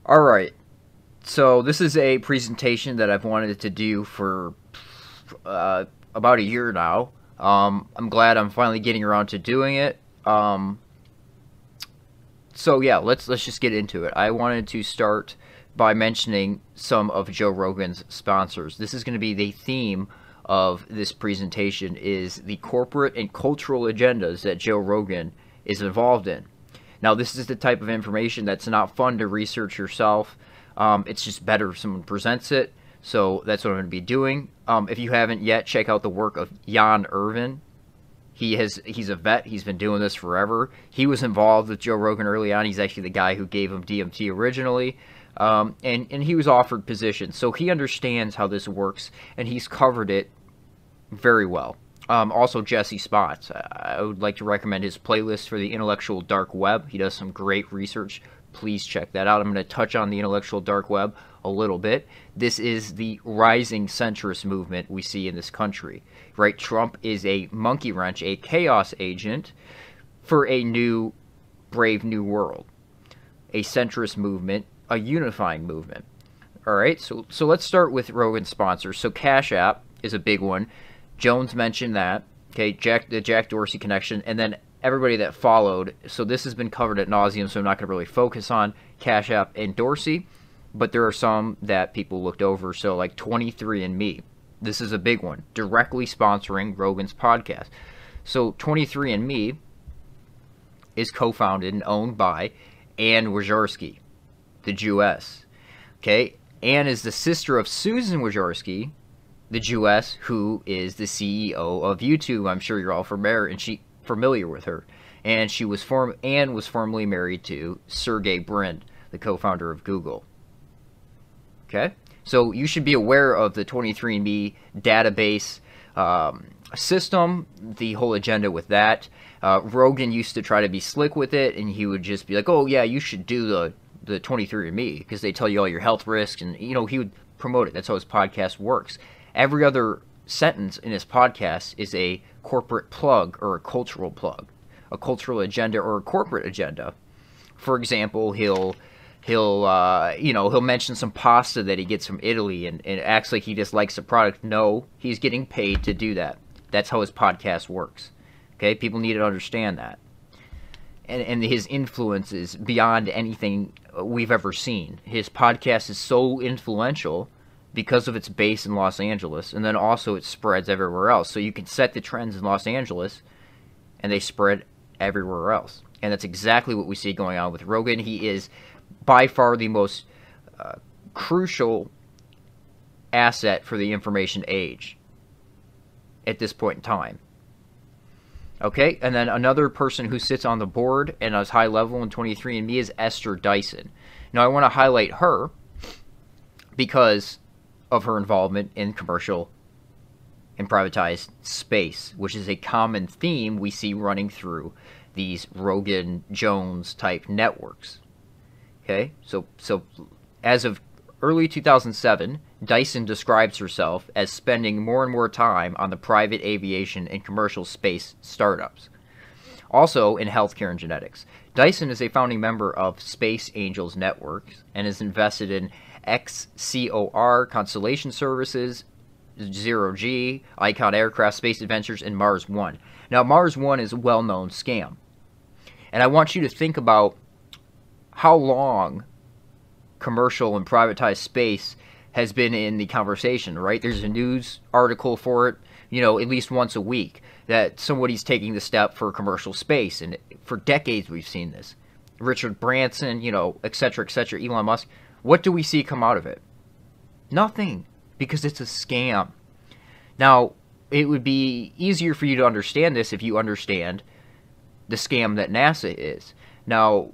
Alright, so this is a presentation that I've wanted to do for about a year now. I'm glad I'm finally getting around to doing it. So yeah, let's just get into it. I wanted to start by mentioning some of Joe Rogan's sponsors. This is going to be the theme of this presentation, is the corporate and cultural agendas that Joe Rogan is involved in. Now, this is the type of information that's not fun to research yourself. It's just better if someone presents it. So that's what I'm going to be doing. If you haven't yet, check out the work of Jan Irvin. He's a vet. He's been doing this forever. He was involved with Joe Rogan early on. He's actually the guy who gave him DMT originally. And he was offered positions. So he understands how this works, and he's covered it very well. Also, Jesse Spots. I would like to recommend his playlist for the intellectual dark web. He does some great research. Please check that out. I'm going to touch on the intellectual dark web a little bit. This is the rising centrist movement we see in this country, right? Trump is a monkey wrench, a chaos agent for a new, brave new world, a centrist movement, a unifying movement. All right, so let's start with Rogan's sponsors. So Cash App is a big one. Jones mentioned that. Okay, the Jack Dorsey connection, and then everybody that followed. So this has been covered at nauseum, so I'm not going to really focus on Cash App and Dorsey, but there are some that people looked over. So like 23andMe, this is a big one, directly sponsoring Rogan's podcast. So 23andMe is co-founded and owned by Ann Wojcicki, the Jewess. Okay, Ann is the sister of Susan Wojcicki, the Jewess, who is the CEO of YouTube. I'm sure you're all familiar with her. And Ann was formerly married to Sergey Brin, the co-founder of Google. Okay, so you should be aware of the 23andMe database system, the whole agenda with that. Rogan used to try to be slick with it, and he would just be like, "Oh yeah, you should do the 23andMe because they tell you all your health risks," and he would promote it. That's how his podcast works. Every other sentence in his podcast is a corporate plug or a cultural plug, a cultural agenda or a corporate agenda. For example, he'll mention some pasta that he gets from Italy and acts like he just likes the product. No, he's getting paid to do that. That's how his podcast works. Okay, people need to understand that. And his influence is beyond anything we've ever seen. His podcast is so influential because of its base in Los Angeles, and then also it spreads everywhere else. So you can set the trends in Los Angeles, and they spread everywhere else. And that's exactly what we see going on with Rogan. He is by far the most crucial asset for the information age at this point in time. Okay, and then another person who sits on the board and is high level in 23andMe is Esther Dyson. Now I want to highlight her because of her involvement in commercial and privatized space, which is a common theme we see running through these Rogan Jones type networks. Okay, so as of early 2007, Dyson describes herself as spending more and more time on the private aviation and commercial space startups. Also in healthcare and genetics. Dyson is a founding member of Space Angels Networks and is invested in XCOR Constellation Services, Zero G, Icon Aircraft Space Adventures, and Mars One. Now, Mars One is a well-known scam. And I want you to think about how long commercial and privatized space has been in the conversation, right? There's a news article for it, at least once a week, that somebody's taking the step for commercial space. And for decades we've seen this. Richard Branson, et cetera, Elon Musk. What do we see come out of it? Nothing, because it's a scam. Now, it would be easier for you to understand this if you understand the scam that NASA is. Now,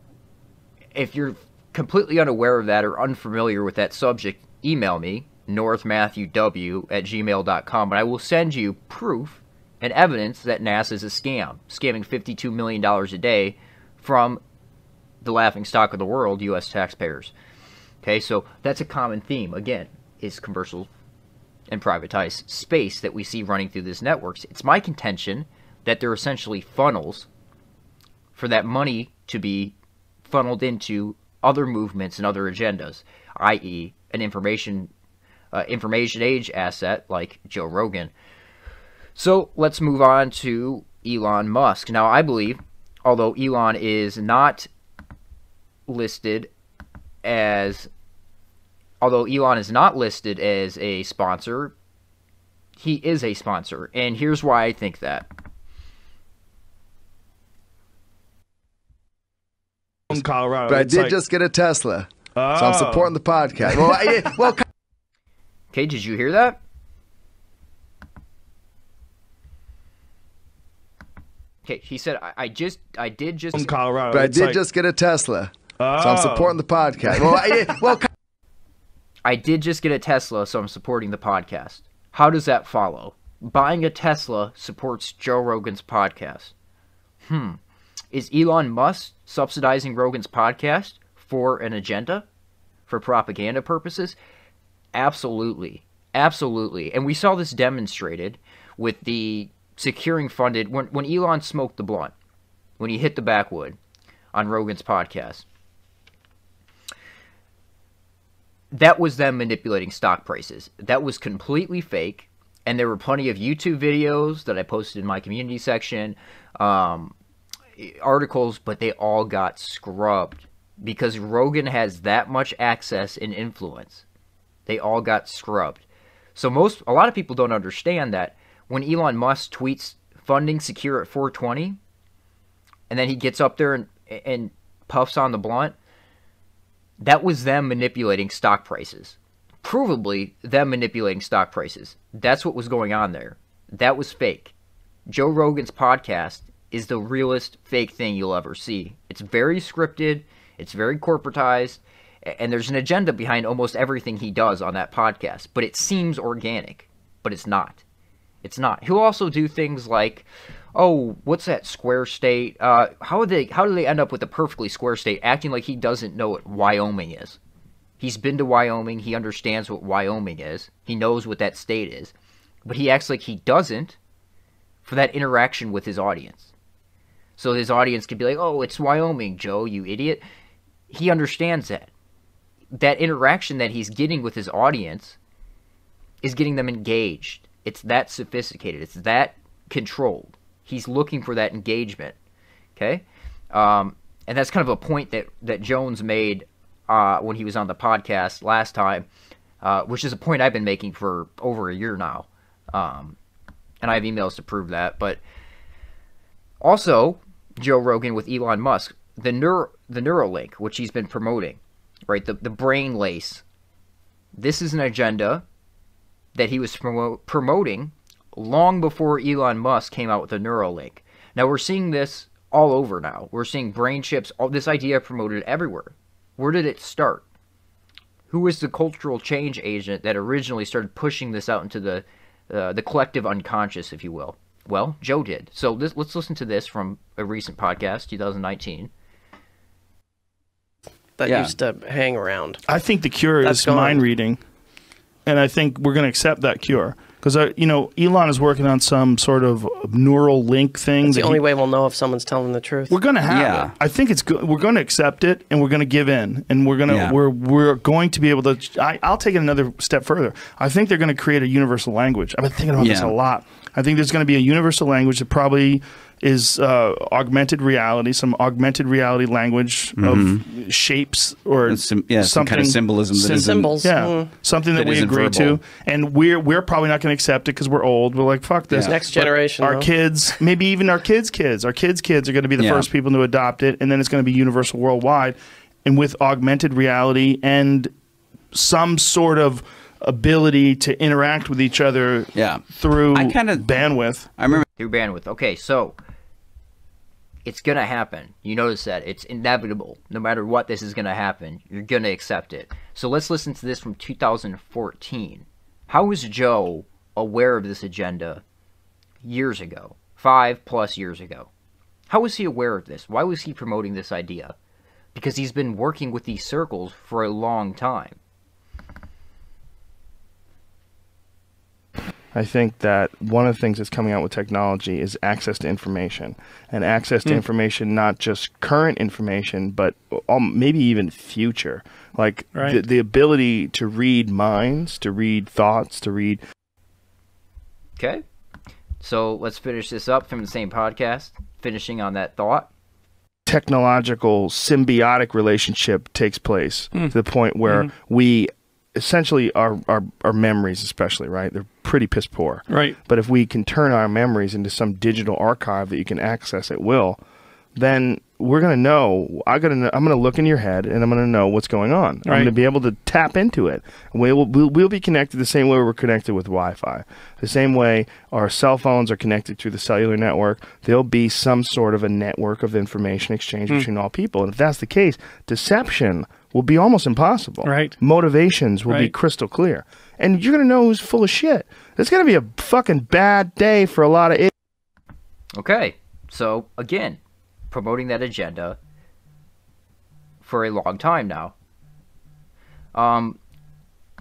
if you're completely unaware of that or unfamiliar with that subject, email me, northmattheww@gmail.com, and I will send you proof and evidence that NASA is a scam, scamming $52 million a day from the laughingstock of the world, U.S. taxpayers. Okay, so that's a common theme, again, is commercial and privatized space that we see running through these networks. It's my contention that they're essentially funnels for that money to be funneled into other movements and other agendas, i.e. an information age asset like Joe Rogan. So let's move on to Elon Musk. Now, I believe, although Elon is not listed as a sponsor, he is a sponsor, and here's why I think that. Colorado, but I did just get a Tesla, so I'm supporting the podcast. Okay, did you hear that? Okay, he said, I did just Colorado, but I did just get a Tesla, so I'm supporting the podcast. I did just get a Tesla, so I'm supporting the podcast. How does that follow? Buying a Tesla supports Joe Rogan's podcast. Is Elon Musk subsidizing Rogan's podcast for an agenda? For propaganda purposes? Absolutely. Absolutely. And we saw this demonstrated with the securing funded... When Elon smoked the blunt, when he hit the backwood on Rogan's podcast, that was them manipulating stock prices. That was completely fake, and there were plenty of YouTube videos that I posted in my community section, articles, but they all got scrubbed because Rogan has that much access and influence. They all got scrubbed. So a lot of people don't understand that when Elon Musk tweets funding secure at 420, and then he gets up there and puffs on the blunt, that was them manipulating stock prices. Provably them manipulating stock prices. That's what was going on there. That was fake. Joe Rogan's podcast is the realest fake thing you'll ever see. It's very scripted, it's very corporatized, and there's an agenda behind almost everything he does on that podcast. But it seems organic, but it's not. It's not. He'll also do things like, oh, what's that square state? How do they end up with a perfectly square state, acting like he doesn't know what Wyoming is? He's been to Wyoming. He understands what Wyoming is. He knows what that state is. But he acts like he doesn't for that interaction with his audience. So his audience could be like, oh, it's Wyoming, Joe, you idiot. He understands that. That interaction that he's getting with his audience is getting them engaged. It's that sophisticated. It's that controlled. He's looking for that engagement. Okay? And that's kind of a point that Jones made when he was on the podcast last time, which is a point I've been making for over a year now. And I have emails to prove that. But also, Joe Rogan with Elon Musk, the Neuralink, which he's been promoting, right? The brain lace. This is an agenda that he was promoting long before Elon Musk came out with the Neuralink. Now, we're seeing this all over now. We're seeing brain chips, all this idea promoted everywhere. Where did it start? Who was the cultural change agent that originally started pushing this out into the collective unconscious, if you will? Well, Joe did. So let's listen to this from a recent podcast, 2019. That used to hang around. I think the cure is mind reading, and I think we're going to accept that cure. Because, Elon is working on some sort of neural link thing. That's the only way we'll know if someone's telling the truth. We're going to have it. I think it's good. We're going to accept it, and we're going to give in, and we're going to we're going to be able to. I'll take it another step further. I think they're going to create a universal language. I've been thinking about this a lot. I think there's going to be a universal language that probably is augmented reality, some augmented reality language of shapes or something, some kind of symbolism. Symbols. Something that we agree to. And we're probably not going to accept it because we're old. We're like, fuck this. Next generation. Our kids, maybe even our kids' kids. Our kids' kids are going to be the first people to adopt it, and then it's going to be universal worldwide. And with augmented reality and some sort of ability to interact with each other through bandwidth. I remember through bandwidth. Okay, so it's going to happen. You notice that. It's inevitable. No matter what, this is going to happen. You're going to accept it. So let's listen to this from 2014. How was Joe aware of this agenda years ago? 5+ years ago. How was he aware of this? Why was he promoting this idea? Because he's been working with these circles for a long time. I think that one of the things that's coming out with technology is access to information, and access to information, not just current information, but maybe even future. Like the ability to read minds, to read thoughts, to read. Okay. So let's finish this up from the same podcast, finishing on that thought. Technological symbiotic relationship takes place to the point where we essentially our memories, especially, right, they're pretty piss poor, right? But if we can turn our memories into some digital archive that you can access at will, then we're gonna know. I'm gonna look in your head, and I'm gonna know what's going on. I'm gonna be able to tap into it. We'll be connected the same way we're connected with Wi-Fi, the same way our cell phones are connected through the cellular network. There'll be some sort of a network of information exchange between all people, and if that's the case, deception will be almost impossible. Right. Motivations will be crystal clear, and you're gonna know who's full of shit. It's gonna be a fucking bad day for a lot of idiots. Okay, so again, promoting that agenda for a long time now.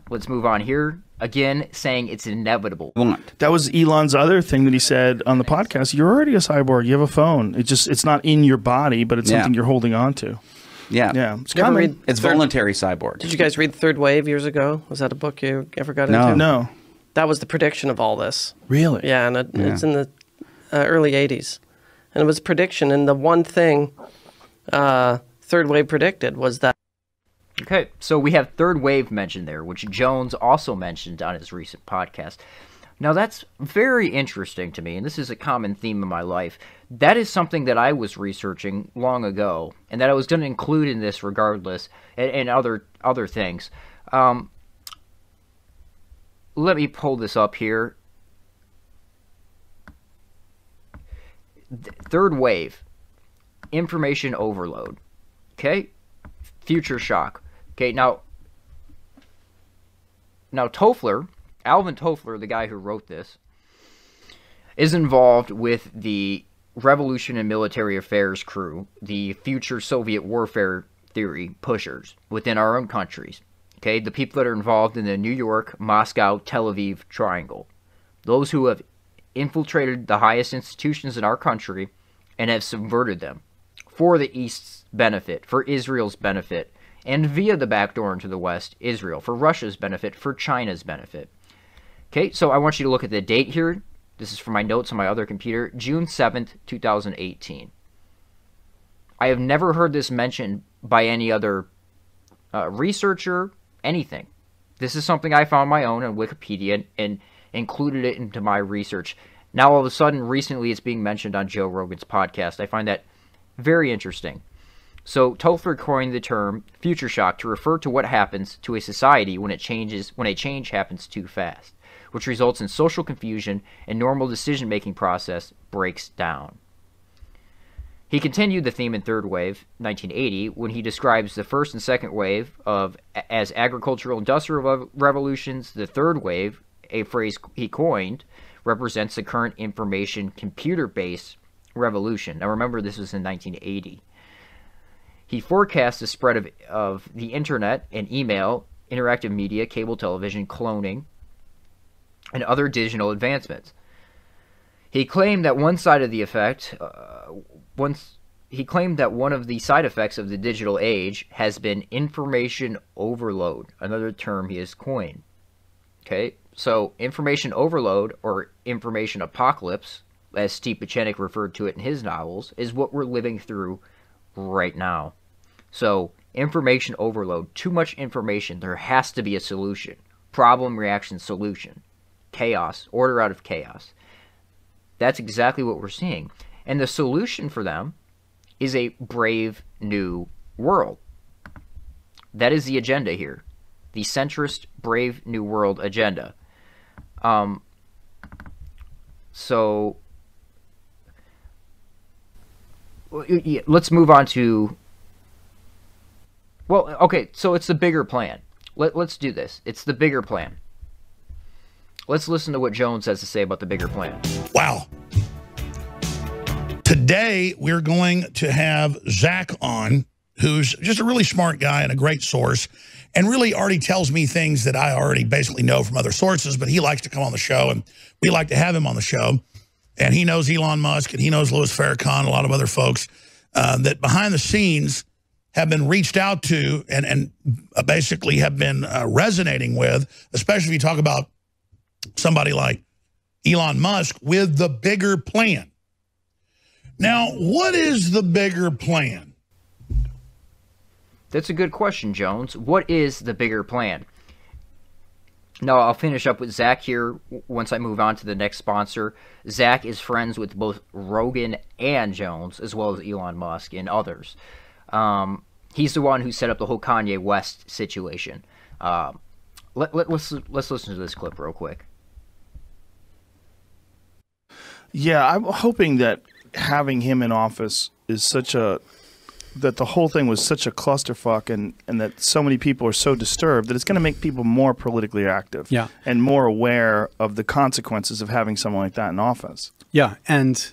Let's move on here. Again, saying it's inevitable. That was Elon's other thing that he said on the podcast. You're already a cyborg. You have a phone. It's not in your body, but it's something you're holding on to. Yeah. It's voluntary cyborg. Did you guys read Third Wave years ago? Was that a book you ever got into? No. That was the prediction of all this. Really? Yeah, and it's in the early 80s. And it was a prediction, and the one thing Third Wave predicted was that. Okay, so we have Third Wave mentioned there, which Jones also mentioned on his recent podcast. Now, that's very interesting to me, and this is a common theme in my life. That is something that I was researching long ago, and that I was going to include in this regardless, and other things. Let me pull this up here. Third wave, information overload, okay? Future shock. Okay, now Toffler, Alvin Toffler, the guy who wrote this, is involved with the Revolution and Military Affairs crew, the future Soviet warfare theory pushers within our own countries. Okay, the people that are involved in the New York, Moscow, Tel Aviv triangle. Those who have infiltrated the highest institutions in our country and have subverted them for the East's benefit, for Israel's benefit, and via the back door into the West, Israel, for Russia's benefit, for China's benefit. Okay, so I want you to look at the date here. This is from my notes on my other computer, June 7th, 2018. I have never heard this mentioned by any other researcher, anything. This is something I found my own on Wikipedia and included it into my research. Now, all of a sudden, recently, it's being mentioned on Joe Rogan's podcast. I find that very interesting. So, Toffler coined the term future shock to refer to what happens to a society when a change happens too fast, which results in social confusion and normal decision-making process breaks down. He continued the theme in Third Wave, 1980, when he describes the first and second wave as agricultural industrial revolutions. The third wave, a phrase he coined, represents the current information computer-based revolution. Now remember, this was in 1980. He forecasts the spread of the internet and email, interactive media, cable television, cloning, and other digital advancements. He claimed that one of the side effects of the digital age has been information overload, another term he has coined. Okay, so information overload, or information apocalypse, as Steve Pieczenik referred to it in his novels, is what we're living through right now. So, information overload, too much information, there has to be a solution. Problem, reaction, solution. Chaos, order out of chaos. That's exactly what we're seeing. And the solution for them is a brave new world. That is the agenda here. The centrist brave new world agenda. So let's move on to, well, okay, so it's the bigger plan. Let's do this. It's the bigger plan. Let's listen to what Jones has to say about the bigger plan. Wow. Today, we're going to have Zach on, who's just a really smart guy and a great source, and really already tells me things that I already basically know from other sources, but he likes to come on the show, and we like to have him on the show. And he knows Elon Musk, and he knows Louis Farrakhan, a lot of other folks that behind the scenes have been reached out to and basically have been resonating with, especially if you talk about somebody like Elon Musk with the bigger plan. Now, what is the bigger plan? That's a good question, Jones. What is the bigger plan? Now, I'll finish up with Zach here once I move on to the next sponsor. Zach is friends with both Rogan and Jones, as well as Elon Musk and others. He's the one who set up the whole Kanye West situation. Let's listen to this clip real quick. Yeah, I'm hoping that having him in office is that the whole thing was such a clusterfuck and that so many people are so disturbed that it's going to make people more politically active and more aware of the consequences of having someone like that in office. Yeah, and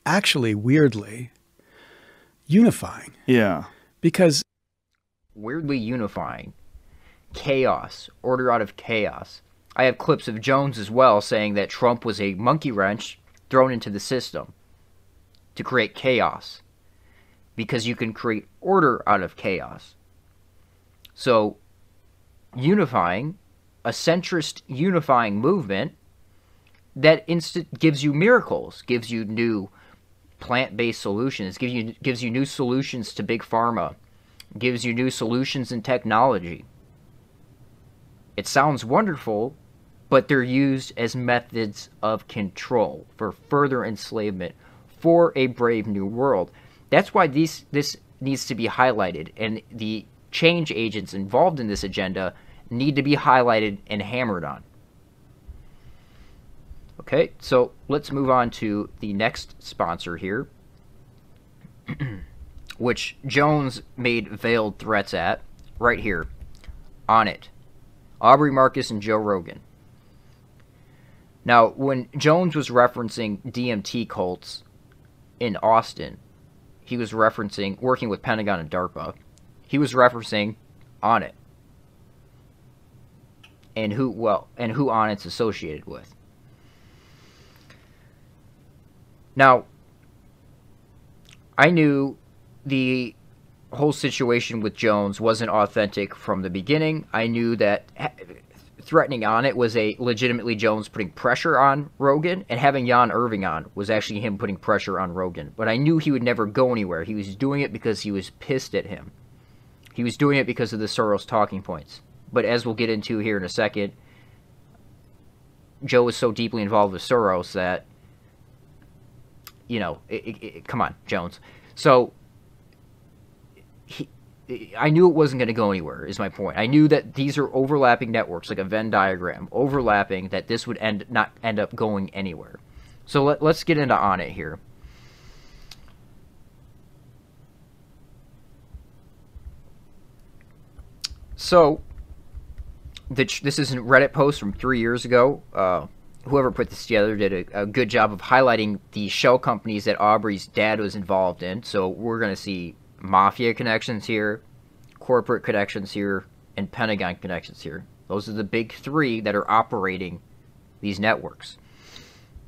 actually, weirdly, unifying. Yeah. Because weirdly unifying. Chaos. Order out of chaos. I have clips of Jones as well saying that Trump was a monkey wrench thrown into the system to create chaos, because you can create order out of chaos. So, unifying, a centrist unifying movement that gives you miracles, gives you new plant-based solutions, gives you new solutions to big pharma, gives you new solutions in technology. It sounds wonderful, but they're used as methods of control for further enslavement for a brave new world. That's why this needs to be highlighted, and the change agents involved in this agenda need to be highlighted and hammered on. Okay, so let's move on to the next sponsor here, which Jones made veiled threats at, right here, on it. Aubrey Marcus and Joe Rogan. Now, when Jones was referencing DMT cults in Austin, he was referencing working with Pentagon and DARPA. He was referencing Onnit and who Onnit's associated with. Now, I knew the whole situation with Jones wasn't authentic from the beginning. I knew that threatening Onnit was a legitimately Jones putting pressure on Rogan, and having Jan Irving on was actually him putting pressure on Rogan. But I knew he would never go anywhere. He was doing it because he was pissed at him. He was doing it because of the Soros talking points. But as we'll get into here in a second, Joe was so deeply involved with Soros that, you know, come on, Jones. So I knew it wasn't going to go anywhere, is my point. I knew that these are overlapping networks, like a Venn diagram, overlapping, that this would not end up going anywhere. So let's get into Onnit here. So, this is a Reddit post from 3 years ago. Whoever put this together did a good job of highlighting the shell companies that Aubrey's dad was involved in. So we're going to see mafia connections here, corporate connections here, and Pentagon connections here. Those are the big three that are operating these networks.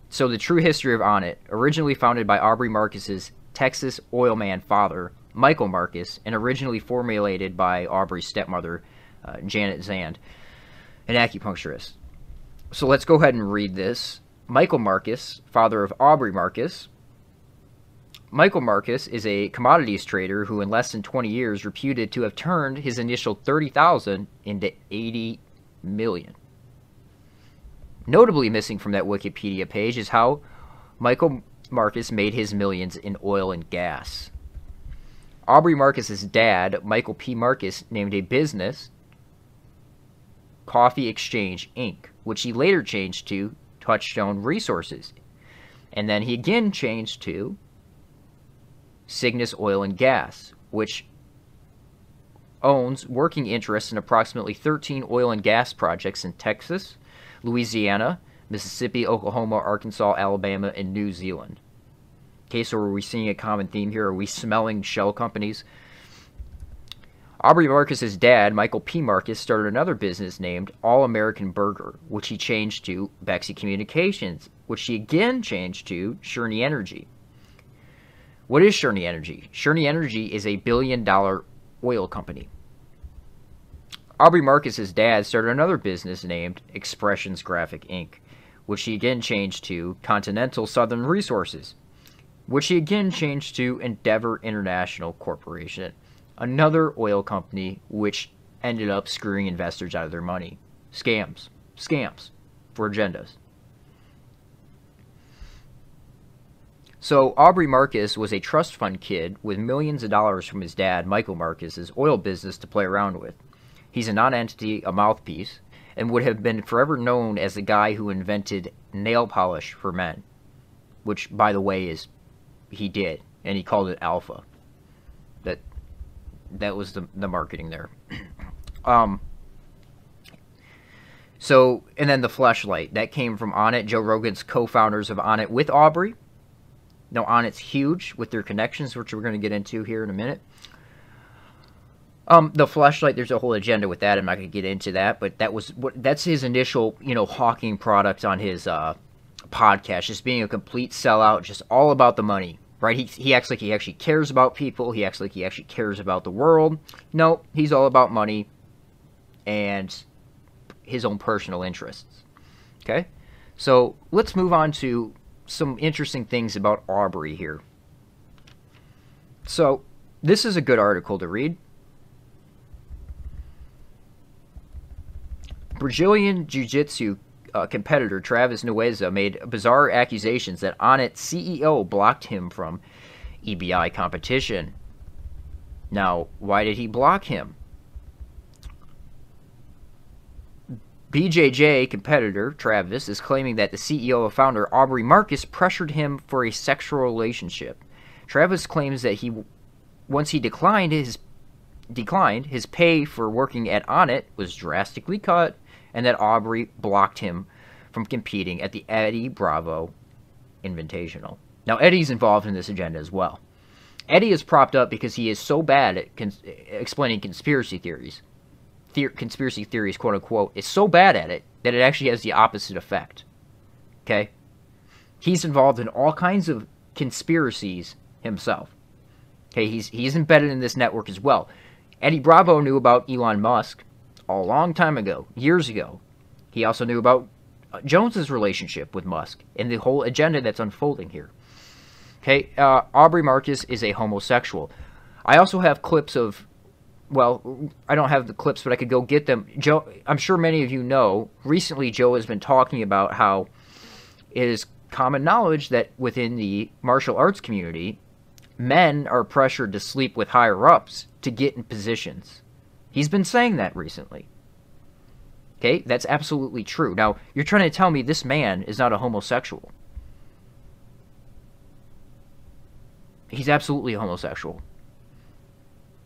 So the true history of Onnit, originally founded by Aubrey Marcus's Texas oil man father, Michael Marcus, and originally formulated by Aubrey's stepmother, Janet Zand, an acupuncturist. So let's go ahead and read this. Michael Marcus, father of Aubrey Marcus. Michael Marcus is a commodities trader who in less than 20 years reputed to have turned his initial $30,000 into $80 million. Notably missing from that Wikipedia page is how Michael Marcus made his millions in oil and gas. Aubrey Marcus's dad, Michael P. Marcus, named a business Coffee Exchange, Inc., which he later changed to Touchstone Resources. And then he again changed to Cygnus Oil and Gas, which owns working interests in approximately 13 oil and gas projects in Texas, Louisiana, Mississippi, Oklahoma, Arkansas, Alabama, and New Zealand. Okay, so are we seeing a common theme here? Are we smelling shell companies? Aubrey Marcus's dad, Michael P. Marcus, started another business named All American Burger, which he changed to Bexy Communications, which he again changed to Shurney Energy. What is Shurney Energy? Shurney Energy is a billion-dollar oil company. Aubrey Marcus's dad started another business named Expressions Graphic Inc., which he again changed to Continental Southern Resources, which he again changed to Endeavor International Corporation, another oil company which ended up screwing investors out of their money. Scams for agendas. So Aubrey Marcus was a trust fund kid with millions of dollars from his dad, Michael Marcus's oil business to play around with. He's a non-entity, a mouthpiece, and would have been forever known as the guy who invented nail polish for men, which, by the way, he did, and he called it Alpha. That was the marketing there. So, and then the fleshlight. That came from Onnit, Joe Rogan's co-founders of Onnit with Aubrey. Now, Onnit's huge with their connections, which we're going to get into here in a minute. The fleshlight, there's a whole agenda with that. I'm not going to get into that, but that's his initial, hawking product on his podcast, just being a complete sellout, just all about the money. Right? He acts like he actually cares about people. He acts like he actually cares about the world. No, he's all about money and his own personal interests. Okay? So let's move on to some interesting things about Aubrey here. So this is a good article to read. Brazilian Jiu-Jitsu competitor Travis Nueza made bizarre accusations that Onnit's CEO blocked him from EBI competition. Now, why did he block him? BJJ competitor Travis is claiming that the CEO and founder Aubrey Marcus pressured him for a sexual relationship. Travis claims that once he declined, his pay for working at Onnit was drastically cut, and that Aubrey blocked him from competing at the Eddie Bravo Invitational. Now, Eddie's involved in this agenda as well. Eddie is propped up because he is so bad at explaining conspiracy theories. Conspiracy theories, quote unquote, is so bad at it that it actually has the opposite effect. Okay? He's involved in all kinds of conspiracies himself. Okay, he's embedded in this network as well. Eddie Bravo knew about Elon Musk a long time ago, years ago. He also knew about Jones's relationship with Musk and the whole agenda that's unfolding here. Okay, Aubrey Marcus is a homosexual. I also have clips of, well, I don't have the clips, but I could go get them. Joe, I'm sure many of you know, recently Joe has been talking about how it is common knowledge that within the martial arts community, men are pressured to sleep with higher-ups to get in positions. He's been saying that recently. Okay, that's absolutely true. Now, you're trying to tell me this man is not a homosexual. He's absolutely a homosexual.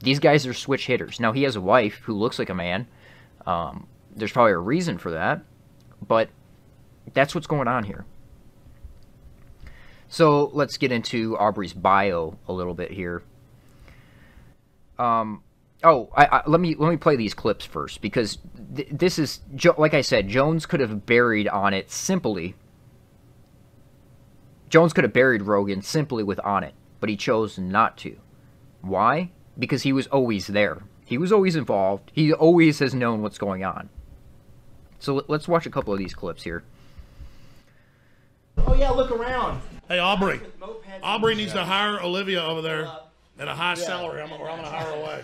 These guys are switch hitters. Now, he has a wife who looks like a man. There's probably a reason for that. But that's what's going on here. So, let's get into Aubrey's bio a little bit here. Let me play these clips first, because this is, like I said, Jones could have buried Onnit simply. Jones could have buried Rogan simply with Onnit, but he chose not to. Why? Because he was always there. He was always involved. He always has known what's going on. So let's watch a couple of these clips here. Oh yeah, look around. Hey, Aubrey. Aubrey needs to hire Olivia over there at a high salary, or I'm going to hire her away.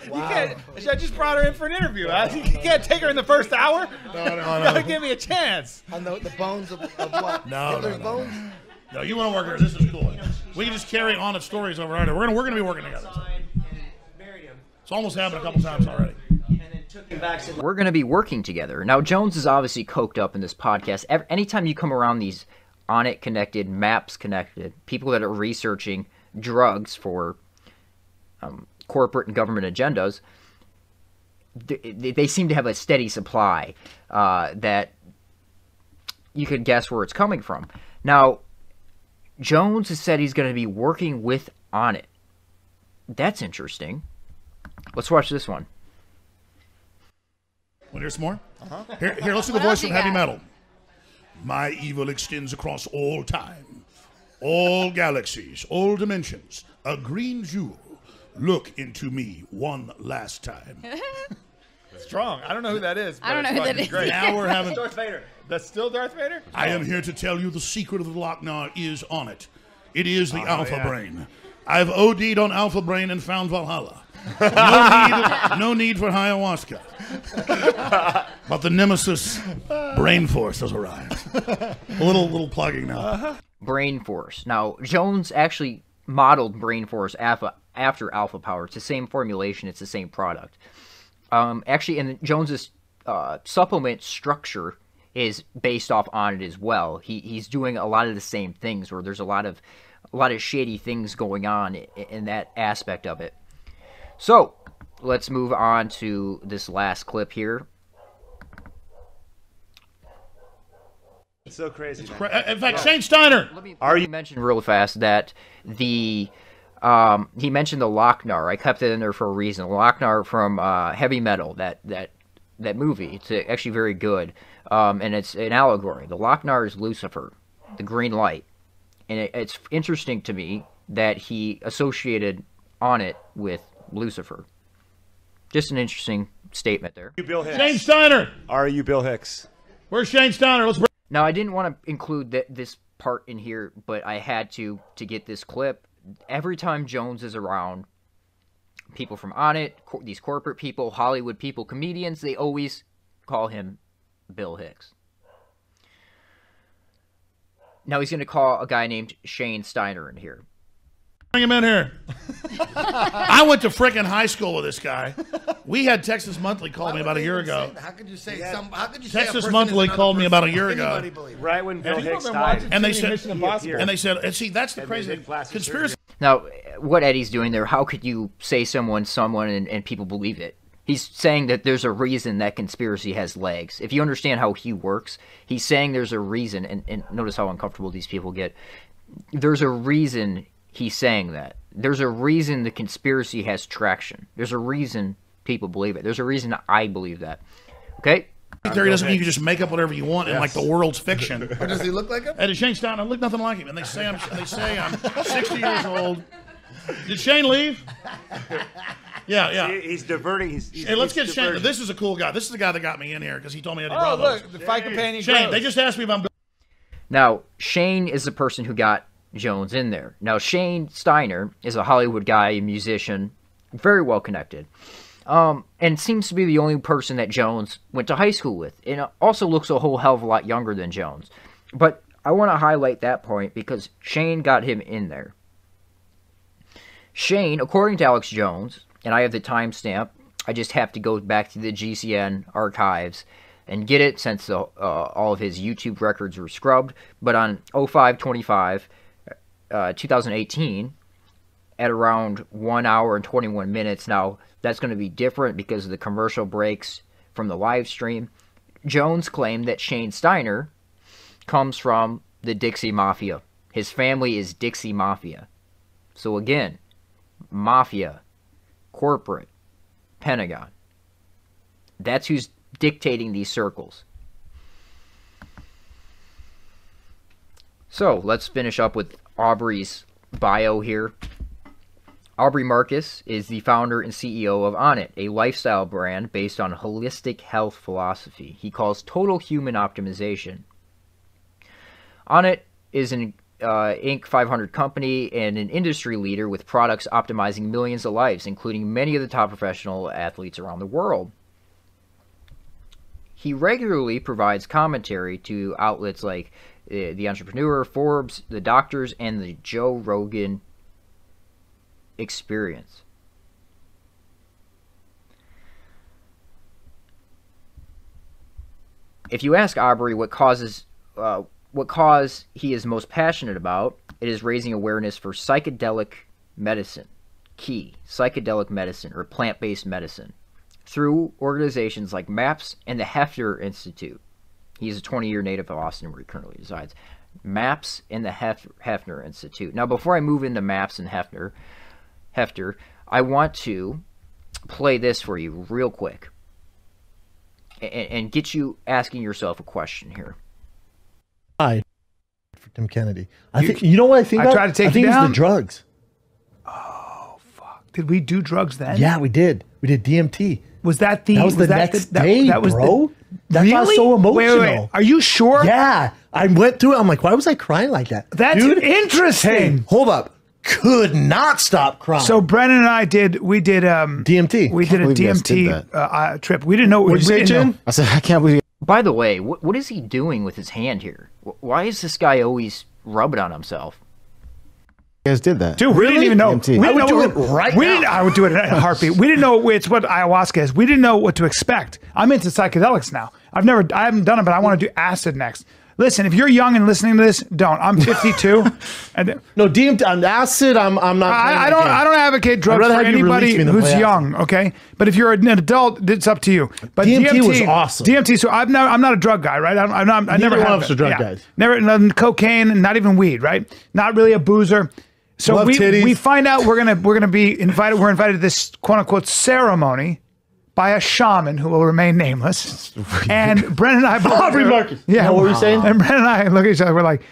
Wow. I just brought her in for an interview. You can't take her in the first hour? No. You gotta give me a chance. On the bones of what? No. Bones? No, you want to work here. This is cool. We can just carry on the stories over there. We're going to be working together. It's almost happened a couple times already. We're going to be working together. Now, Jones is obviously coked up in this podcast. Anytime you come around these Onnit connected, Maps connected, people that are researching drugs for corporate and government agendas, they seem to have a steady supply that you could guess where it's coming from. Now, Jones has said he's going to be working with Onnit. That's interesting. Let's watch this one. Want to hear some more? Here, let's do the voice from heavy metal. My evil extends across all time, all galaxies, all dimensions. A green jewel. Look into me one last time. Strong. I don't know who that is. I don't know who that is. Great. Now we're having... Darth Vader. That's still Darth Vader? I am here to tell you the secret of the Lochnar is on it. It is the Alpha Brain. I've OD'd on Alpha Brain and found Valhalla. No need for ayahuasca. But the nemesis, Brain Force, has arrived. A little plugging now. Brain Force. Now, Jones actually modeled Brain Force after Alpha Power. It's the same formulation. It's the same product. Actually, and Jones's supplement structure is based off on it as well. He's doing a lot of the same things, where there's a lot of shady things going on in that aspect of it. So let's move on to this last clip here. It's so crazy. In fact, Shane Steiner. Let me mention real fast that he mentioned the Lochnar. I kept it in there for a reason. Lochnar from Heavy Metal, that movie. It's actually very good, and it's an allegory. The Lochnar is Lucifer, the green light, and it's interesting to me that he associated on it with Lucifer. Just an interesting statement there. You Bill Hicks. Shane Steiner. Are you Bill Hicks? Where's Shane Steiner? Let's bring... Now, I didn't want to include this part in here, but I had to get this clip. Every time Jones is around, people from On It, these corporate people, Hollywood people, comedians, they always call him Bill Hicks. Now he's going to call a guy named Shane Steiner in here. Bring him in here. I went to frickin' high school with this guy. We had Texas Monthly call me about a year ago. How could you say Texas Monthly called me about a year ago. Right when Bill Hicks died. And they said, and see, that's the crazy conspiracy. Now, what Eddie's doing there, how could you say someone, and people believe it? He's saying that there's a reason that conspiracy has legs. If you understand how he works, he's saying there's a reason, and notice how uncomfortable these people get. There's a reason he's saying that. There's a reason the conspiracy has traction. There's a reason people believe it. There's a reason I believe that. Okay? Theory doesn't mean you can just make up whatever you want in like the world's fiction. Or does he look like him? Did Shane Steiner look nothing like him? And they say I'm 60 years old. Did Shane leave? Yeah. He's diverting. Hey, let's get Shane. This is a cool guy. This is the guy that got me in here because he told me Eddie Oh, Bravo. look, the fight companion. Shane, grows. they just asked me if I'm... Now, Shane is the person who got Jones in there. Now, Shane Steiner is a Hollywood guy, a musician, very well connected, and seems to be the only person that Jones went to high school with, and also looks a whole hell of a lot younger than Jones. But I want to highlight that point because Shane got him in there. Shane, according to Alex Jones, and I have the timestamp, I just have to go back to the GCN archives and get it since all of his YouTube records were scrubbed, but on 05/25, 2018, at around 1 hour and 21 minutes. Now, that's going to be different because of the commercial breaks from the live stream. Jones claimed that Shane Steiner comes from the Dixie Mafia. His family is Dixie Mafia. So again, Mafia, corporate, Pentagon. That's who's dictating these circles. So, let's finish up with Aubrey's bio here. Aubrey Marcus is the founder and CEO of On It, a lifestyle brand based on holistic health philosophy he calls total human optimization. On It is an Inc. 500 company and an industry leader with products optimizing millions of lives, including many of the top professional athletes around the world. He regularly provides commentary to outlets like The Entrepreneur, Forbes, The Doctors, and the Joe Rogan Experience. If you ask Aubrey what cause he is most passionate about, it is raising awareness for psychedelic medicine, psychedelic medicine, or plant-based medicine, through organizations like MAPS and the Hefner Institute. He's a 20-year native of Austin, where he currently resides. MAPS and the Hefner Institute. Now, before I move into MAPS and Hefner, I want to play this for you real quick and get you asking yourself a question here. For Tim Kennedy. I think, you know what I think? I tried to take I think you it's down. the drugs. Oh, fuck. Did we do drugs then? Yeah, we did. We did DMT. Was that the... That was the next day, bro. That's why I was so emotional. Wait. Are you sure? Yeah. I went through it. I'm like, why was I crying like that? That's interesting. Hey, hold up. Could not stop crying. So Brennan and I did DMT. We did a DMT trip. We didn't know. What'd you say, Jen? I said, I can't believe. By the way, what is he doing with his hand here? Why is this guy always rubbing on himself? You guys did that, dude. We didn't even know. DMT. We I would didn't do know it right we now. didn't, I would do it in a heartbeat. We didn't know it's what ayahuasca is. We didn't know what to expect. I'm into psychedelics now. I haven't done it, but I want to do acid next. Listen, if you're young and listening to this, don't. I'm 52. No, DMT on acid. I'm not. I don't advocate drugs for anybody who's young. Okay, but if you're an adult, it's up to you. But DMT was awesome. DMT. So I'm not a drug guy, right? I never one have of us are drug guys. Never cocaine, not even weed, right? Not really a boozer. So Love titties. we find out we're gonna be invited. We're invited to this quote unquote ceremony by a shaman who will remain nameless. And Brennan and I both... Aubrey Marcus. Yeah. What were you saying? And Brennan and I look at each other, we're like,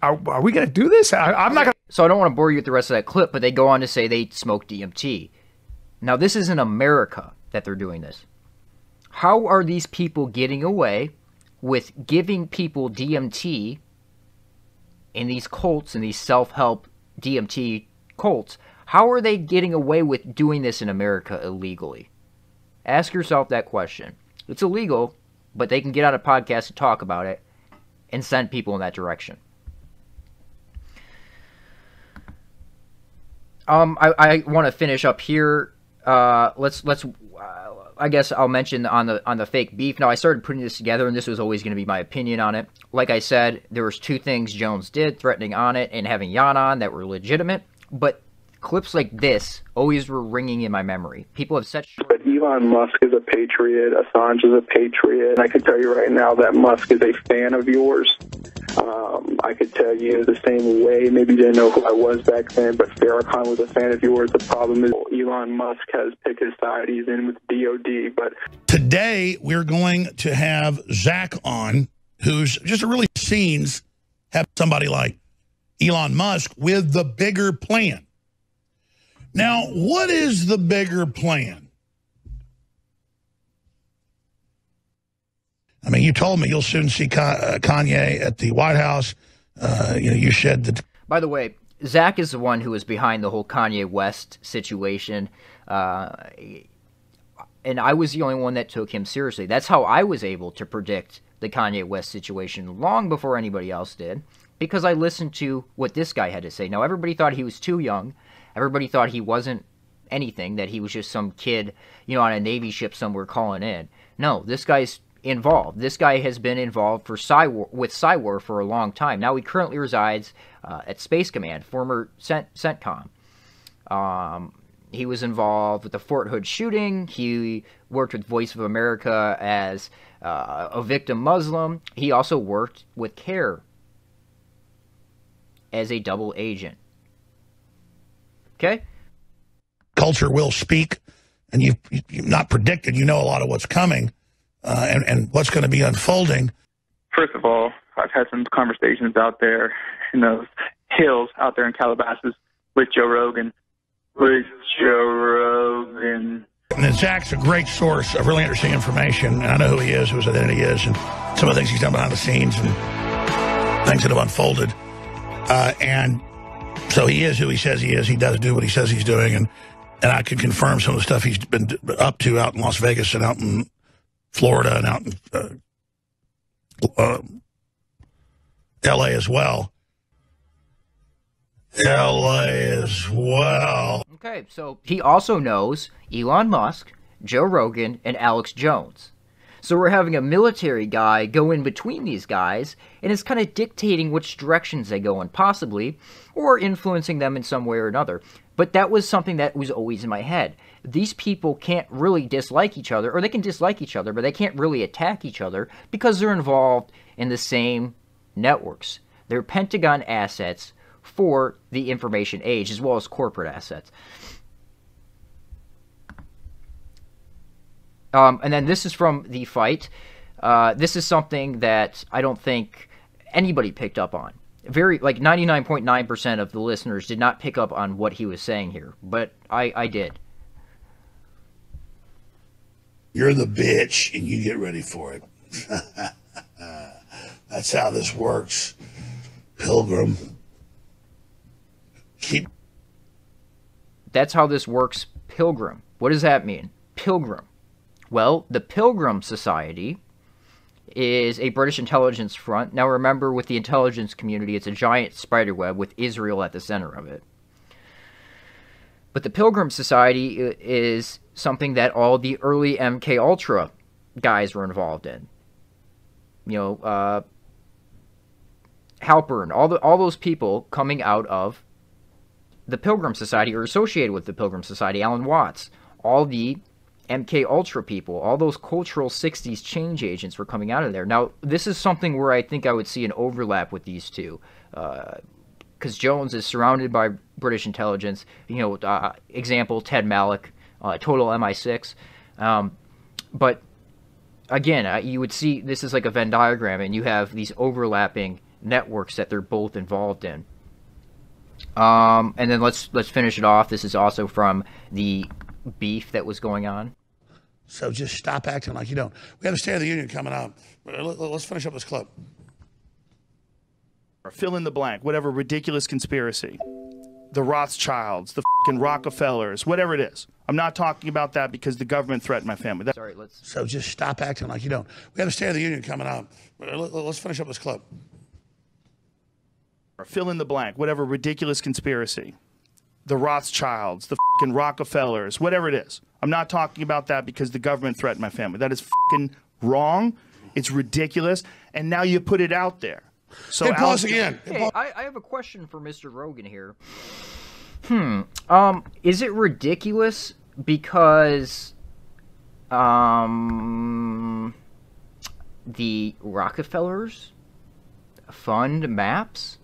are we going to do this? I'm not going to... So I don't want to bore you with the rest of that clip, but they go on to say they smoke DMT. Now, this is in America that they're doing this. How are these people getting away with giving people DMT in these cults and these self-help DMT cults? How are they getting away with doing this in America illegally? Ask yourself that question. It's illegal, but they can get on a podcast and talk about it and send people in that direction. I want to finish up here. Let's. I guess I'll mention on the fake beef. Now, I started putting this together, and this was always going to be my opinion on it. Like I said, there was two things Jones did, threatening on it and having Jan on, that were legitimate. But clips like this always were ringing in my memory. People have said... But Elon Musk is a patriot. Assange is a patriot. And I can tell you right now that Musk is a fan of yours. I could tell you the same way. Maybe you didn't know who I was back then, but Farrakhan was a fan of yours. The problem is Elon Musk has picked his side. He's in with DOD. But today we're going to have Zach on, who's just really scenes have somebody like Elon Musk with the bigger plan. Now, what is the bigger plan? I mean, you told me you'll soon see Kanye at the White House. You said that. By the way, Zach is the one who was behind the whole Kanye West situation. And I was the only one that took him seriously. That's how I was able to predict the Kanye West situation long before anybody else did, because I listened to what this guy had to say. Now, everybody thought he was too young. Everybody thought he wasn't anything, that he was just some kid, on a Navy ship somewhere calling in. No, this guy's involved. This guy has been involved with Cywar for a long time. Now he currently resides at Space Command, former CENTCOM. He was involved with the Fort Hood shooting. He worked with Voice of America as a victim Muslim. He also worked with CARE as a double agent. Okay? Culture will speak, and you've not predicted. You know a lot of what's coming and what's going to be unfolding. First of all, I've had some conversations out there in those hills out there in Calabasas with Joe Rogan. And then Zach's a great source of really interesting information, and I know who he is, who his identity is, and some of the things he's done behind the scenes and things that have unfolded. And so he is who he says he is. He does do what he says he's doing, and I can confirm some of the stuff he's been up to out in Las Vegas and out in Florida and out in L.A. as well. Okay, so he also knows Elon Musk, Joe Rogan, and Alex Jones. So we're having a military guy go in between these guys, and it's kind of dictating which directions they go in, possibly, or influencing them in some way or another. But that was something that was always in my head. These people can't really dislike each other, or they can dislike each other, but they can't really attack each other because they're involved in the same networks. They're Pentagon assets for the information age, as well as corporate assets. And then this is from The Fight. This is something that I don't think anybody picked up on. Like 99.9% of the listeners did not pick up on what he was saying here, but I did. You're the bitch, and you get ready for it. That's how this works, Pilgrim. That's how this works, Pilgrim. What does that mean? Pilgrim. Well, the Pilgrim Society is a British intelligence front. Now remember, with the intelligence community, it's a giant spiderweb with Israel at the center of it. But the Pilgrim Society is something that all the early MK Ultra guys were involved in. You know, Halpern, all those people coming out of the Pilgrim Society or associated with the Pilgrim Society, Alan Watts, all the MK Ultra people, all those cultural 60s change agents were coming out of there. Now, this is something where I think I would see an overlap with these two. Because Jones is surrounded by British intelligence. You know, example, Ted Malloch, total MI6. But again, you would see this is like a Venn diagram, and you have these overlapping networks that they're both involved in. And then let's finish it off. This is also from the beef that was going on. So just stop acting like you don't. We have a State of the Union coming up. Let's finish up this clip. Fill in the blank, whatever ridiculous conspiracy. The Rothschilds, the fucking Rockefellers, whatever it is. I'm not talking about that because the government threatened my family. Sorry, let's... So just stop acting like you don't. We have a State of the Union coming up. Let's finish up this clip. Fill in the blank, whatever ridiculous conspiracy. The Rothschilds, the fucking Rockefellers, whatever it is. I'm not talking about that because the government threatened my family. That is fucking wrong. It's ridiculous. And now you put it out there. So pause again. Hey, I have a question for Mr. Rogan here. Is it ridiculous because the Rockefellers fund maps,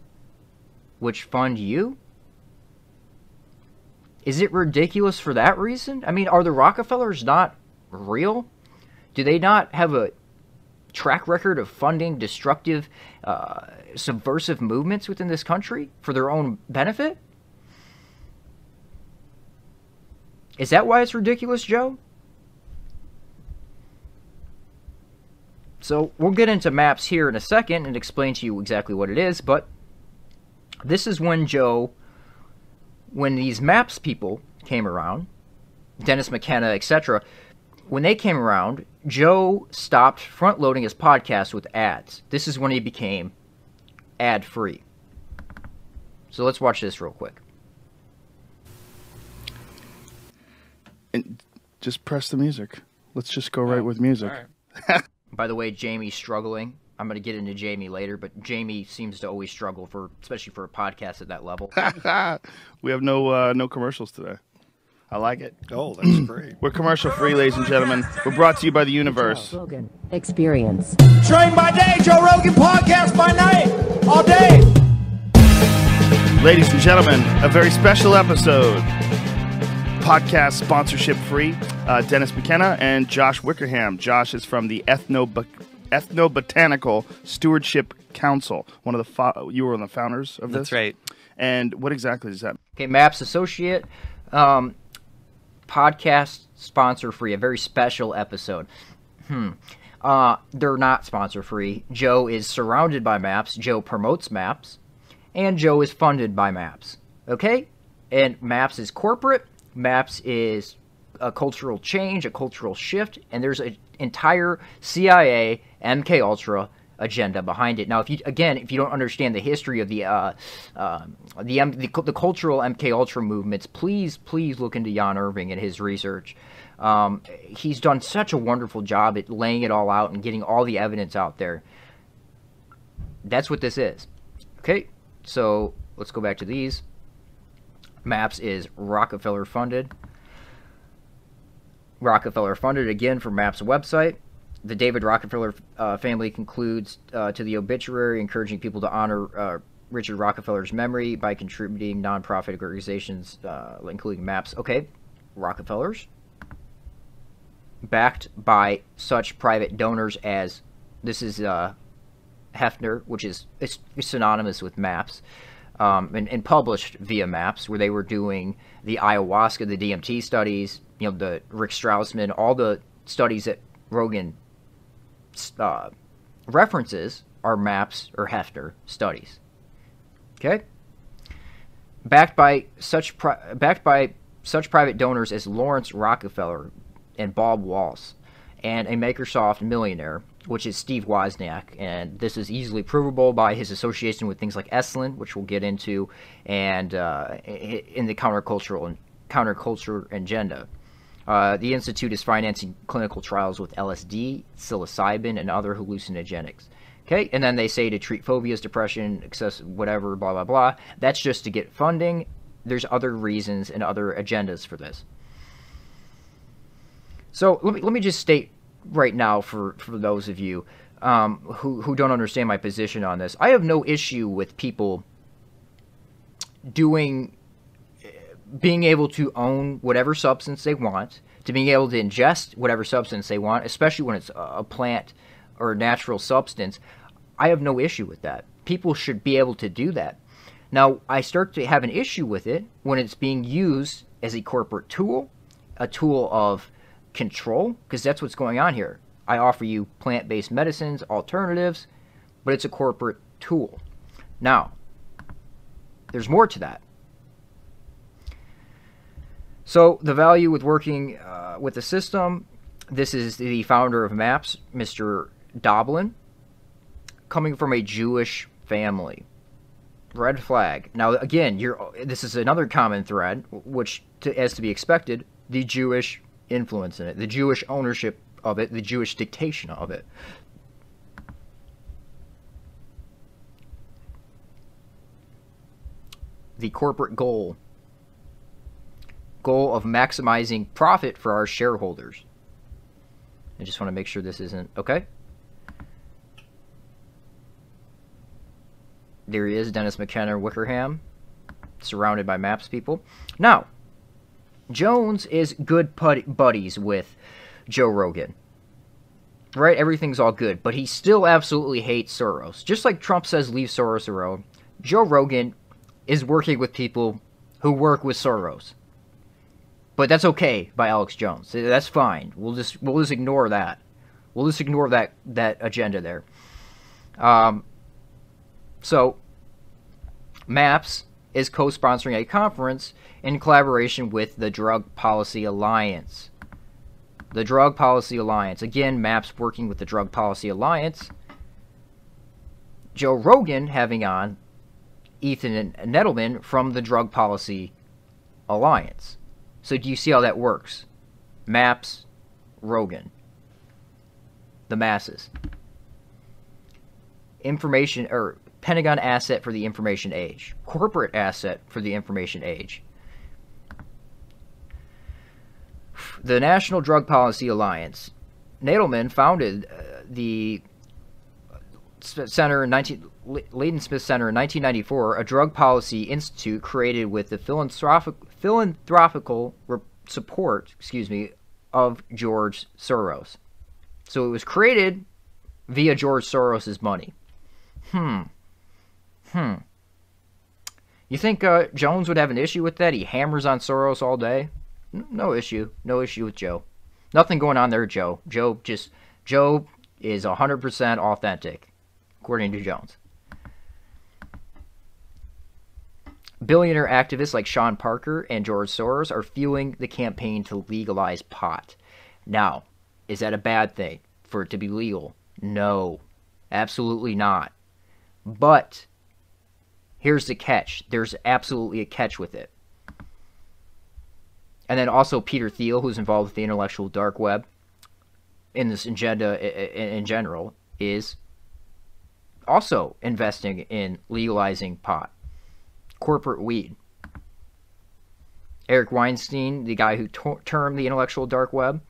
which fund you? Is it ridiculous for that reason? I mean, are the Rockefellers not real? Do they not have a track record of funding destructive, subversive movements within this country for their own benefit? Is that why it's ridiculous, Joe? So we'll get into maps here in a second and explain to you exactly what it is, but this is when when these maps people came around, Dennis McKenna, etc., when they came around, Joe stopped front-loading his podcast with ads. This is when he became ad-free. So let's watch this real quick. And just press the music. Let's just go right with music. Right. By the way, Jamie's struggling. I'm going to get into Jamie later, but Jamie seems to always struggle, especially for a podcast at that level. We have no commercials today. I like it. Oh, that's great. We're commercial free, ladies and gentlemen. We're brought to you by the universe. Rogan Experience. Train by day, Joe Rogan podcast by night, all day. Ladies and gentlemen, a very special episode. Podcast sponsorship free. Dennis McKenna and Josh Wickerham. Josh is from the Ethnobotanical Stewardship Council. You were one of the founders of this? That's right. And what exactly does that mean? Okay, Maps Associate. Podcast sponsor free, a very special episode. They're not sponsor free. Joe is surrounded by Maps. Joe promotes Maps, and Joe is funded by Maps. Okay, and Maps is corporate. Maps is a cultural change, a cultural shift, and there's an entire CIA MK Ultra agenda behind it. Now, if you don't understand the history of the cultural MK Ultra movements, please look into Jan Irving and his research. He's done such a wonderful job at laying it all out and getting all the evidence out there. That's what this is. Okay, so let's go back to these. Maps is Rockefeller funded. Rockefeller funded again for Maps website. The David Rockefeller family concludes to the obituary, encouraging people to honor Richard Rockefeller's memory by contributing nonprofit organizations, including Maps. Okay, Rockefellers. backed by such private donors as, this is Hefner, which is it's synonymous with MAPS, and published via MAPS, where they were doing the ayahuasca, the DMT studies, the Rick Strassman, all the studies that Rogan references are MAPS or Hefner studies. Okay? Backed by such private donors as Lawrence Rockefeller and Bob Walsh, and a Microsoft millionaire, which is Steve Wozniak, and this is easily provable by his association with things like Esalen, which we'll get into, and in the counterculture agenda. The Institute is financing clinical trials with LSD, psilocybin, and other hallucinogenics. Okay, and then they say to treat phobias, depression, excessive whatever, blah, blah, blah. That's just to get funding. There's other reasons and other agendas for this. So let me just state right now for those of you who don't understand my position on this. I have no issue with people being able to own whatever substance they want, to being able to ingest whatever substance they want, especially when it's a plant or a natural substance. I have no issue with that. People should be able to do that. Now, I start to have an issue with it when it's being used as a corporate tool, a tool of control, because that's what's going on here. I offer you plant-based medicines, alternatives, but it's a corporate tool. Now, there's more to that. So the value with working with the system, this is the founder of MAPS, Mr. Doblin, coming from a Jewish family. Red flag. Now, again, this is another common thread, which, as to be expected, the Jewish influence in it, the Jewish ownership of it, the Jewish dictation of it. The corporate goal of maximizing profit for our shareholders. I just want to make sure this isn't okay. There he is, Dennis McKenna Wickerham, surrounded by MAPS people. Now, Jones is good buddies with Joe Rogan. Right? Everything's all good. But he still absolutely hates Soros. Just like Trump says leave Soros alone, Joe Rogan is working with people who work with Soros. But that's okay by Alex Jones. That's fine. We'll just ignore that. We'll just ignore that agenda there. So, MAPS is co-sponsoring a conference in collaboration with the Drug Policy Alliance. The Drug Policy Alliance. Again, MAPS working with the Drug Policy Alliance. Joe Rogan having on Ethan Nettleman from the Drug Policy Alliance. So do you see how that works? MAPS, Rogan. The masses. Information, or Pentagon asset for the information age. Corporate asset for the information age. The National Drug Policy Alliance. Nadelman founded the Center Leighton Smith Center in 1994, a drug policy institute created with the philanthropical support, of George Soros. So it was created via George Soros's money. You think Jones would have an issue with that? He hammers on Soros all day. No issue. No issue with Joe. Nothing going on there, Joe. Joe is 100% authentic, according to Jones. Billionaire activists like Sean Parker and George Soros are fueling the campaign to legalize pot. Now, is that a bad thing for it to be legal? No, absolutely not. But here's the catch. There's absolutely a catch with it. And then also Peter Thiel, who's involved with the intellectual dark web in this agenda in general, is also investing in legalizing pot. Corporate weed. Eric Weinstein, the guy who termed the intellectual dark web,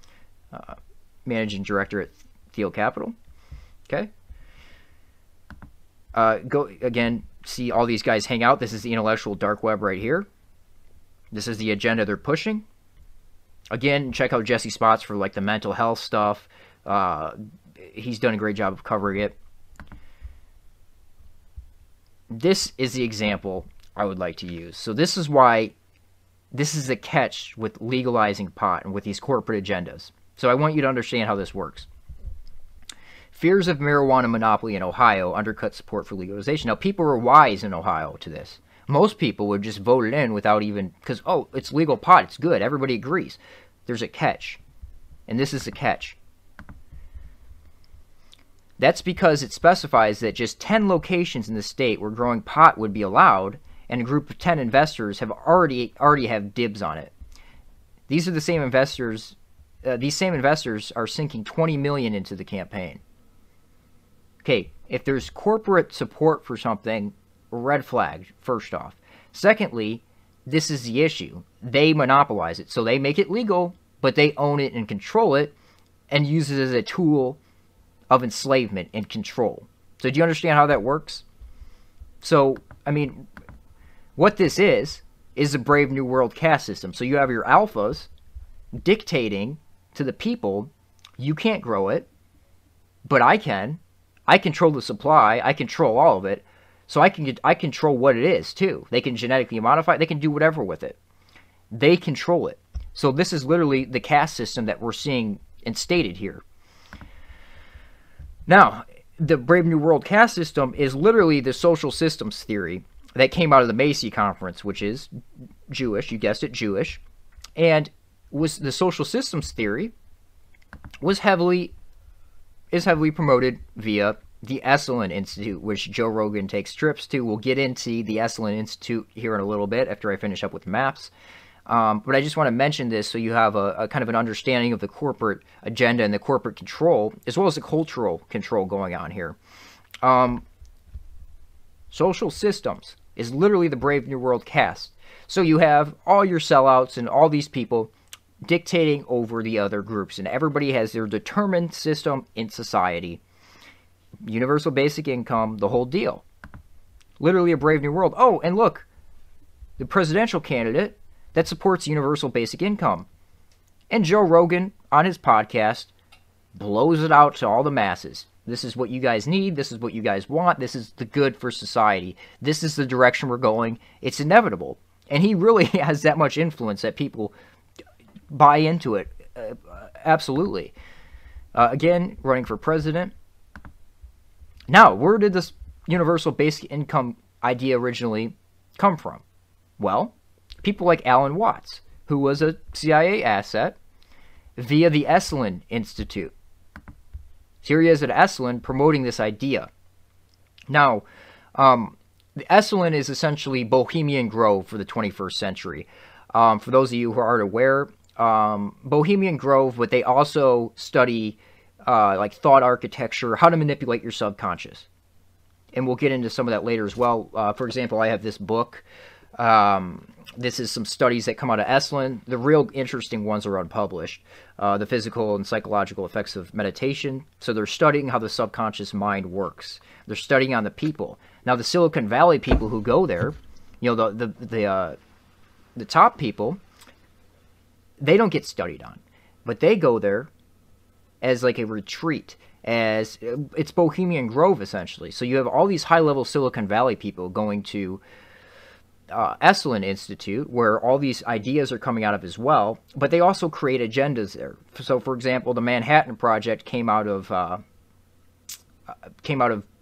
managing director at Thiel Capital. Okay. Go again, see all these guys hang out. This is the intellectual dark web right here. This is the agenda they're pushing. Again, check out Jesse Spots for like the mental health stuff. He's done a great job of covering it. This is the example I would like to use. So this is why this is a catch with legalizing pot and with these corporate agendas. So I want you to understand how this works. Fears of marijuana monopoly in Ohio undercut support for legalization. Now, people are wise in Ohio to this. Most people would just vote it in without even, because, oh, it's legal pot, it's good, everybody agrees. There's a catch. And this is the catch. That's because it specifies that just 10 locations in the state where growing pot would be allowed, and a group of 10 investors have already have dibs on it. These are the same investors. These same investors are sinking $20 million into the campaign. Okay, if there's corporate support for something, red flag, first off. Secondly, this is the issue. They monopolize it. So they make it legal, but they own it and control it and use it as a tool of enslavement and control. So do you understand how that works? So, I mean, what this is a Brave New World caste system. So you have your alphas dictating to the people, you can't grow it, but I can. I control the supply. I control all of it. So I control what it is, too. They can genetically modify it. They can do whatever with it. They control it. So this is literally the caste system that we're seeing instated here. Now, the Brave New World caste system is literally the social systems theory that came out of the Macy Conference, which is Jewish. You guessed it, Jewish. And was the social systems theory is heavily promoted via the Esalen Institute, which Joe Rogan takes trips to. We'll get into the Esalen Institute here in a little bit after I finish up with maps. But I just want to mention this so you have a kind of an understanding of the corporate agenda and the corporate control, as well as the cultural control going on here. Social systems is literally the Brave New World caste. So you have all your sellouts and all these people dictating over the other groups, and everybody has their determined system in society. Universal basic income, the whole deal. Literally a Brave New World. Oh, and look, the presidential candidate that supports universal basic income. And Joe Rogan, on his podcast, blows it out to all the masses. This is what you guys need. This is what you guys want. This is the good for society. This is the direction we're going. It's inevitable. And he really has that much influence that people buy into it. Absolutely. Again, running for president. Now, where did this universal basic income idea originally come from? Well, people like Alan Watts, who was a CIA asset, via the Esalen Institute. So here he is at Esalen promoting this idea. Now, the Esalen is essentially Bohemian Grove for the 21st century. For those of you who aren't aware, Bohemian Grove, but they also study like thought architecture, how to manipulate your subconscious. And we'll get into some of that later as well. For example, I have this book. This is some studies that come out of Esalen. The real interesting ones are unpublished. The physical and psychological effects of meditation. So they're studying how the subconscious mind works. They're studying on the people. Now, the Silicon Valley people who go there, you know, the top people, they don't get studied on. But they go there as like a retreat. As it's Bohemian Grove, essentially. So you have all these high-level Silicon Valley people going to Esalen Institute, where all these ideas are coming out of as well, but they also create agendas there. So, for example, the Manhattan Project came out of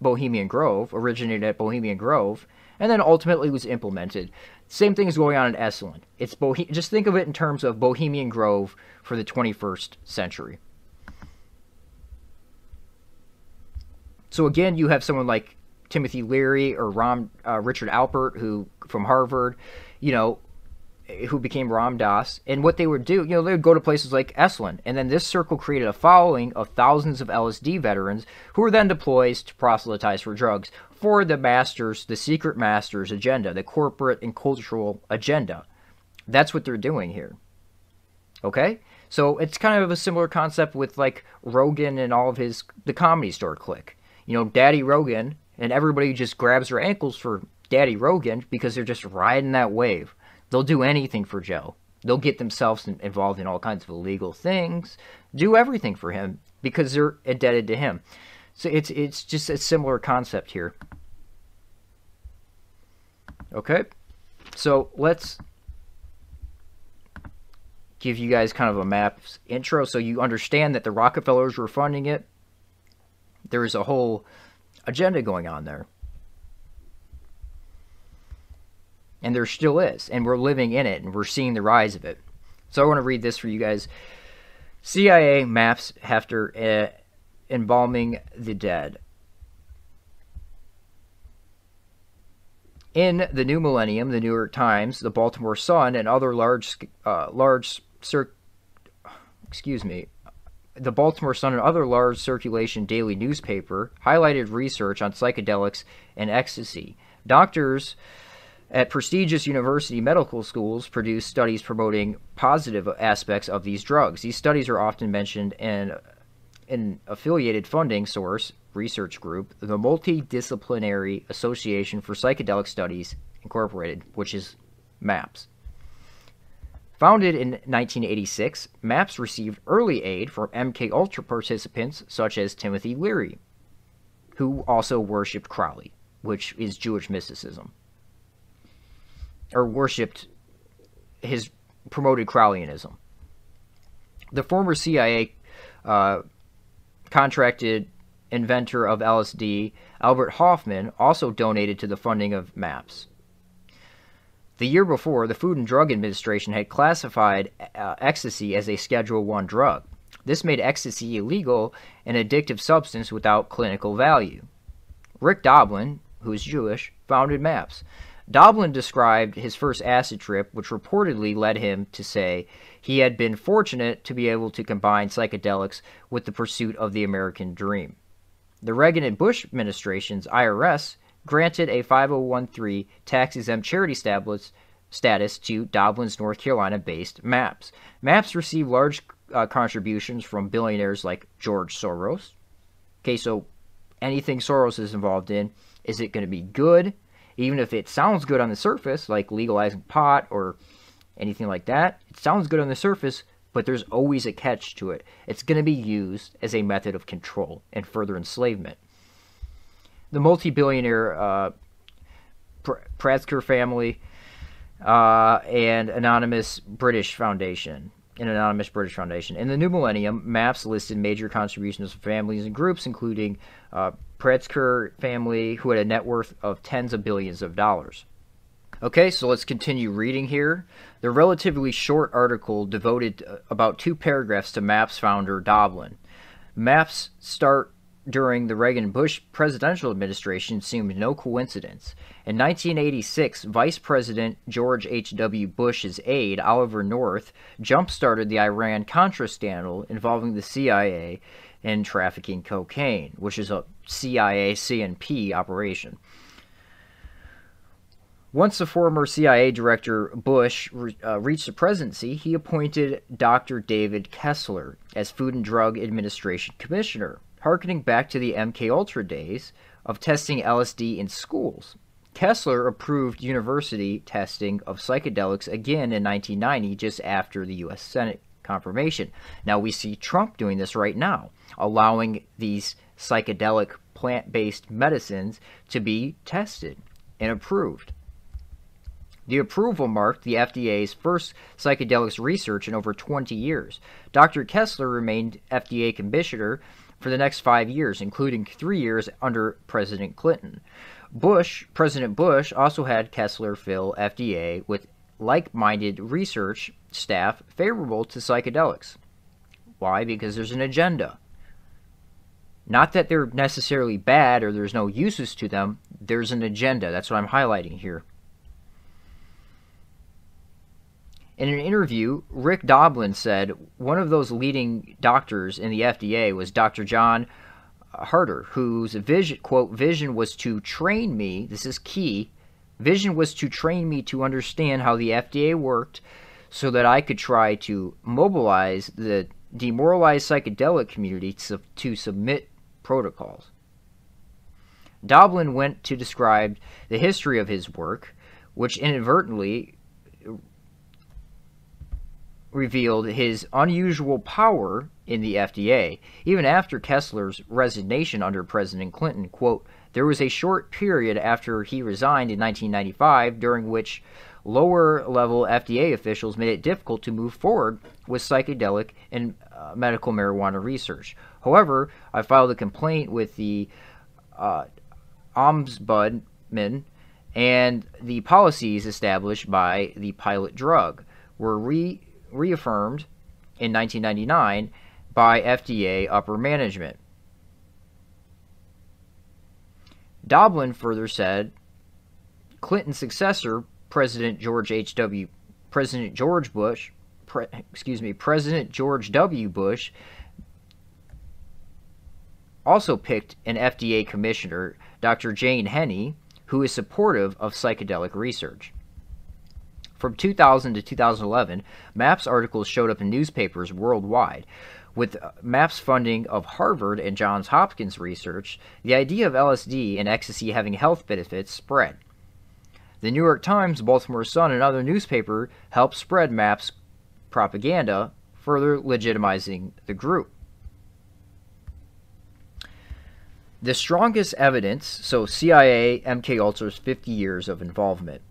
Bohemian Grove, originated at Bohemian Grove, and then ultimately was implemented. Same thing is going on in Esalen. It's just think of it in terms of Bohemian Grove for the 21st century. So again, you have someone like Timothy Leary or Richard Alpert, who from Harvard, you know, who became Ram Dass. And what they would do, you know, they would go to places like Esalen. And then this circle created a following of thousands of LSD veterans who were then deployed to proselytize for drugs for the masters, the secret masters agenda, the corporate and cultural agenda. That's what they're doing here. Okay? So it's kind of a similar concept with like Rogan and all of the Comedy Store clique. You know, Daddy Rogan, and everybody just grabs their ankles for Daddy Rogan because they're just riding that wave. They'll do anything for Joe. They'll get themselves involved in all kinds of illegal things, do everything for him because they're indebted to him. So it's just a similar concept here. Okay, so let's give you guys kind of a MAPS intro so you understand that the Rockefellers were funding it. There is a whole agenda going on there. And there still is, and we're living in it, and we're seeing the rise of it. So I want to read this for you guys. CIA MAPS after embalming the dead. In the new millennium, the New York Times, the Baltimore Sun, and other the Baltimore Sun and other large circulation daily newspaper highlighted research on psychedelics and ecstasy. Doctors at prestigious university medical schools produce studies promoting positive aspects of these drugs. These studies are often mentioned in an affiliated funding source, research group, the Multidisciplinary Association for Psychedelic Studies, Incorporated, which is MAPS. Founded in 1986, MAPS received early aid from MKUltra participants such as Timothy Leary, who also worshipped Crowley, which is Jewish mysticism. Or worshipped his promoted Crowleyanism. The former CIA contracted inventor of LSD, Albert Hoffman, also donated to the funding of MAPS. The year before, the Food and Drug Administration had classified ecstasy as a Schedule I drug. This made ecstasy illegal, an addictive substance without clinical value. Rick Doblin, who is Jewish, founded MAPS. Doblin described his first acid trip, which reportedly led him to say he had been fortunate to be able to combine psychedelics with the pursuit of the American dream. The Reagan and Bush administration's IRS granted a 5013 tax-exempt charity status to Doblin's North Carolina-based MAPS. MAPS received large contributions from billionaires like George Soros. Okay, so anything Soros is involved in, is it going to be good? Even if it sounds good on the surface, like legalizing pot or anything like that, it sounds good on the surface, but there's always a catch to it. It's going to be used as a method of control and further enslavement. The multi-billionaire Prasker family and anonymous British Foundation. In the new millennium, MAPS listed major contributions from families and groups, including Prasker family, who had a net worth of tens of billions of dollars. Okay, so let's continue reading here. The relatively short article devoted about 2 paragraphs to MAPS founder Doblin. MAPS start during the Reagan-Bush presidential administration seemed no coincidence. In 1986, Vice President George H.W. Bush's aide, Oliver North, jump-started the Iran-Contra scandal involving the CIA in trafficking cocaine, which is a CIA CNP operation. Once the former CIA director Bush reached the presidency, he appointed Dr. David Kessler as Food and Drug Administration Commissioner, harkening back to the MKUltra days of testing LSD in schools. Kessler approved university testing of psychedelics again in 1990, just after the U.S. Senate confirmation. Now we see Trump doing this right now, allowing these psychedelic plant-based medicines to be tested and approved. The approval marked the FDA's first psychedelics research in over 20 years. Dr. Kessler remained FDA commissioner for the next 5 years, including 3 years under President Clinton. President Bush also had Kessler fill FDA with like-minded research staff favorable to psychedelics. Why? Because there's an agenda. Not that they're necessarily bad or there's no uses to them. There's an agenda. That's what I'm highlighting here. In an interview, Rick Doblin said one of those leading doctors in the FDA was Dr. John Harder, whose vision, quote, vision was to train me, this is key, vision was to train me to understand how the FDA worked so that I could try to mobilize the demoralized psychedelic community to submit protocols. Doblin went to describe the history of his work, which inadvertently revealed his unusual power in the FDA, even after Kessler's resignation under President Clinton. Quote, there was a short period after he resigned in 1995 during which lower-level FDA officials made it difficult to move forward with psychedelic and medical marijuana research. However, I filed a complaint with the Ombudsman, and the policies established by the pilot drug were reaffirmed in 1999 by FDA upper management. Doblin further said Clinton's successor, President George W. Bush, also picked an FDA commissioner, Dr. Jane Henney, who is supportive of psychedelic research. From 2000 to 2011, MAPS articles showed up in newspapers worldwide. With MAPS funding of Harvard and Johns Hopkins research, the idea of LSD and ecstasy having health benefits spread. The New York Times, Baltimore Sun, and other newspapers helped spread MAPS propaganda, further legitimizing the group. The strongest evidence, so CIA, MKUltra's 50 years of involvement.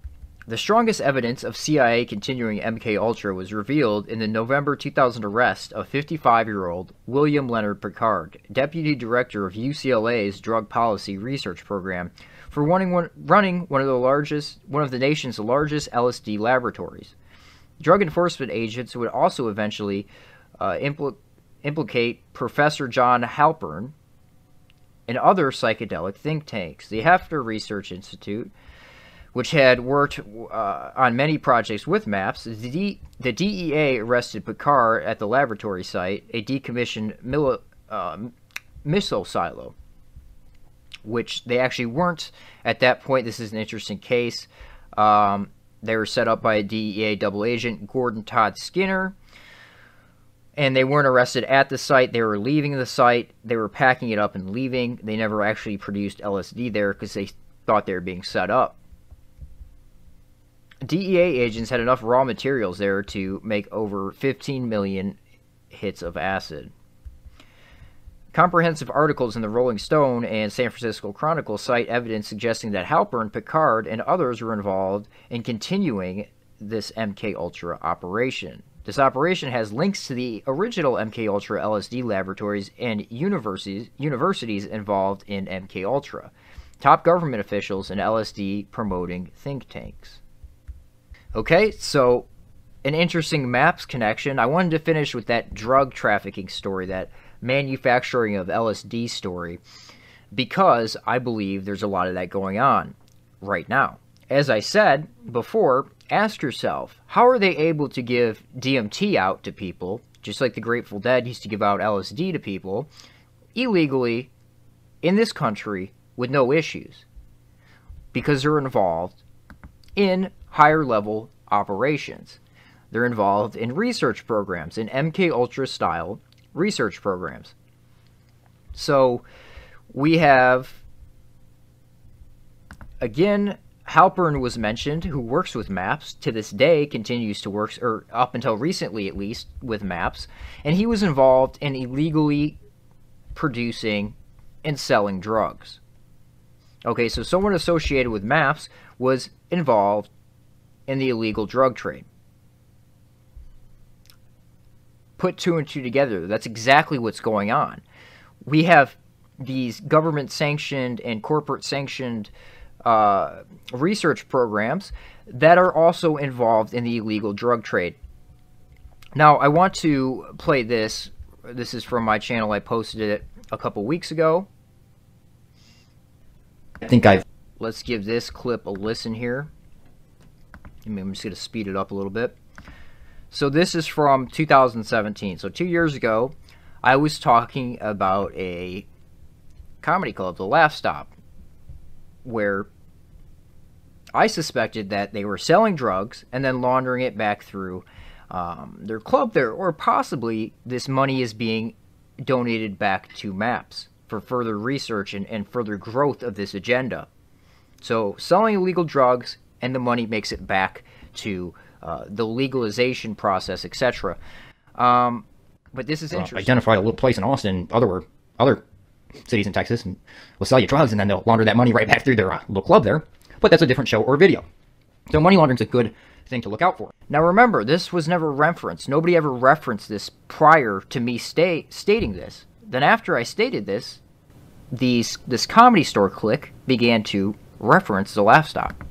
The strongest evidence of CIA continuing MKUltra was revealed in the November 2000 arrest of 55-year-old William Leonard Picard, deputy director of UCLA's Drug Policy Research Program, for running one of the nation's largest LSD laboratories. Drug enforcement agents would also eventually implicate Professor John Halpern and other psychedelic think tanks. The Hefner Research Institute, which had worked on many projects with MAPS, the DEA arrested Picard at the laboratory site, a decommissioned missile silo, which they actually weren't at that point. This is an interesting case. They were set up by a DEA double agent, Gordon Todd Skinner, and they weren't arrested at the site. They were leaving the site. They were packing it up and leaving. They never actually produced LSD there because they thought they were being set up. DEA agents had enough raw materials there to make over 15 million hits of acid. Comprehensive articles in the Rolling Stone and San Francisco Chronicle cite evidence suggesting that Halpern, Picard, and others were involved in continuing this MKUltra operation. This operation has links to the original MKUltra LSD laboratories and universities involved in MKUltra, top government officials, and LSD promoting think tanks. Okay, so an interesting MAPS connection. I wanted to finish with that drug trafficking story, that manufacturing of LSD story, because I believe there's a lot of that going on right now. As I said before, ask yourself, how are they able to give DMT out to people, just like the Grateful Dead used to give out LSD to people, illegally in this country with no issues? Because they're involved in higher level operations. They're involved in research programs, in MKUltra style research programs. So we have, again, Halpern was mentioned, who works with MAPS to this day, continues to work, or up until recently at least, with MAPS, and he was involved in illegally producing and selling drugs. Okay, so someone associated with MAPS was involved in the illegal drug trade. Put two and two together, that's exactly what's going on. We have these government-sanctioned and corporate-sanctioned research programs that are also involved in the illegal drug trade. Now, I want to play this. This is from my channel. I posted it a couple weeks ago. Let's give this clip a listen here. I'm just going to speed it up a little bit. So this is from 2017. So 2 years ago, I was talking about a comedy club, the Laugh Stop, where I suspected that they were selling drugs and then laundering it back through their club there, or possibly this money is being donated back to MAPS for further research and further growth of this agenda. So selling illegal drugs, and the money makes it back to the legalization process, etc. But this is interesting. Identify a little place in Austin, other cities in Texas, and will sell you drugs, and then they'll launder that money right back through their little club there. But that's a different show or video. So money laundering is a good thing to look out for. Now remember, this was never referenced. Nobody ever referenced this prior to me stating this. Then after I stated this, this Comedy Store clique began to reference the Laugh Stop.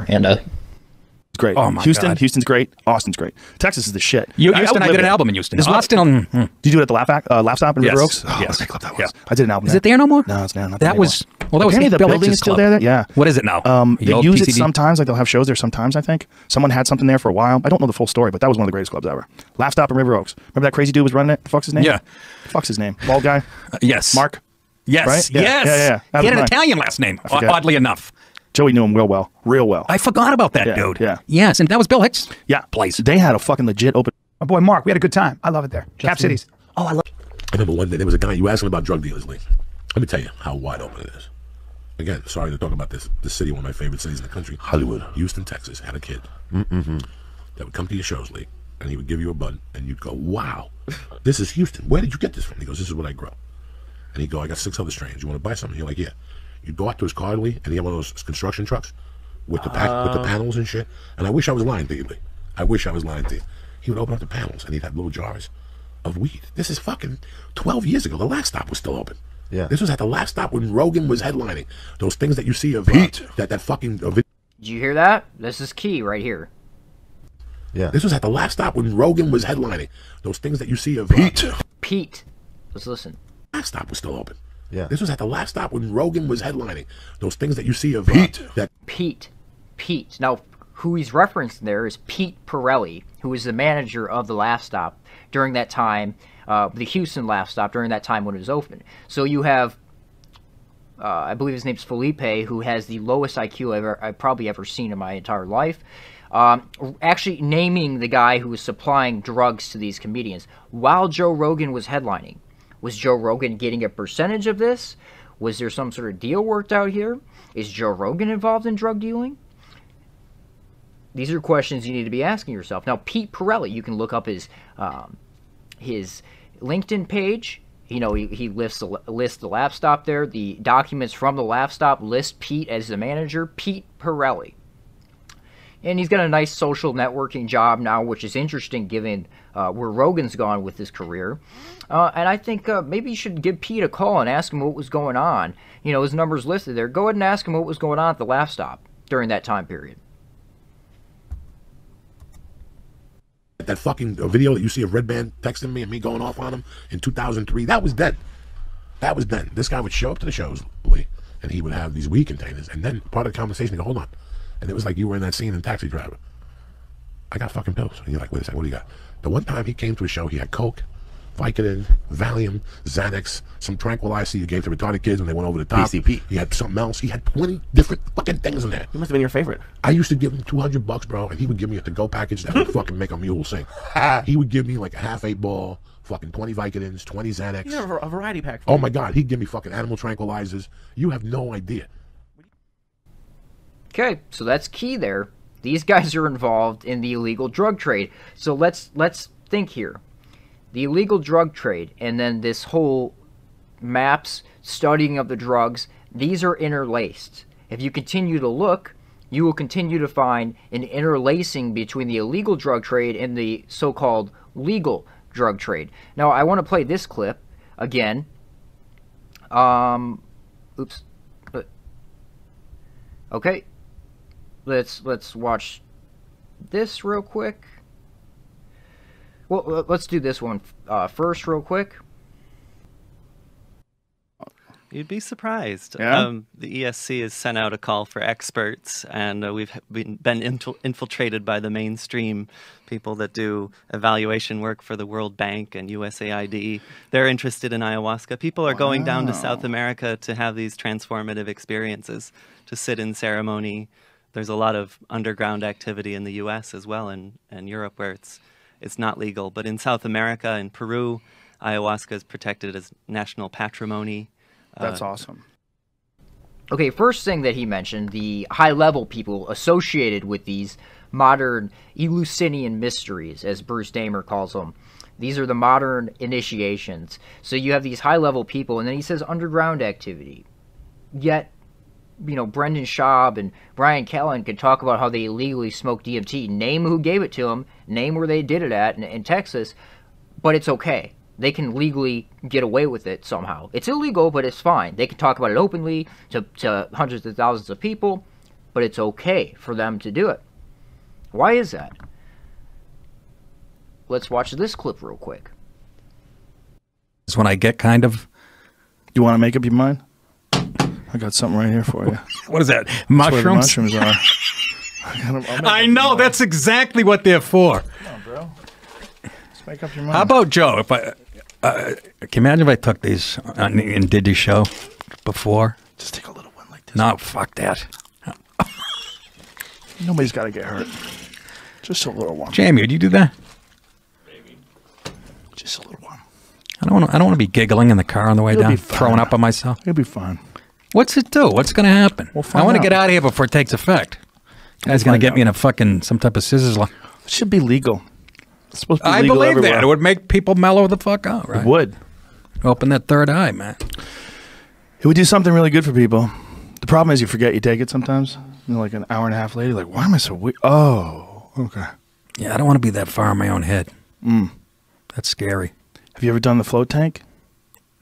And it's great. Oh my Houston, God. Houston's great. Austin's great. Texas is the shit. Houston, I did an album in Houston. Austin, Did you do it at the Laugh Stop in River Oaks? Oh, yes. what a club that was. I did an album. Is it there no more? No, it's now not that there was anymore. well. That was Apparently the Bill building Hicks' is still club. there. Yeah. What is it now? They The old use it PCD? sometimes. Like they'll have shows there sometimes. I think someone had something there for a while. I don't know the full story, but that was one of the greatest clubs ever. Laugh Stop in River Oaks. Remember that crazy dude was running it? The fuck's his name? Yeah. Fuck's his name? Bald guy. Yes. Mark. Yes. Right? Yeah. Yes. Yeah. He had an Italian last name. Oddly enough. Joey knew him real well. I forgot about that dude. Yeah. Yes, and that was Bill Hicks. Yeah. Place. They had a fucking legit open. My boy Mark, we had a good time. I love it there. Cap Cities. Oh, I love. I remember one day there was a guy, you asked him about drug dealers, Lee. Let me tell you how wide open it is. Again, sorry to talk about this city, one of my favorite cities in the country. Hollywood. Houston, Texas, had a kid that would come to your shows, Lee, and he would give you a bud, and you'd go, wow, this is Houston. Where did you get this from? He goes, this is what I grow. And he'd go, I got 6 other strains. You want to buy something? You're like, yeah. You'd go out to his car, Lee, and he had one of those construction trucks with the panels and shit. And I wish I was lying to you, Lee. I wish I was lying to you. He would open up the panels, and he'd have little jars of weed. This is fucking 12 years ago. The Laugh Stop was still open. Yeah. This was at the Laugh Stop when Rogan was headlining. Those things that you see of that fucking Did you hear that? This is key right here. Yeah. This was at the Laugh Stop when Rogan was headlining. Those things that you see of Pete. Let's listen. Laugh Stop was still open. Yeah. This was at the Laugh Stop when Rogan was headlining. Those things that you see of Pete. Now, who he's referencing there is Pete Pirelli, who was the manager of the Laugh Stop during that time, the Houston Laugh Stop during that time when it was open. So you have, I believe his name's Felipe, who has the lowest IQ I've probably ever seen in my entire life. Actually naming the guy who was supplying drugs to these comedians while Joe Rogan was headlining. Was Joe Rogan getting a percentage of this? Was there some sort of deal worked out here? Is Joe Rogan involved in drug dealing? These are questions you need to be asking yourself. Now, Pete Pirelli, you can look up his LinkedIn page. You know, he lists the Laugh Stop there. The documents from the Laugh Stop list Pete as the manager, Pete Pirelli. And he's got a nice social networking job now, which is interesting given where Rogan's gone with his career. And I think maybe you should give Pete a call and ask him what was going on. You know, his number's listed there. Go ahead and ask him what was going on at the Laugh Stop during that time period. that fucking video that you see of Redman texting me and me going off on him in 2003, that was then. That was then. This guy would show up to the shows, Lee, and he would have these weed containers, and then part of the conversation, he'd go, hold on. And it was like you were in that scene in Taxi Driver. I got fucking pills. And you're like, wait a second, what do you got? The one time he came to a show, he had Coke, Vicodin, Valium, Xanax, some tranquilizer you gave to retarded kids when they went over the top. PCP. He had something else. He had 20 different fucking things in there. He must have been your favorite. I used to give him $200, bro, and he would give me a to-go package that would fucking make a mule sing. He would give me like a half 8-ball, fucking 20 Vicodins, 20 Xanax. You have a variety pack. Oh my God, he'd give me fucking animal tranquilizers. You have no idea. Okay, so that's key there. These guys are involved in the illegal drug trade. So let's think here. The illegal drug trade and then this whole maps, studying of the drugs, these are interlaced. If you continue to look, you will continue to find an interlacing between the illegal drug trade and the so-called legal drug trade. Now, I want to play this clip again. Oops. Okay. Let's watch this real quick. Well, let's do this one first real quick. You'd be surprised. Yeah? The ESC has sent out a call for experts, and we've been infiltrated by the mainstream people that do evaluation work for the World Bank and USAID. They're interested in ayahuasca. People are going down to South America to have these transformative experiences, to sit in ceremony. There's a lot of underground activity in the U.S. as well, and Europe, where it's not legal. But in South America, in Peru, ayahuasca is protected as national patrimony. That's awesome. Okay, first thing that he mentioned, the high-level people associated with these modern Eleusinian mysteries, as Bruce Damer calls them. These are the modern initiations. So you have these high-level people, and then he says underground activity. Yet, you know, Brendan Schaub and Brian Callen could talk about how they illegally smoked DMT, name who gave it to them, name where they did it at in Texas, but it's okay. They can legally get away with it somehow. It's illegal, but it's fine. They can talk about it openly to hundreds of thousands of people, but it's okay for them to do it. Why is that? Let's watch this clip real quick. Is when I get kind of... You want to make up your mind? I got something right here for you. What is that? That's Mushrooms? where the mushrooms are. I know, that's exactly what they're for. Come on, bro. Let's make up your mind. How about Joe? If I can you imagine if I took these and did the show before? Just take a little one like this. No, fuck that. Nobody's got to get hurt. Just a little one. Jamie, would you do that? Just a little one. I don't want to be giggling in the car on the way You'll down, be fine. throwing up on myself. You'll be fine. What's it do? What's going to happen? We'll find I want to out. get out of here before it takes effect. Guy's going to get me in a fucking some type of scissors. It should be legal. It's supposed to be I legal believe everywhere. that. It would make people mellow the fuck out, right? It would. Open that third eye, man. It would do something really good for people. The problem is you forget you take it sometimes. You know, like an hour and a half later, you're like, why am I so weak? Oh, okay. Yeah, I don't want to be that far in my own head. That's scary. Have you ever done the float tank?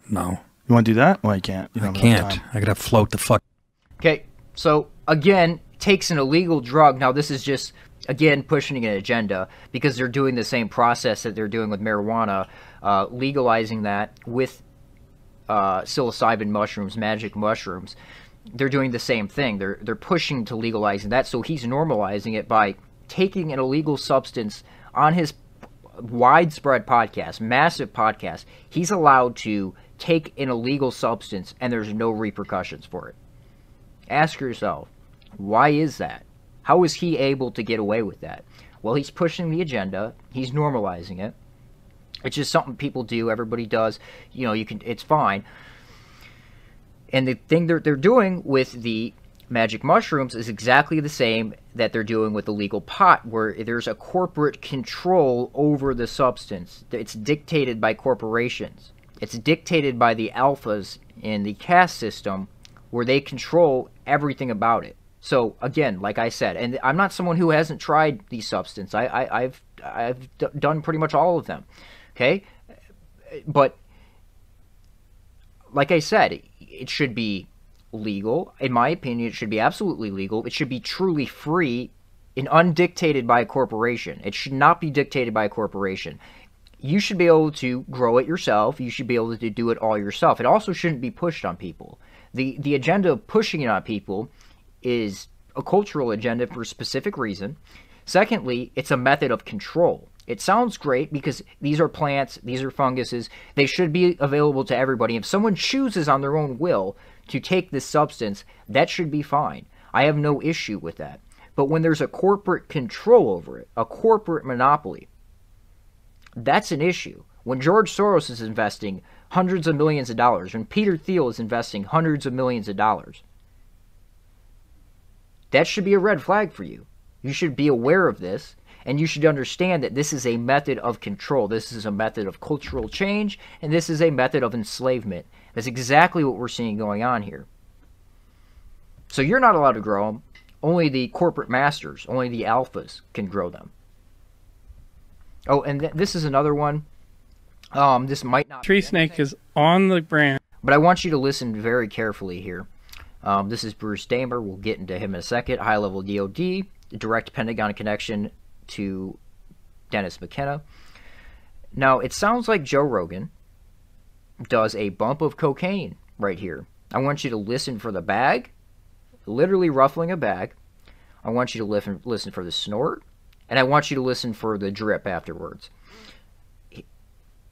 No. You want to do that? Well, you can't. You I don't have enough can't. time. I got to float the fuck. Okay, so again, takes an illegal drug. Now this is just, again, pushing an agenda because they're doing the same process that they're doing with marijuana, legalizing that with psilocybin mushrooms, magic mushrooms. They're doing the same thing. They're pushing to legalizing that, so he's normalizing it by taking an illegal substance on his widespread podcast, massive podcast. He's allowed to take an illegal substance and there's no repercussions for it. Ask yourself, why is that? How is he able to get away with that? Well, he's pushing the agenda. He's normalizing it. It's just something people do. Everybody does. You know, it's fine. And the thing that they're doing with the magic mushrooms is exactly the same that they're doing with the legal pot, where there's a corporate control over the substance. It's dictated by corporations. It's dictated by the alphas in the caste system, where they control everything about it. So again, like I said, and I'm not someone who hasn't tried these substances. I've done pretty much all of them. Okay, but like I said, it should be legal. In my opinion, it should be absolutely legal. It should be truly free and undictated by a corporation. It should not be dictated by a corporation. You should be able to grow it yourself. You should be able to do it all yourself. It also shouldn't be pushed on people. The agenda of pushing it on people is a cultural agenda for a specific reason. Secondly, it's a method of control. It sounds great because these are plants, these are funguses. They should be available to everybody. If someone chooses on their own will to take this substance, that should be fine. I have no issue with that. But when there's a corporate control over it, a corporate monopoly, that's an issue. When George Soros is investing hundreds of millions of dollars, when Peter Thiel is investing hundreds of millions of dollars, that should be a red flag for you. You should be aware of this, and you should understand that this is a method of control. This is a method of cultural change, and this is a method of enslavement. That's exactly what we're seeing going on here. So you're not allowed to grow them. Only the corporate masters, only the alphas can grow them. Oh, and this is another one. This might not... Tree snake is on the branch. But I want you to listen very carefully here. This is Bruce Damer. We'll get into him in a second. High-level DOD, direct Pentagon connection to Dennis McKenna. Now, it sounds like Joe Rogan does a bump of cocaine right here. I want you to listen for the bag, literally ruffling a bag. I want you to listen for the snort, and I want you to listen for the drip afterwards.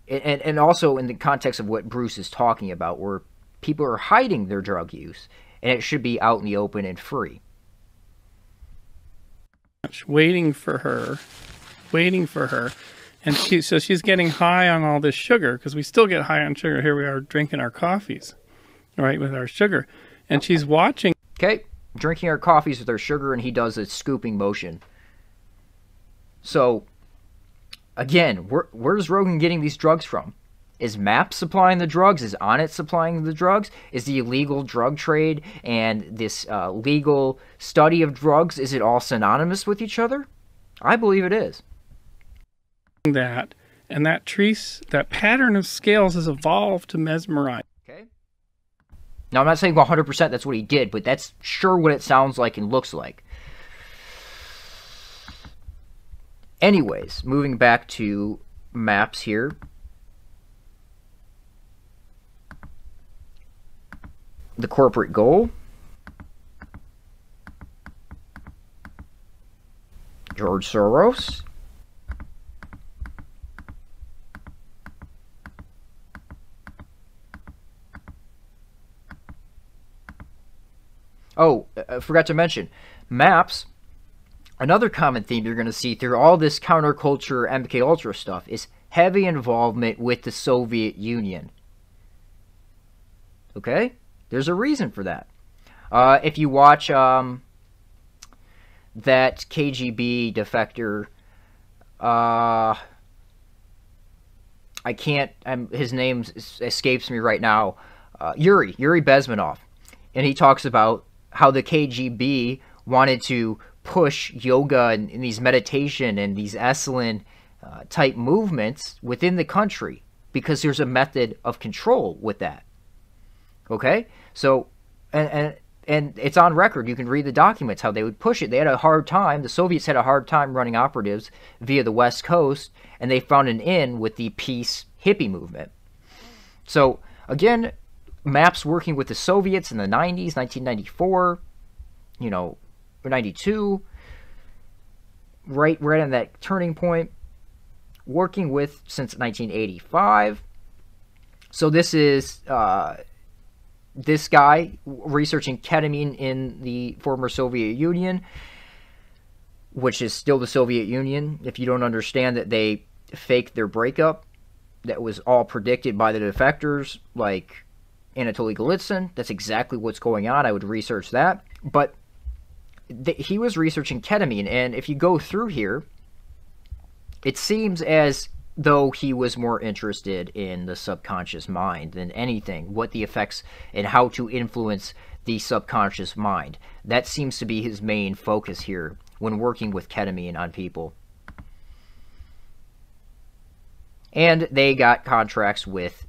And also in the context of what Bruce is talking about, where people are hiding their drug use, and it should be out in the open and free. Waiting for her. And so she's getting high on all this sugar, because we still get high on sugar. Here we are drinking our coffees, right, with our sugar. And she's watching. Okay, drinking our coffees with our sugar, and he does a scooping motion. So, again, where's Rogan getting these drugs from? Is MAPS supplying the drugs? Is Onnit supplying the drugs? Is the illegal drug trade and this legal study of drugs, is it all synonymous with each other? I believe it is. That, and that pattern of scales has evolved to mesmerize. Okay. Now, I'm not saying 100% that's what he did, but that's sure what it sounds like and looks like. Anyways, moving back to MAPS here. The corporate goal. George Soros. Oh, I forgot to mention, MAPS, another common theme you're going to see through all this counterculture MK Ultra stuff is heavy involvement with the Soviet Union. Okay? There's a reason for that. If you watch that KGB defector, I can't, his name escapes me right now, Yuri Bezmenov, and he talks about how the KGB wanted to push yoga and these meditation and these Esalen type movements within the country because there's a method of control with that. Okay? So, and it's on record. You can read the documents, how they would push it. They had a hard time. The Soviets had a hard time running operatives via the West Coast, and they found an in with the peace hippie movement. So, again, MAPS working with the Soviets in the 90s, 1994, you know, or 92, right on that turning point, working with since 1985. So this is this guy researching ketamine in the former Soviet Union, which is still the Soviet Union. If you don't understand that they faked their breakup, that was all predicted by the defectors, like Anatoly Golitsyn. That's exactly what's going on. I would research that. But he was researching ketamine, and if you go through here, it seems as though he was more interested in the subconscious mind than anything, what the effects and how to influence the subconscious mind. That seems to be his main focus here when working with ketamine on people. And they got contracts with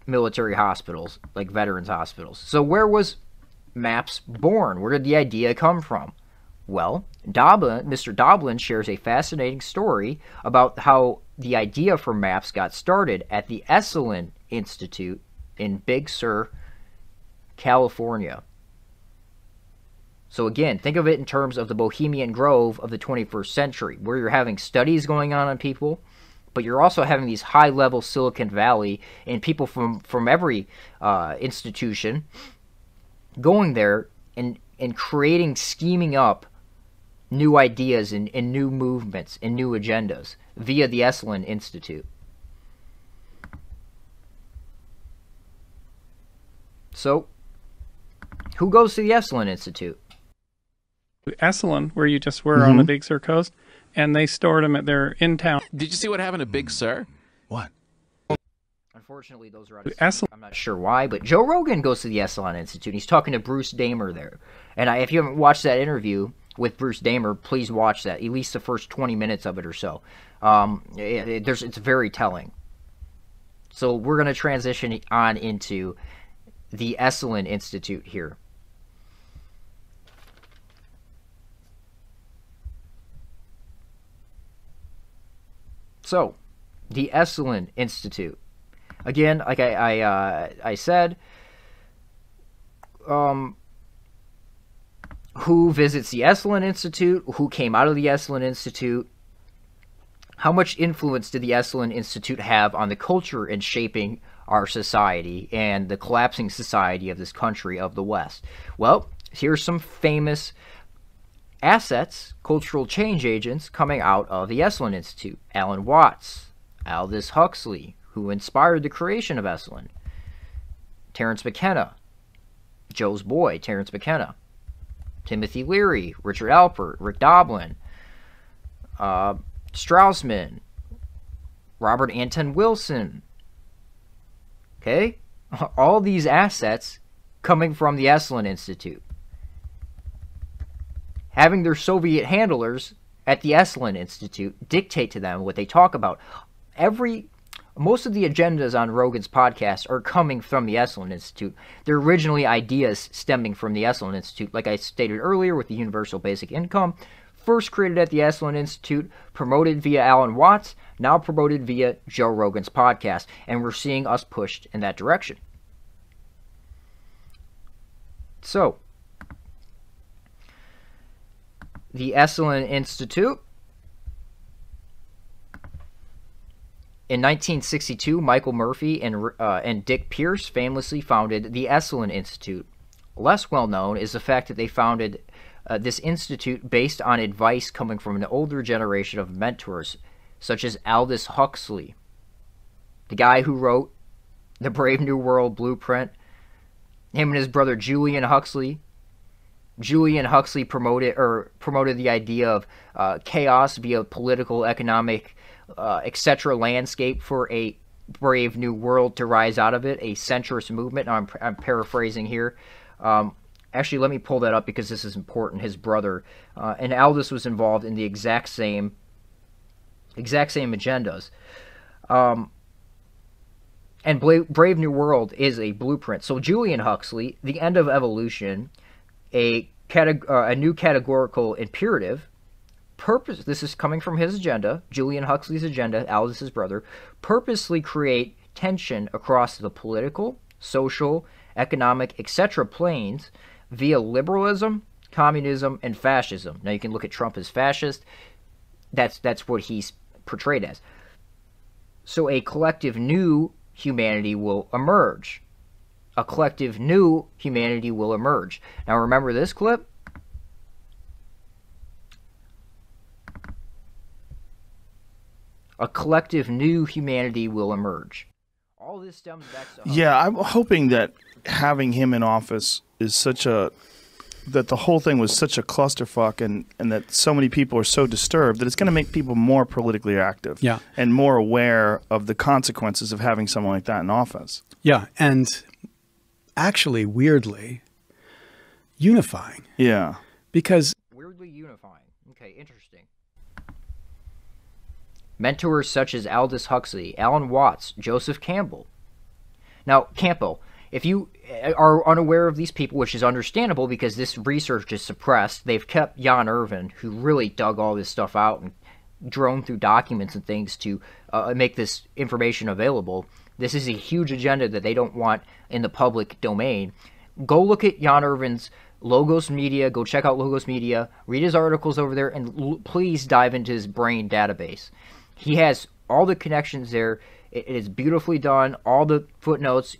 military hospitals, like veterans hospitals. So where was MAPS born? Where did the idea come from? Well, Mr. Doblin shares a fascinating story about how the idea for MAPS got started at the Esalen Institute in Big Sur, California. So again, think of it in terms of the Bohemian Grove of the 21st century, where you're having studies going on people, but you're also having these high-level Silicon Valley and people from every institution going there and creating, scheming up new ideas and new movements and new agendas via the Esalen Institute. So, who goes to the Esalen Institute? Esalen, where you just were on the Big Sur coast, and they stored them at their in-town. Did you see what happened to Big Sur? What? Unfortunately, those are out of state. I'm not sure why, but Joe Rogan goes to the Esalen Institute. He's talking to Bruce Damer there. And if you haven't watched that interview with Bruce Damer, please watch that, at least the first 20 minutes of it or so. It's very telling. So we're going to transition on into the Esalen Institute here. So, the Esalen Institute. Again, like I said, who visits the Esalen Institute? Who came out of the Esalen Institute? How much influence did the Esalen Institute have on the culture in shaping our society and the collapsing society of this country of the West? Well, here's some famous assets, cultural change agents coming out of the Esalen Institute. Alan Watts, Aldous Huxley, who inspired the creation of Esalen. Terence McKenna, Joe's boy, Terence McKenna. Timothy Leary, Richard Alpert, Rick Doblin, Straussman, Robert Anton Wilson. Okay? All these assets coming from the Esalen Institute. Having their Soviet handlers at the Esalen Institute dictate to them what they talk about. Most of the agendas on Rogan's podcast are coming from the Esalen Institute. They're originally ideas stemming from the Esalen Institute, like I stated earlier with the universal basic income. First created at the Esalen Institute, promoted via Alan Watts, now promoted via Joe Rogan's podcast, and we're seeing us pushed in that direction. So, the Esalen Institute. In 1962, Michael Murphy and Dick Pierce famously founded the Esalen Institute. Less well known is the fact that they founded this institute based on advice coming from an older generation of mentors, such as Aldous Huxley, the guy who wrote the Brave New World blueprint. Him and his brother Julian Huxley. Julian Huxley promoted the idea of chaos via political, economic, etc. landscape for a brave new world to rise out of it, a centrist movement. Now, I'm paraphrasing here. Actually, let me pull that up because this is important. His brother and Aldous was involved in the exact same agendas. And Brave New World is a blueprint. So Julian Huxley, The End of Evolution, a new categorical imperative, this is coming from his agenda, Julian Huxley's agenda, Aldous' brother, purposely create tension across the political, social, economic, etc. planes via liberalism, communism, and fascism. Now you can look at Trump as fascist. That's what he's portrayed as. So a collective new humanity will emerge. A collective new humanity will emerge. Now remember this clip? A collective new humanity will emerge. All this stems back to... Yeah, I'm hoping that having him in office is that the whole thing was such a clusterfuck and that so many people are so disturbed that it's going to make people more politically active. Yeah. And more aware of the consequences of having someone like that in office. Yeah, and actually, weirdly, unifying. Yeah. Because... Weirdly unifying. Okay, interesting. Mentors such as Aldous Huxley, Alan Watts, Joseph Campbell. Now, Campbell, if you are unaware of these people, which is understandable because this research is suppressed, they've kept Jan Irvin, who really dug all this stuff out and droned through documents and things to make this information available. This is a huge agenda that they don't want in the public domain. Go look at Jan Irvin's Logos Media. Go check out Logos Media. Read his articles over there, and please dive into his brain database. He has all the connections there. It is beautifully done. All the footnotes.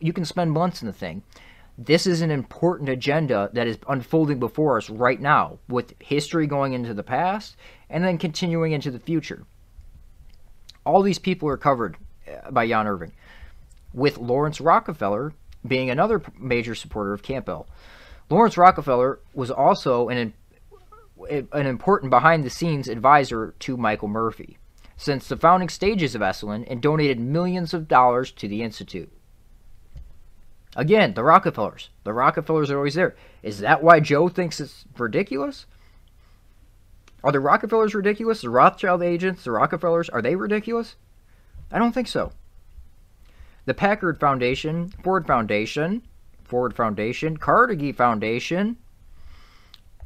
You can spend months in the thing. This is an important agenda that is unfolding before us right now, with history going into the past and then continuing into the future. All these people are covered by Jan Irvin, with Lawrence Rockefeller being another major supporter of Campbell. Lawrence Rockefeller was also an important behind-the-scenes advisor to Michael Murphy since the founding stages of Esalen and donated millions of dollars to the Institute. Again, the Rockefellers. The Rockefellers are always there. Is that why Joe thinks it's ridiculous? Are the Rockefellers ridiculous? The Rothschild agents, the Rockefellers, are they ridiculous? I don't think so. The Packard Foundation, Ford Foundation, Carnegie Foundation,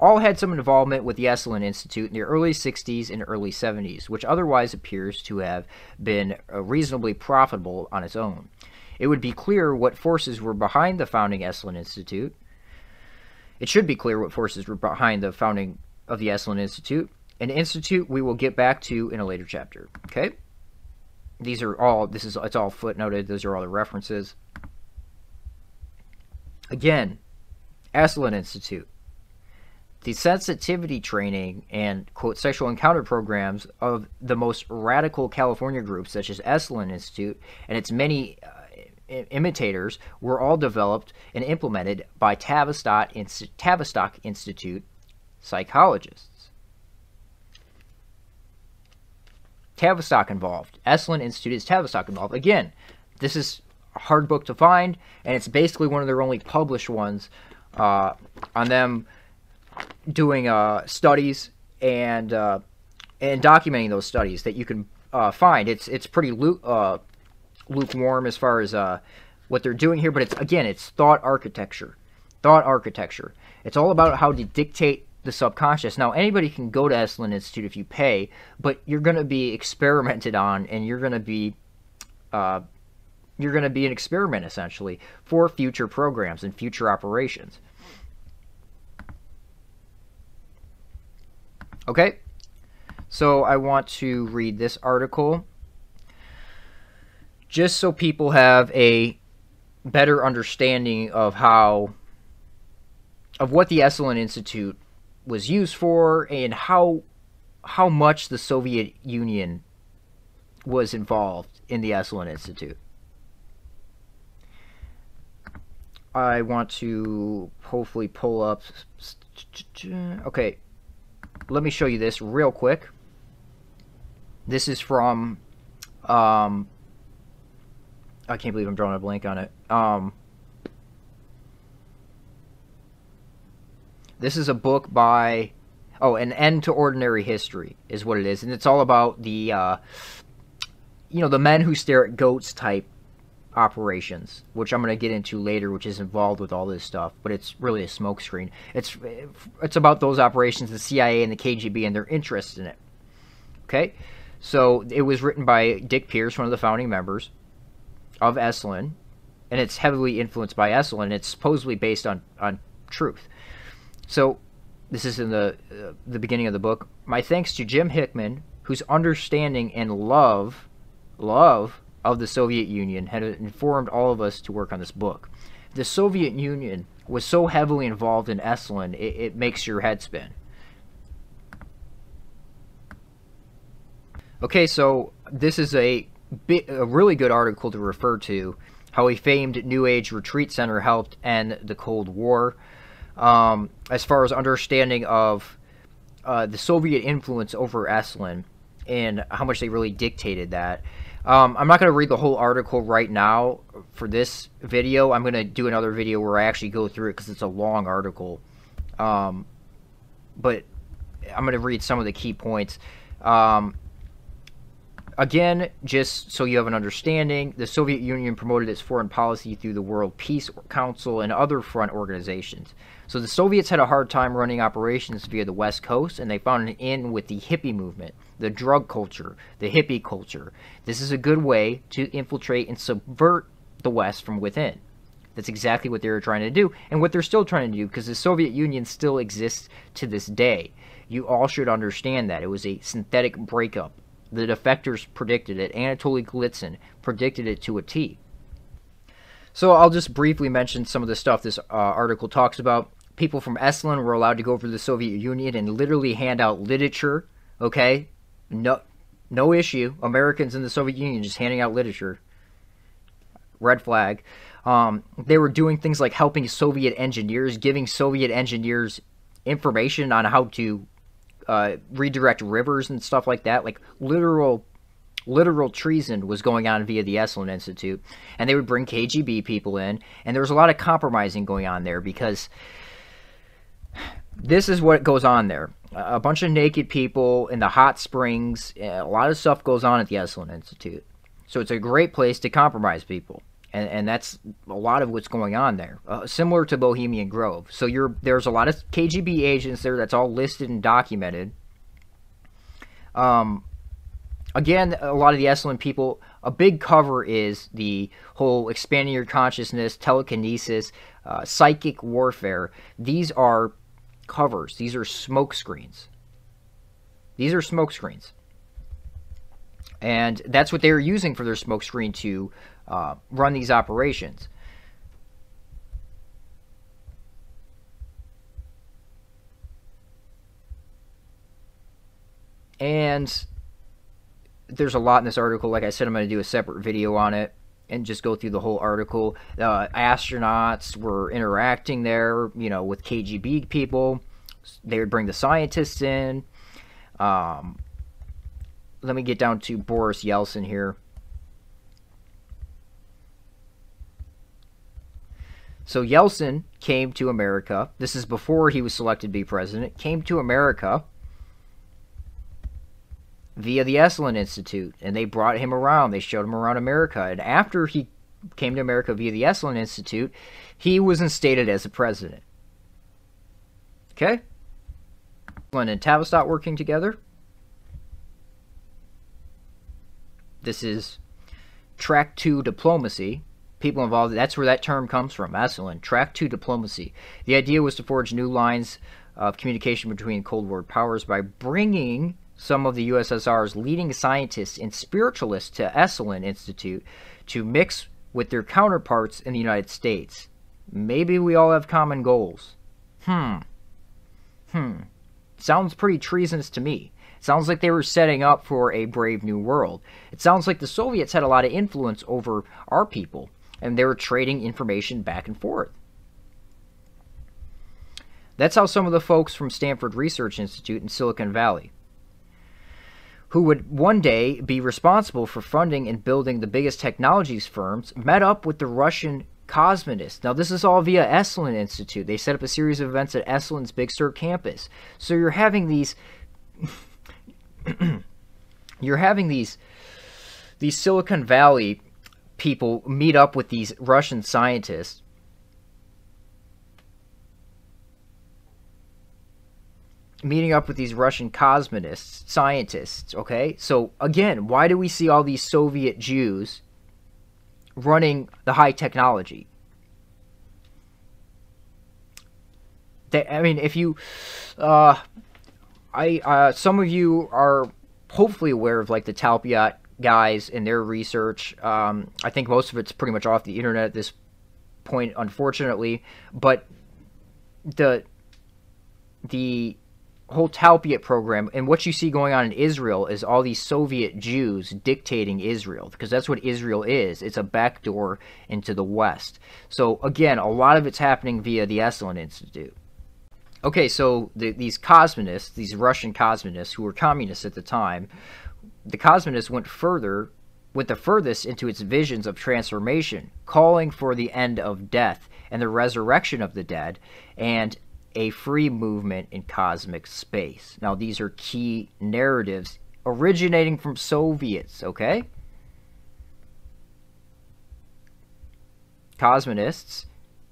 all had some involvement with the Esalen Institute in the early 60s and early 70s, which otherwise appears to have been reasonably profitable on its own. It would be clear what forces were behind the founding Esalen Institute. It should be clear what forces were behind the founding of the Esalen Institute, an institute we will get back to in a later chapter. Okay? These are all, it's all footnoted. Those are all the references. Again, Esalen Institute. The sensitivity training and, quote, sexual encounter programs of the most radical California groups, such as Esalen Institute and its many imitators, were all developed and implemented by Tavistock Institute psychologists. Tavistock involved. Esalen Institute is Tavistock involved. Again, this is a hard book to find, and it's basically one of their only published ones on them doing studies and documenting those studies that you can find. It's pretty lukewarm as far as what they're doing here, but it's thought architecture. Thought architecture. It's all about how to dictate the subconscious. Now, anybody can go to Esalen Institute if you pay, but you're going to be experimented on, and you're going to be an experiment essentially for future programs and future operations. Okay, so I want to read this article just so people have a better understanding of what the Esalen Institute was used for and how much the Soviet Union was involved in the Esalen Institute. I want to hopefully pull up. Okay, let me show you this real quick. This is from I can't believe I'm drawing a blank on it. This is a book by, An End to Ordinary History is what it is. And it's all about the, the men who stare at goats type operations, which I'm going to get into later, which is involved with all this stuff. But it's really a smokescreen. It's about those operations, the CIA and the KGB, and their interest in it. Okay? So it was written by Dick Pierce, one of the founding members of Esalen. And it's heavily influenced by Esalen. It's supposedly based on truth. So, this is in the beginning of the book. My thanks to Jim Hickman, whose understanding and love of the Soviet Union had informed all of us to work on this book. The Soviet Union was so heavily involved in Esalen, it makes your head spin. Okay, so this is a really good article to refer to, how a famed New Age retreat center helped end the Cold War. As far as understanding of the Soviet influence over Esalen and how much they really dictated that. I'm not going to read the whole article right now for this video. I'm going to do another video where I actually go through it because it's a long article. But I'm going to read some of the key points. Again, just so you have an understanding, the Soviet Union promoted its foreign policy through the World Peace Council and other front organizations. So the Soviets had a hard time running operations via the West Coast, and they found an in with the hippie movement, the drug culture, the hippie culture. This is a good way to infiltrate and subvert the West from within. That's exactly what they were trying to do, and what they're still trying to do, because the Soviet Union still exists to this day. You all should understand that. It was a synthetic breakup. The defectors predicted it. Anatoly Golitsyn predicted it to a T. So I'll just briefly mention some of the stuff this article talks about. People from Esalen were allowed to go over to the Soviet Union and literally hand out literature. Okay? No issue. Americans in the Soviet Union just handing out literature. Red flag. They were doing things like helping Soviet engineers, giving Soviet engineers information on how to redirect rivers and stuff like that. Like literal treason was going on via the Esalen Institute. And they would bring KGB people in, and there was a lot of compromising going on there, because this is what goes on there. A bunch of naked people in the hot springs. A lot of stuff goes on at the Esalen Institute. So it's a great place to compromise people. And that's a lot of what's going on there. Similar to Bohemian Grove. So there's a lot of KGB agents there. That's all listed and documented. Again, a lot of the Esalen people, a big cover is the whole expanding your consciousness, telekinesis, psychic warfare. These are covers. These are smoke screens. These are smoke screens. And that's what they were using for their smoke screen to run these operations. And there's a lot in this article. Like I said, I'm going to do a separate video on it and just go through the whole article. Astronauts were interacting there, with KGB people. They would bring the scientists in. let me get down to Boris Yeltsin here. So Yeltsin came to America. This is before he was selected to be president. Came to America via the Esalen Institute, and they brought him around. They showed him around America. And after he came to America via the Esalen Institute, he was instated as a president. Okay? Esalen and Tavistock working together. This is Track 2 diplomacy. People involved, that's where that term comes from, Esalen. Track 2 diplomacy. The idea was to forge new lines of communication between Cold War powers by bringing some of the USSR's leading scientists and spiritualists to Esalen Institute to mix with their counterparts in the United States. Maybe we all have common goals. Sounds pretty treasonous to me. Sounds like they were setting up for a brave new world. It sounds like the Soviets had a lot of influence over our people, and they were trading information back and forth. That's how some of the folks from Stanford Research Institute in Silicon Valley, who would one day be responsible for funding and building the biggest technologies firms, met up with the Russian cosmonists. Now, this is all via Esalen Institute. They set up a series of events at Esalen's Big Sur campus. So you're having these these Silicon Valley people meet up with these Russian scientists, meeting up with these Russian cosmonists, scientists, okay? So, again, why do we see all these Soviet Jews running the high technology? I mean, if you... some of you are hopefully aware of, like, the Talpiot guys and their research. I think most of it's pretty much off the internet at this point, unfortunately. But the whole Talpiot program and what you see going on in Israel is all these Soviet Jews dictating Israel, because that's what Israel is. It's a backdoor into the West. So again, a lot of it's happening via the Esalen Institute. Okay, so these cosmonists, these Russian cosmonists who were communists at the time, the cosmonists went the furthest into its visions of transformation, calling for the end of death and the resurrection of the dead, and a free movement in cosmic space. Now, these are key narratives originating from Soviets, okay? Cosmonists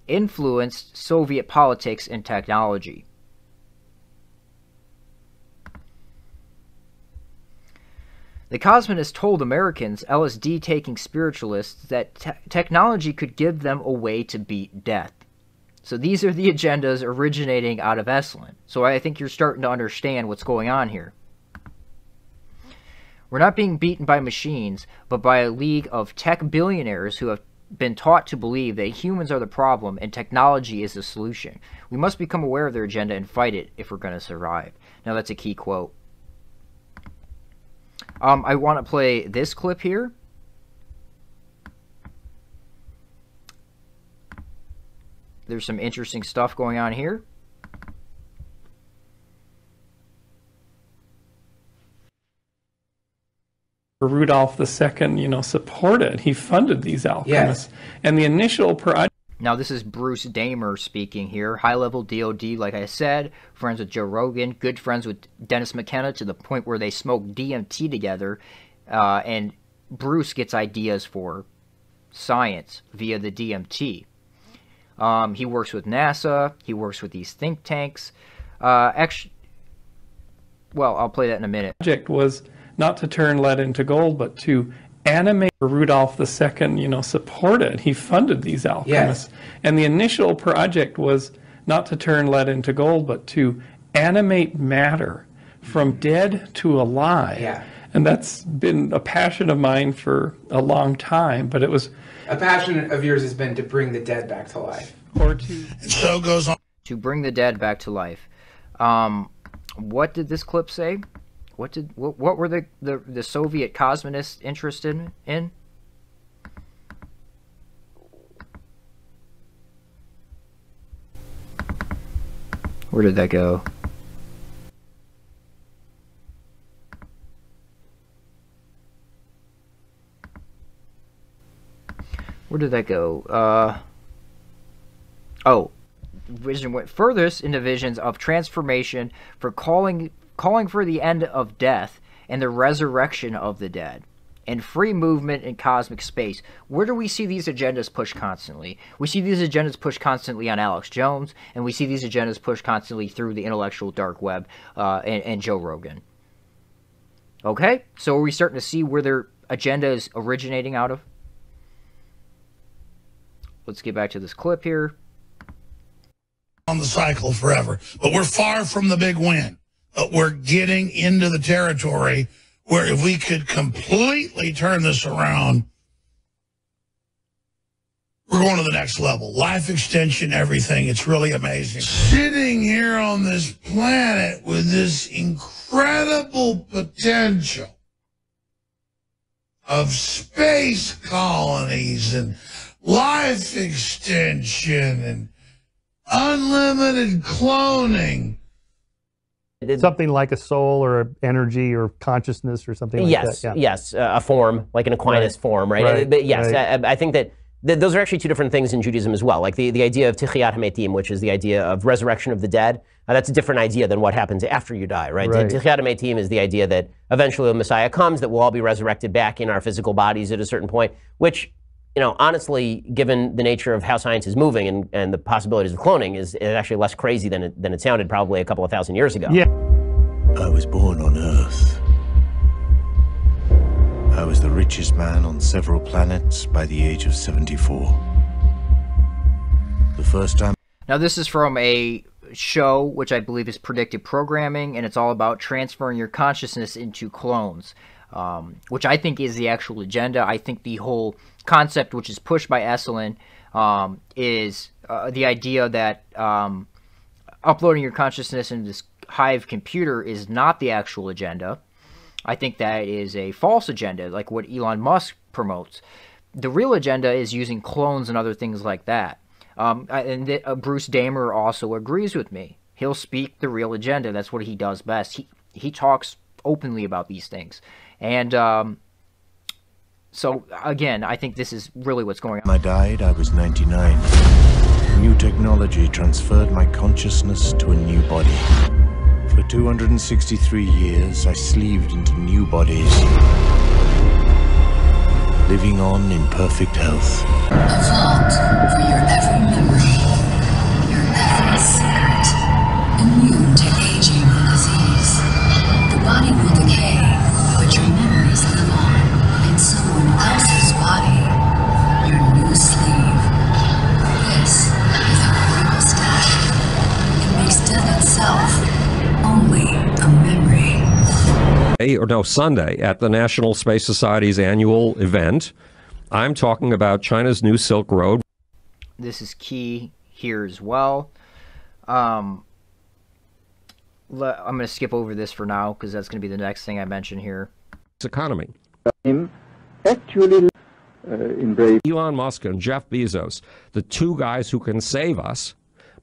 influenced Soviet politics and technology. The cosmonists told Americans, LSD-taking spiritualists, that technology could give them a way to beat death. So these are the agendas originating out of Esalen. So I think you're starting to understand what's going on here. We're not being beaten by machines, but by a league of tech billionaires who have been taught to believe that humans are the problem and technology is the solution. We must become aware of their agenda and fight it if we're going to survive. Now, that's a key quote. I want to play this clip here. There's some interesting stuff going on here. Rudolph II, supported. He funded these alchemists. Yes. And the initial project... Now, this is Bruce Damer speaking here. High-level DOD, like I said, friends with Joe Rogan, good friends with Dennis McKenna to the point where they smoke DMT together, and Bruce gets ideas for science via the DMT. He works with NASA. He works with these think tanks. Actually, well, I'll play that in a minute. Project was not to turn lead into gold, but to animate. Rudolph II, supported. He funded these alchemists. Yes. And the initial project was not to turn lead into gold, but to animate matter from dead to alive. Yeah. And that's been a passion of mine for a long time, but it was... A passion of yours has been to bring the dead back to life. Or to... And so goes on. To bring the dead back to life. What did this clip say? What were the Soviet cosmonists interested in? Where did that go? Where did that go? Oh, vision went furthest into visions of transformation for calling for the end of death and the resurrection of the dead, and free movement in cosmic space. Where do we see these agendas pushed constantly? We see these agendas pushed constantly on Alex Jones, and we see these agendas pushed constantly through the intellectual dark web and Joe Rogan. Okay, so are we starting to see where their agenda is originating out of? Let's get back to this clip here. On the cycle forever, but we're far from the big win. But we're getting into the territory where if we could completely turn this around, we're going to the next level. Life extension, everything. It's really amazing. Sitting here on this planet with this incredible potential of space colonies and life extension and unlimited cloning. Something like a soul or energy or consciousness or something like that. Yeah. Yes, a form, like an Aquinas form, right? But yes, I think that those are actually two different things in Judaism as well. Like the idea of Tichiyat HaMetim, which is the idea of resurrection of the dead, that's a different idea than what happens after you die, right? Tichiyat HaMetim is the idea that eventually the Messiah comes, that we'll all be resurrected back in our physical bodies at a certain point, which, you know, honestly, given the nature of how science is moving and the possibilities of cloning, is actually less crazy than it sounded probably a couple of thousand years ago. Yeah. I was born on Earth. I was the richest man on several planets by the age of 74. The first time... Now this is from a show which I believe is predictive programming, and it's all about transferring your consciousness into clones, which I think is the actual agenda. I think the whole concept which is pushed by Esalen is the idea that uploading your consciousness into this hive computer is not the actual agenda. I think that is a false agenda, like what Elon Musk promotes. The real agenda is using clones and other things like that. Bruce Damer also agrees with me. He'll speak the real agenda. That's what he does best. He talks openly about these things. And so, again, I think this is really what's going on. When I died, I was 99. New technology transferred my consciousness to a new body. For 263 years, I sleeved into new bodies, living on in perfect health. A vault for your every memory, your every secret, immune to aging and disease. The body will decay, but your memories live on in someone else's body, your new sleeve. This is a critical step. It makes death itself only a memory. Sunday at the National Space Society's annual event. I'm talking about China's new Silk Road. This is key here as well. I'm going to skip over this for now because that's going to be the next thing I mention here. Economy. Actually, Elon Musk and Jeff Bezos, the two guys who can save us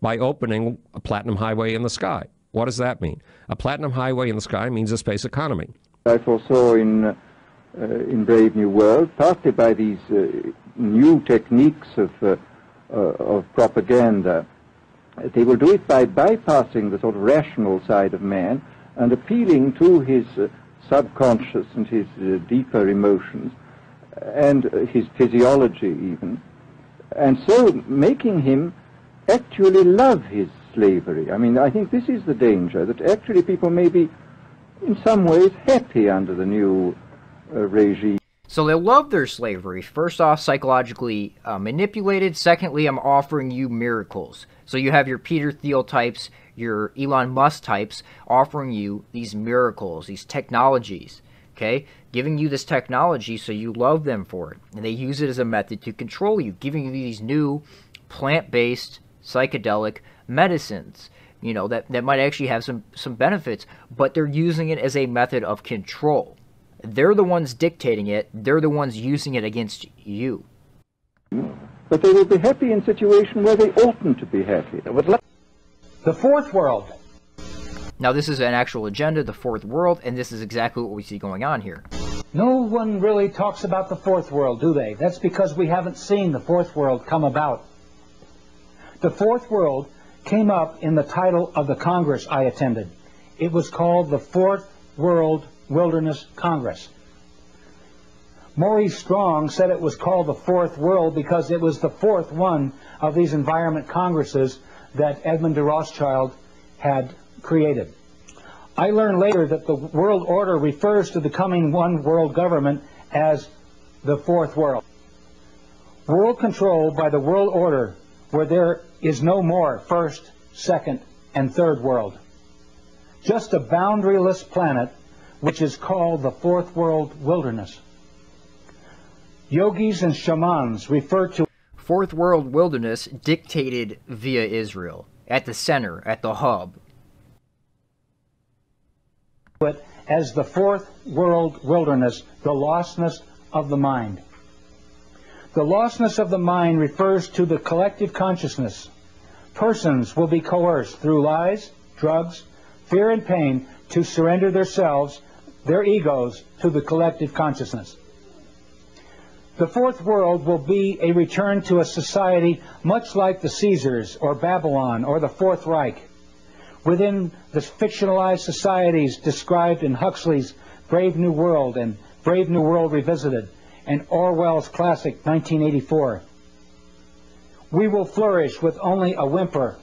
by opening a platinum highway in the sky. What does that mean? A platinum highway in the sky means a space economy. I foresaw in Brave New World, partly by these new techniques of propaganda. They will do it by bypassing the sort of rational side of man and appealing to his subconscious and his deeper emotions and his physiology even, and so making him actually love his slavery. I mean, I think this is the danger, that actually people may be in some ways happy under the new regime. So they love their slavery. First off, psychologically manipulated. Secondly, I'm offering you miracles. So you have your Peter Thiel types, your Elon Musk types offering you these miracles, these technologies, okay? Giving you this technology so you love them for it. And they use it as a method to control you, giving you these new plant-based psychedelic medicines, you know, that might actually have some benefits, but they're using it as a method of control. They're the ones dictating it. They're the ones using it against you. But they will be happy in a situation where they oughtn't to be happy. The fourth world. Now this is an actual agenda, the fourth world, and this is exactly what we see going on here. No one really talks about the fourth world, do they? That's because we haven't seen the fourth world come about. The fourth world came up in the title of the Congress I attended. It was called the Fourth World Wilderness Congress. Maurice Strong said it was called the Fourth World because it was the fourth one of these environment congresses that Edmund de Rothschild had created. I learned later that the world order refers to the coming one world government as the Fourth World. World control by the world order where there is no more first, second, and third world. Just a boundaryless planet which is called the Fourth World Wilderness. Yogis and shamans refer to Fourth World Wilderness dictated via Israel, at the center, at the hub. It as the Fourth World Wilderness, the lostness of the mind. The lostness of the mind refers to the collective consciousness. Persons will be coerced through lies, drugs, fear, and pain to surrender themselves, their egos, to the collective consciousness. The Fourth World will be a return to a society much like the Caesars or Babylon or the Fourth Reich. Within the fictionalized societies described in Huxley's Brave New World and Brave New World Revisited and Orwell's classic 1984. We will flourish with only a whimper.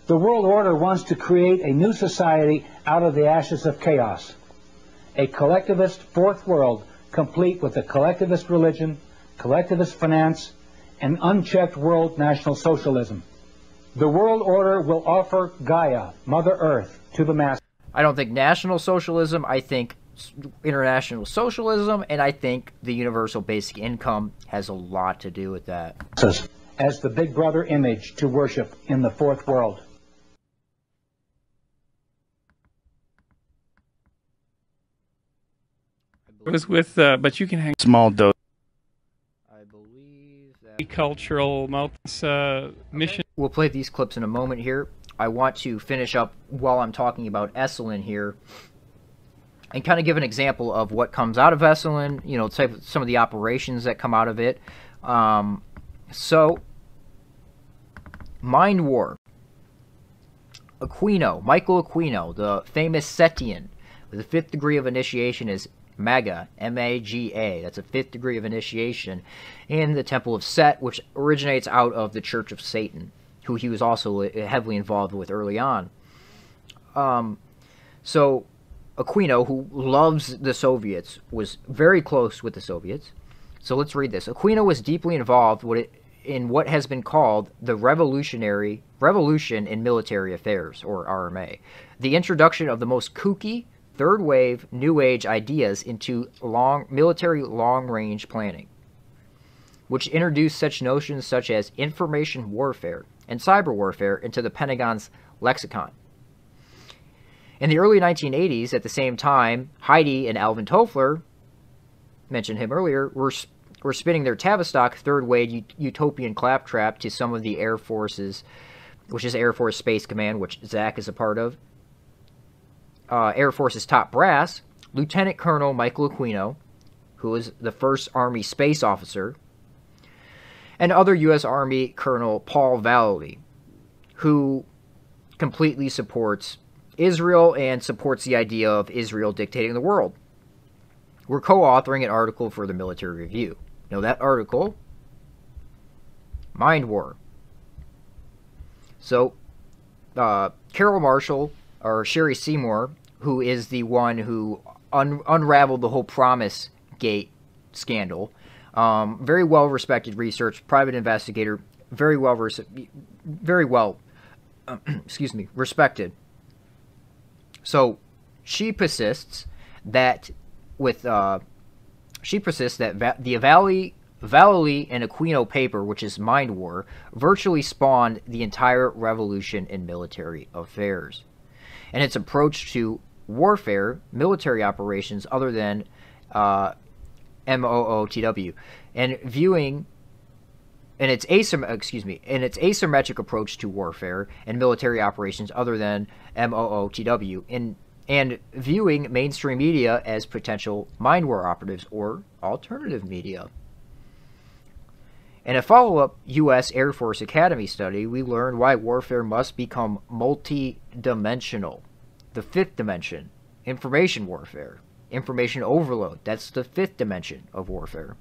The world order wants to create a new society out of the ashes of chaos. A collectivist fourth world complete with a collectivist religion, collectivist finance, and unchecked world national socialism. The world order will offer Gaia, Mother Earth, to the masses. I don't think national socialism, I think international socialism, and I think the universal basic income has a lot to do with that. As the Big Brother image to worship in the fourth world. It was with, but you can hang small dose. I believe that cultural mission. We'll play these clips in a moment here. I want to finish up while I'm talking about Esalen here and kind of give an example of what comes out of Esalen, you know, some of the operations that come out of it. So, Mind War. Michael Aquino, the famous Setian, with the 5th degree of initiation is Maga, M-A-G-A. That's a 5th degree of initiation in the Temple of Set, which originates out of the Church of Satan, who he was also heavily involved with early on. So Aquino, who loves the Soviets, was very close with the Soviets. So let's read this. Aquino was deeply involved in what has been called the Revolution in Military Affairs, or RMA, the introduction of the most kooky, third-wave, New Age ideas into military long-range planning, which introduced such notions such as information warfare and cyber warfare into the Pentagon's lexicon. In the early 1980s, at the same time, Heidi and Alvin Toffler, mentioned him earlier, were spinning their Tavistock third-wave utopian claptrap to some of the Air Forces, which is Air Force Space Command, which Zach is a part of. Air Force's top brass, Lieutenant Colonel Michael Aquino, who was the first Army space officer, and other U.S. Army Colonel Paul Vallely, who completely supports Israel and supports the idea of Israel dictating the world. We're co-authoring an article for the Military Review. Now that article, Mind War. So, Carol Marshall, or Sherry Seymour, who is the one who unraveled the whole Promise Gate scandal, very well-respected research, private investigator, very well respected. So she persists that the Vallely and Aquino paper, which is Mind War, virtually spawned the entire revolution in military affairs, and its approach to warfare, military operations other than MOOTW, and viewing in its asymmetric approach to warfare and military operations other than MOOTW, in and viewing mainstream media as potential mind war operatives or alternative media. In a follow-up U.S. Air Force Academy study, we learned why warfare must become multi-dimensional. The fifth dimension, information warfare. Information overload, that's the fifth dimension of warfare.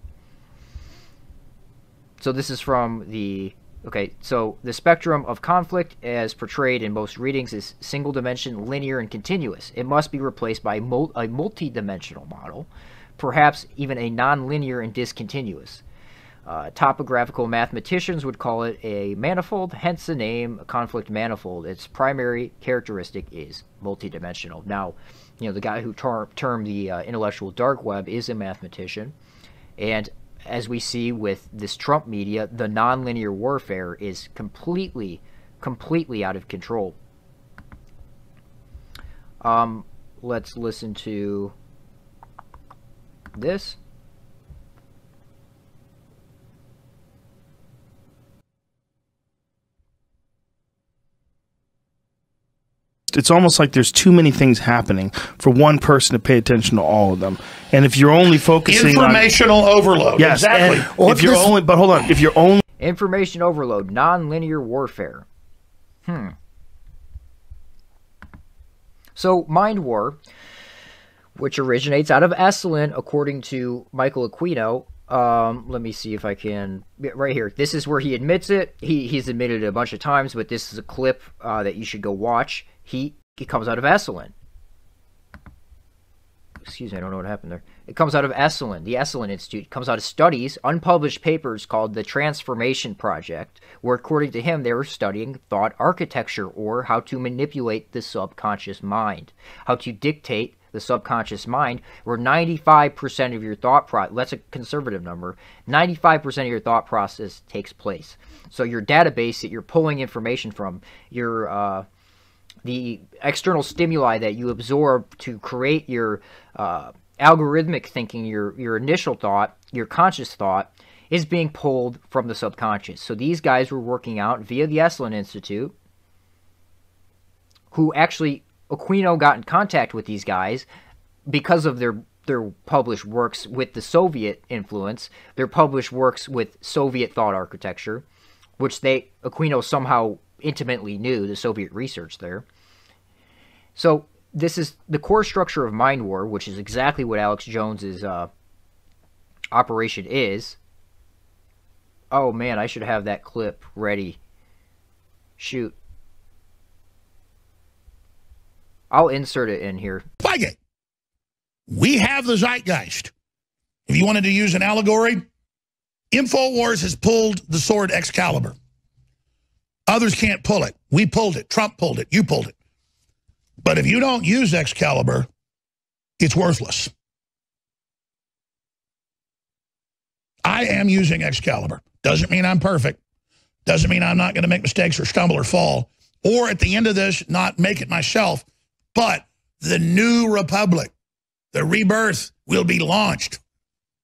So this is from the... Okay, so the spectrum of conflict as portrayed in most readings is single dimension, linear, and continuous. It must be replaced by a multi-dimensional model, perhaps even a non-linear and discontinuous. Topographical mathematicians would call it a manifold, hence the name conflict manifold. Its primary characteristic is multidimensional. Now, the guy who termed the intellectual dark web is a mathematician, and as we see with this Trump media, the nonlinear warfare is completely out of control. Let's listen to this. It's almost like there's too many things happening for one person to pay attention to all of them. And if you're only focusing informational overload. Yes, exactly. If you're only, but hold on, if you're only information overload, non-linear warfare. So mind war, which originates out of Esalen, according to Michael Aquino. Let me see if I can... Right here. This is where he admits it. He's admitted it a bunch of times, but this is a clip that you should go watch. It comes out of Esalen. Excuse me, I don't know what happened there. It comes out of Esalen, the Esalen Institute. It comes out of studies, unpublished papers called the Transformation Project, where according to him, they were studying thought architecture, or how to manipulate the subconscious mind. How to dictate the subconscious mind, where 95% of your thought process, that's a conservative number, 95% of your thought process takes place. So your database that you're pulling information from, your the external stimuli that you absorb to create your algorithmic thinking, your initial thought, your conscious thought, is being pulled from the subconscious. So these guys were working out via the Esalen Institute, who actually... Aquino got in contact with these guys because of their published works with the Soviet influence, their published works with Soviet thought architecture, which Aquino somehow intimately knew, the Soviet research there. So this is the core structure of mind war, which is exactly what Alex Jones's operation is. Oh man, I should have that clip ready. Shoot. I'll insert it in here. Spygate. We have the zeitgeist. If you wanted to use an allegory, InfoWars has pulled the sword Excalibur. Others can't pull it. We pulled it. Trump pulled it. You pulled it. But if you don't use Excalibur, it's worthless. I am using Excalibur. Doesn't mean I'm perfect. Doesn't mean I'm not going to make mistakes or stumble or fall. Or at the end of this, not make it myself. But the new republic, the rebirth, will be launched.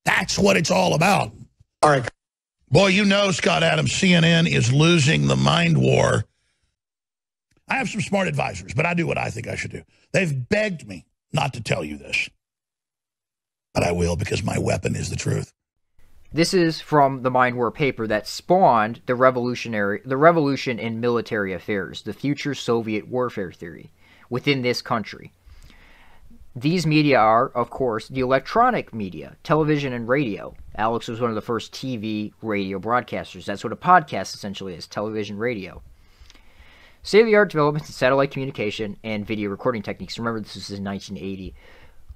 That's what it's all about. All right. Boy, you know, Scott Adams, CNN is losing the mind war. I have some smart advisors, but I do what I think I should do. They've begged me not to tell you this. But I will, because my weapon is the truth. This is from the Mind War paper that spawned the revolution in military affairs, the future Soviet warfare theory within this country. These media are, of course, the electronic media, television and radio. Alex was one of the first TV radio broadcasters. That's what a podcast essentially is, television, radio. State-of-the-art developments in satellite communication and video recording techniques. Remember, this is in 1980.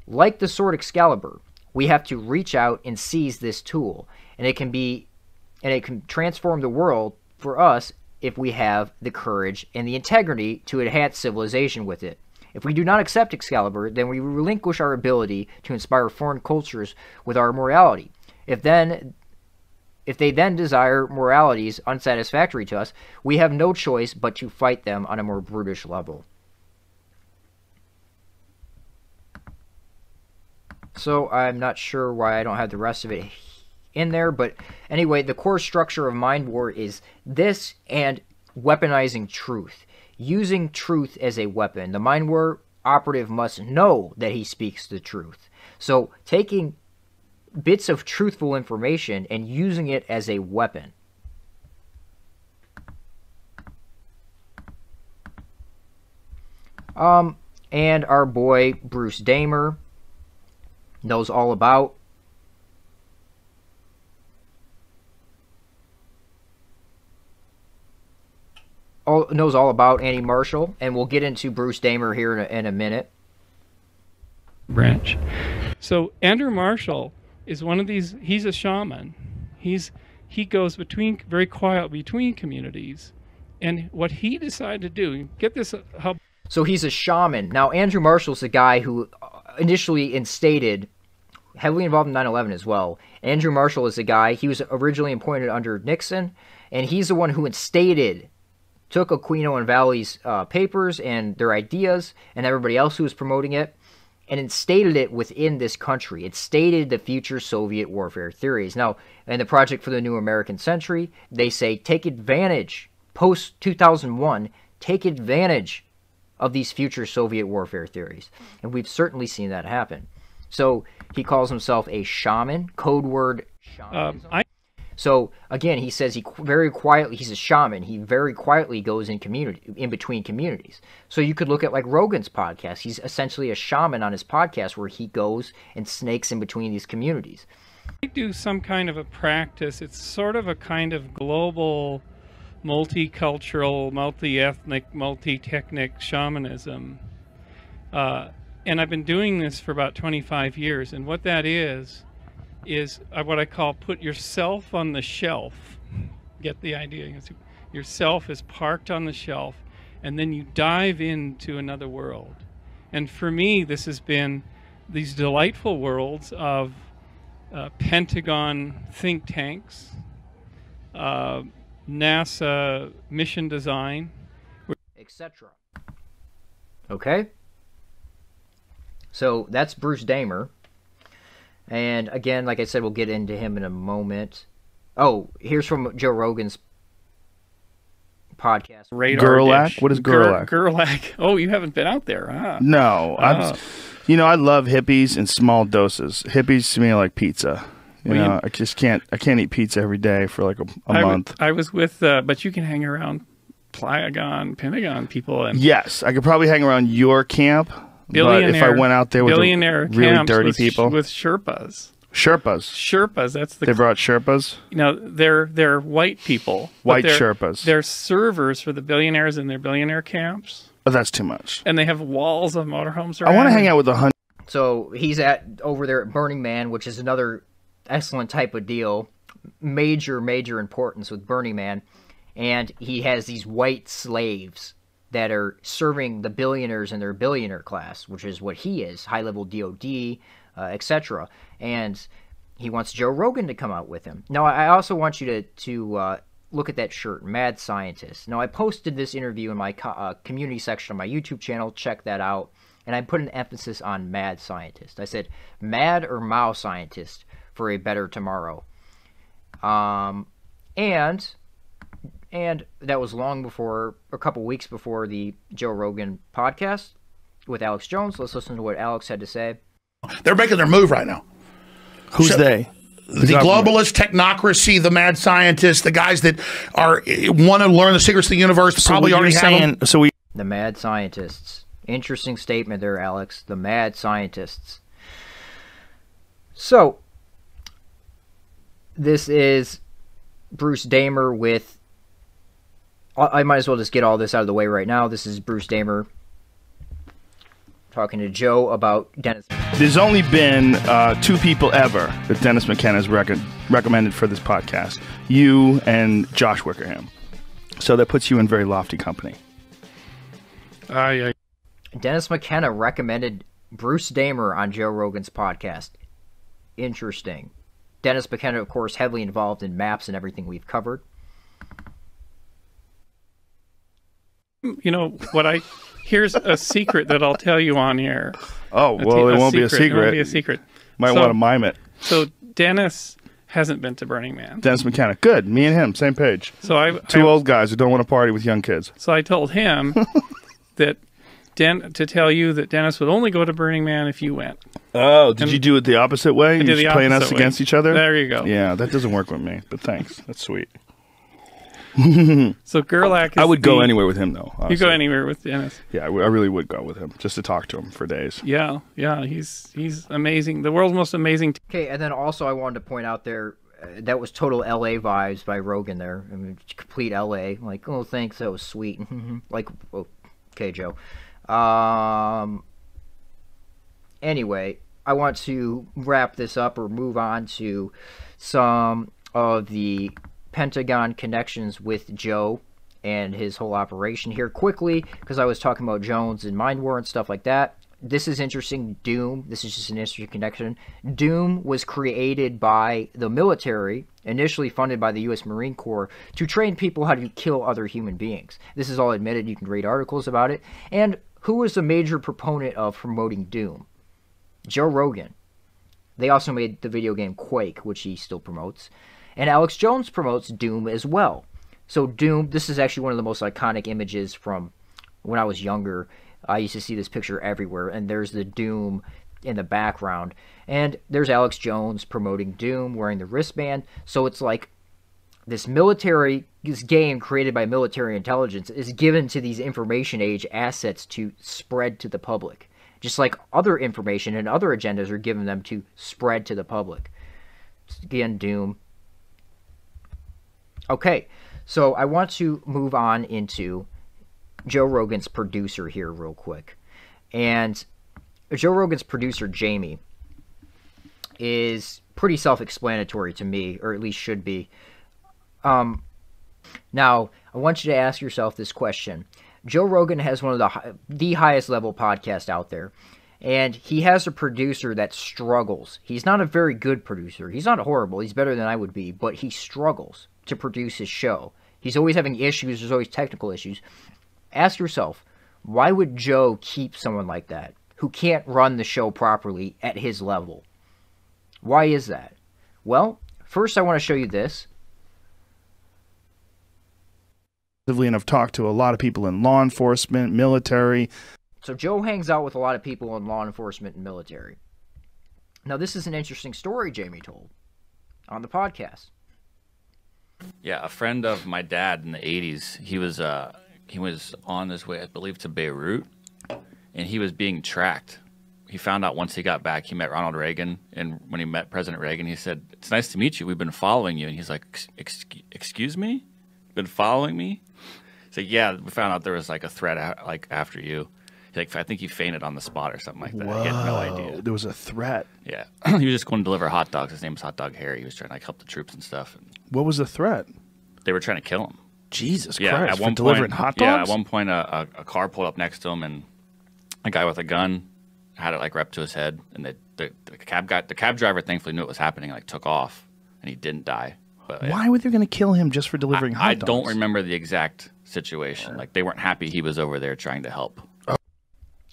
Like the sword Excalibur, we have to reach out and seize this tool, and it can transform the world for us if we have the courage and the integrity to enhance civilization with it. If we do not accept Excalibur, then we relinquish our ability to inspire foreign cultures with our morality. If they then desire moralities unsatisfactory to us, we have no choice but to fight them on a more brutish level. So I'm not sure why I don't have the rest of it in there, but anyway, the core structure of mind war is this and weaponizing truth. Using truth as a weapon. The mind war operative must know that he speaks the truth. So taking bits of truthful information and using it as a weapon. And our boy Bruce Damer knows all about Andy Marshall, and we'll get into Bruce Damer here in a minute. Branch. So Andrew Marshall is one of these. He's a shaman. He goes very quiet between communities, and what he decided to do. Get this. So he's a shaman. Now Andrew Marshall's the guy who initially instated, heavily involved in 9/11 as well. Andrew Marshall is the guy. He was originally appointed under Nixon, and he's the one who took Aquino and Valley's papers and their ideas and everybody else who was promoting it and instated it within this country. It stated the future Soviet warfare theories. Now, in the Project for the New American Century, they say take advantage, post-2001, take advantage of these future Soviet warfare theories. And we've certainly seen that happen. So he calls himself a shaman, code word shamanism. So again, he says he's a shaman. He very quietly goes in between communities. So you could look at like Rogan's podcast. He's essentially a shaman on his podcast where he goes and snakes in between these communities. I do some kind of a practice. It's sort of a kind of global, multicultural, multi-ethnic, multi-technic shamanism. And I've been doing this for about 25 years. And what that is what I call put yourself on the shelf. Get the idea? Yourself is parked on the shelf, and then you dive into another world. And for me, this has been these delightful worlds of Pentagon think tanks, NASA mission design, etc. Okay? So that's Bruce Damer. And again, like I said, we'll get into him in a moment. Oh, here's from Joe Rogan's podcast. Gerlach? What is Gerlach? Gerlach. Oh, you haven't been out there, huh? No. I love hippies in small doses. Hippies to me are like pizza. I just can't eat pizza every day for like a month. I was with, but you can hang around Pentagon people. And yes, I could probably hang around your camp. But if I went out there with really dirty people with Sherpas. Sherpas. They brought Sherpas. They're white people. White Sherpas. They're servers for the billionaires in their billionaire camps. Oh, that's too much. And they have walls of motorhomes around. I want to hang out with 100. So he's over there at Burning Man, which is another excellent type of deal. Major importance with Burning Man, and he has these white slaves that are serving the billionaires in their billionaire class, which is what he is, high-level DOD, etc. And he wants Joe Rogan to come out with him. Now, I also want you to look at that shirt, Mad Scientist. Now, I posted this interview in my community section on my YouTube channel. Check that out. And I put an emphasis on Mad Scientist. I said, Mad or Mao Scientist for a better tomorrow. And that was long before, a couple weeks before the Joe Rogan podcast with Alex Jones. Let's listen to what Alex had to say. They're making their move right now. Who's they? The globalist technocracy, the mad scientists, the guys that want to learn the secrets of the universe, probably already have them. The mad scientists. Interesting statement there, Alex. The mad scientists. So, this is Bruce Damer with... I might as well just get all this out of the way right now. This is Bruce Damer talking to Joe about Dennis. There's only been 2 people ever that Dennis McKenna has recommended for this podcast. You and Josh Wickerham. So that puts you in very lofty company. Yeah. Dennis McKenna recommended Bruce Damer on Joe Rogan's podcast. Interesting. Dennis McKenna, of course, heavily involved in maps and everything we've covered. Here's a secret that I'll tell you on air. Oh, well, it won't be a secret. It won't be a secret. Might want to mime it. So Dennis hasn't been to Burning Man. Dennis McKenna. Good. Me and him, same page. So Two old guys who don't want to party with young kids. So I told him that to tell you that Dennis would only go to Burning Man if you went. Oh, did you do it the opposite way? I did the You're playing us opposite way. against each other? There you go. Yeah, that doesn't work with me, but thanks. That's sweet. So Gerlach is I would go anywhere with him, though. Honestly. You go anywhere with Dennis. Yeah, I really would go with him, just to talk to him for days. Yeah, he's amazing. The world's most amazing. Okay, and then also I wanted to point out there, that was total LA vibes by Rogan there. I mean, complete LA. Like, oh, thanks, that was sweet. Like, okay, Joe. Anyway, I want to wrap this up or move on to some of the Pentagon connections with Joe and his whole operation here quickly, because I was talking about Jones and Mind War and stuff like that. This is interesting. Doom, this is just an interesting connection. Doom was created by the military, initially funded by the U.S. Marine Corps, to train people how to kill other human beings. This is all admitted. You can read articles about it. And who was a major proponent of promoting Doom? Joe Rogan. They also made the video game Quake, which he still promotes. And Alex Jones promotes Doom as well. So Doom, this is actually one of the most iconic images from when I was younger. I used to see this picture everywhere, and there's the Doom in the background. And there's Alex Jones promoting Doom, wearing the wristband. So it's like this game created by military intelligence is given to these information age assets to spread to the public. Just like other information and other agendas are given them to spread to the public. Again, Doom. Okay, so I want to move on into Joe Rogan's producer here real quick. And Joe Rogan's producer, Jamie, is pretty self-explanatory to me, or at least should be. Now, I want you to ask yourself this question. Joe Rogan has one of the highest level podcasts out there, and he has a producer that struggles. He's not a very good producer. He's not horrible. He's better than I would be, but he struggles to produce his show. He's always having issues. There's always technical issues. Ask yourself, why would Joe keep someone like that who can't run the show properly at his level? Why is that? Well, first I want to show you this. And I've talked to a lot of people in law enforcement, military. So Joe hangs out with a lot of people in law enforcement and military. Now, this is an interesting story Jamie told on the podcast. Yeah, a friend of my dad in the 80s, he was on his way, I believe, to Beirut, and he was being tracked. He found out once he got back, he met Ronald Reagan, and when he met President Reagan, he said, "It's nice to meet you. We've been following you." And he's like, "Excuse me? Been following me?" He's like, "Yeah, we found out there was like a threat after you." He's like, "I think you fainted on the spot or something like that." Whoa, he had no idea. There was a threat. Yeah. He was just going to deliver hot dogs. His name was Hot Dog Harry. He was trying to help the troops and stuff. What was the threat? They were trying to kill him. Jesus yeah, Christ, at one for delivering point, hot dogs? Yeah, at one point a car pulled up next to him, and a guy with a gun had it like right up to his head, and the cab driver thankfully knew it was happening, like took off, and he didn't die. But, yeah. Why were they going to kill him just for delivering hot dogs? I don't remember the exact situation. Like, they weren't happy he was over there trying to help.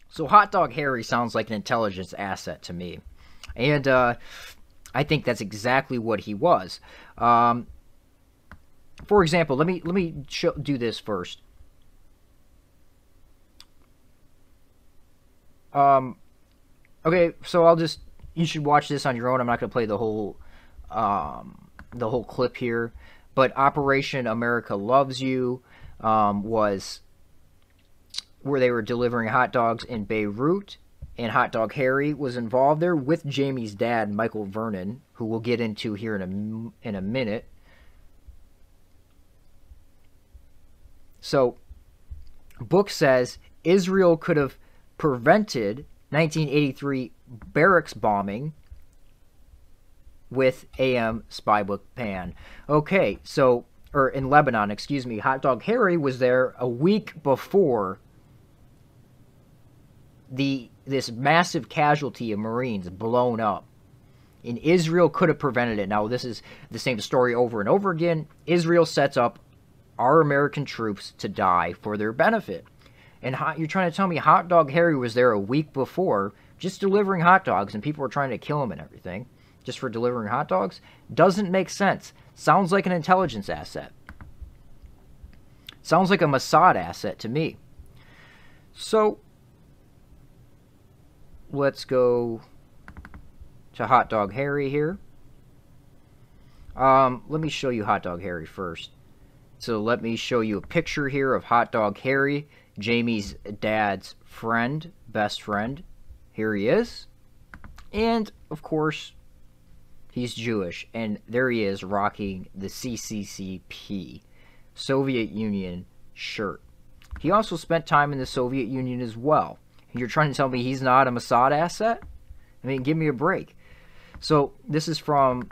So Hot Dog Harry sounds like an intelligence asset to me. And I think that's exactly what he was. For example, let me do this first. Okay, so you should watch this on your own. I'm not going to play the whole clip here. But Operation America Loves You was where they were delivering hot dogs in Beirut, and Hot Dog Harry was involved there with Jamie's dad, Michael Vernon, who we'll get into here in a minute. So, book says Israel could have prevented 1983 barracks bombing with AM Spybook Pan. Okay, so, or in Lebanon, excuse me, Hot Dog Harry was there a week before this massive casualty of Marines blown up. And Israel could have prevented it. Now, this is the same story over and over again. Israel sets up our American troops to die for their benefit. And you're trying to tell me Hot Dog Harry was there a week before just delivering hot dogs, and people were trying to kill him and everything just for delivering hot dogs? Doesn't make sense. Sounds like an intelligence asset. Sounds like a Mossad asset to me. So, let's go to Hot Dog Harry here. Let me show you Hot Dog Harry first. So let me show you a picture here of Hot Dog Harry, Jamie's dad's friend, best friend. Here he is. And, of course, he's Jewish. And there he is rocking the CCCP, Soviet Union shirt. He also spent time in the Soviet Union as well. And you're trying to tell me he's not a Mossad asset? I mean, give me a break. So this is from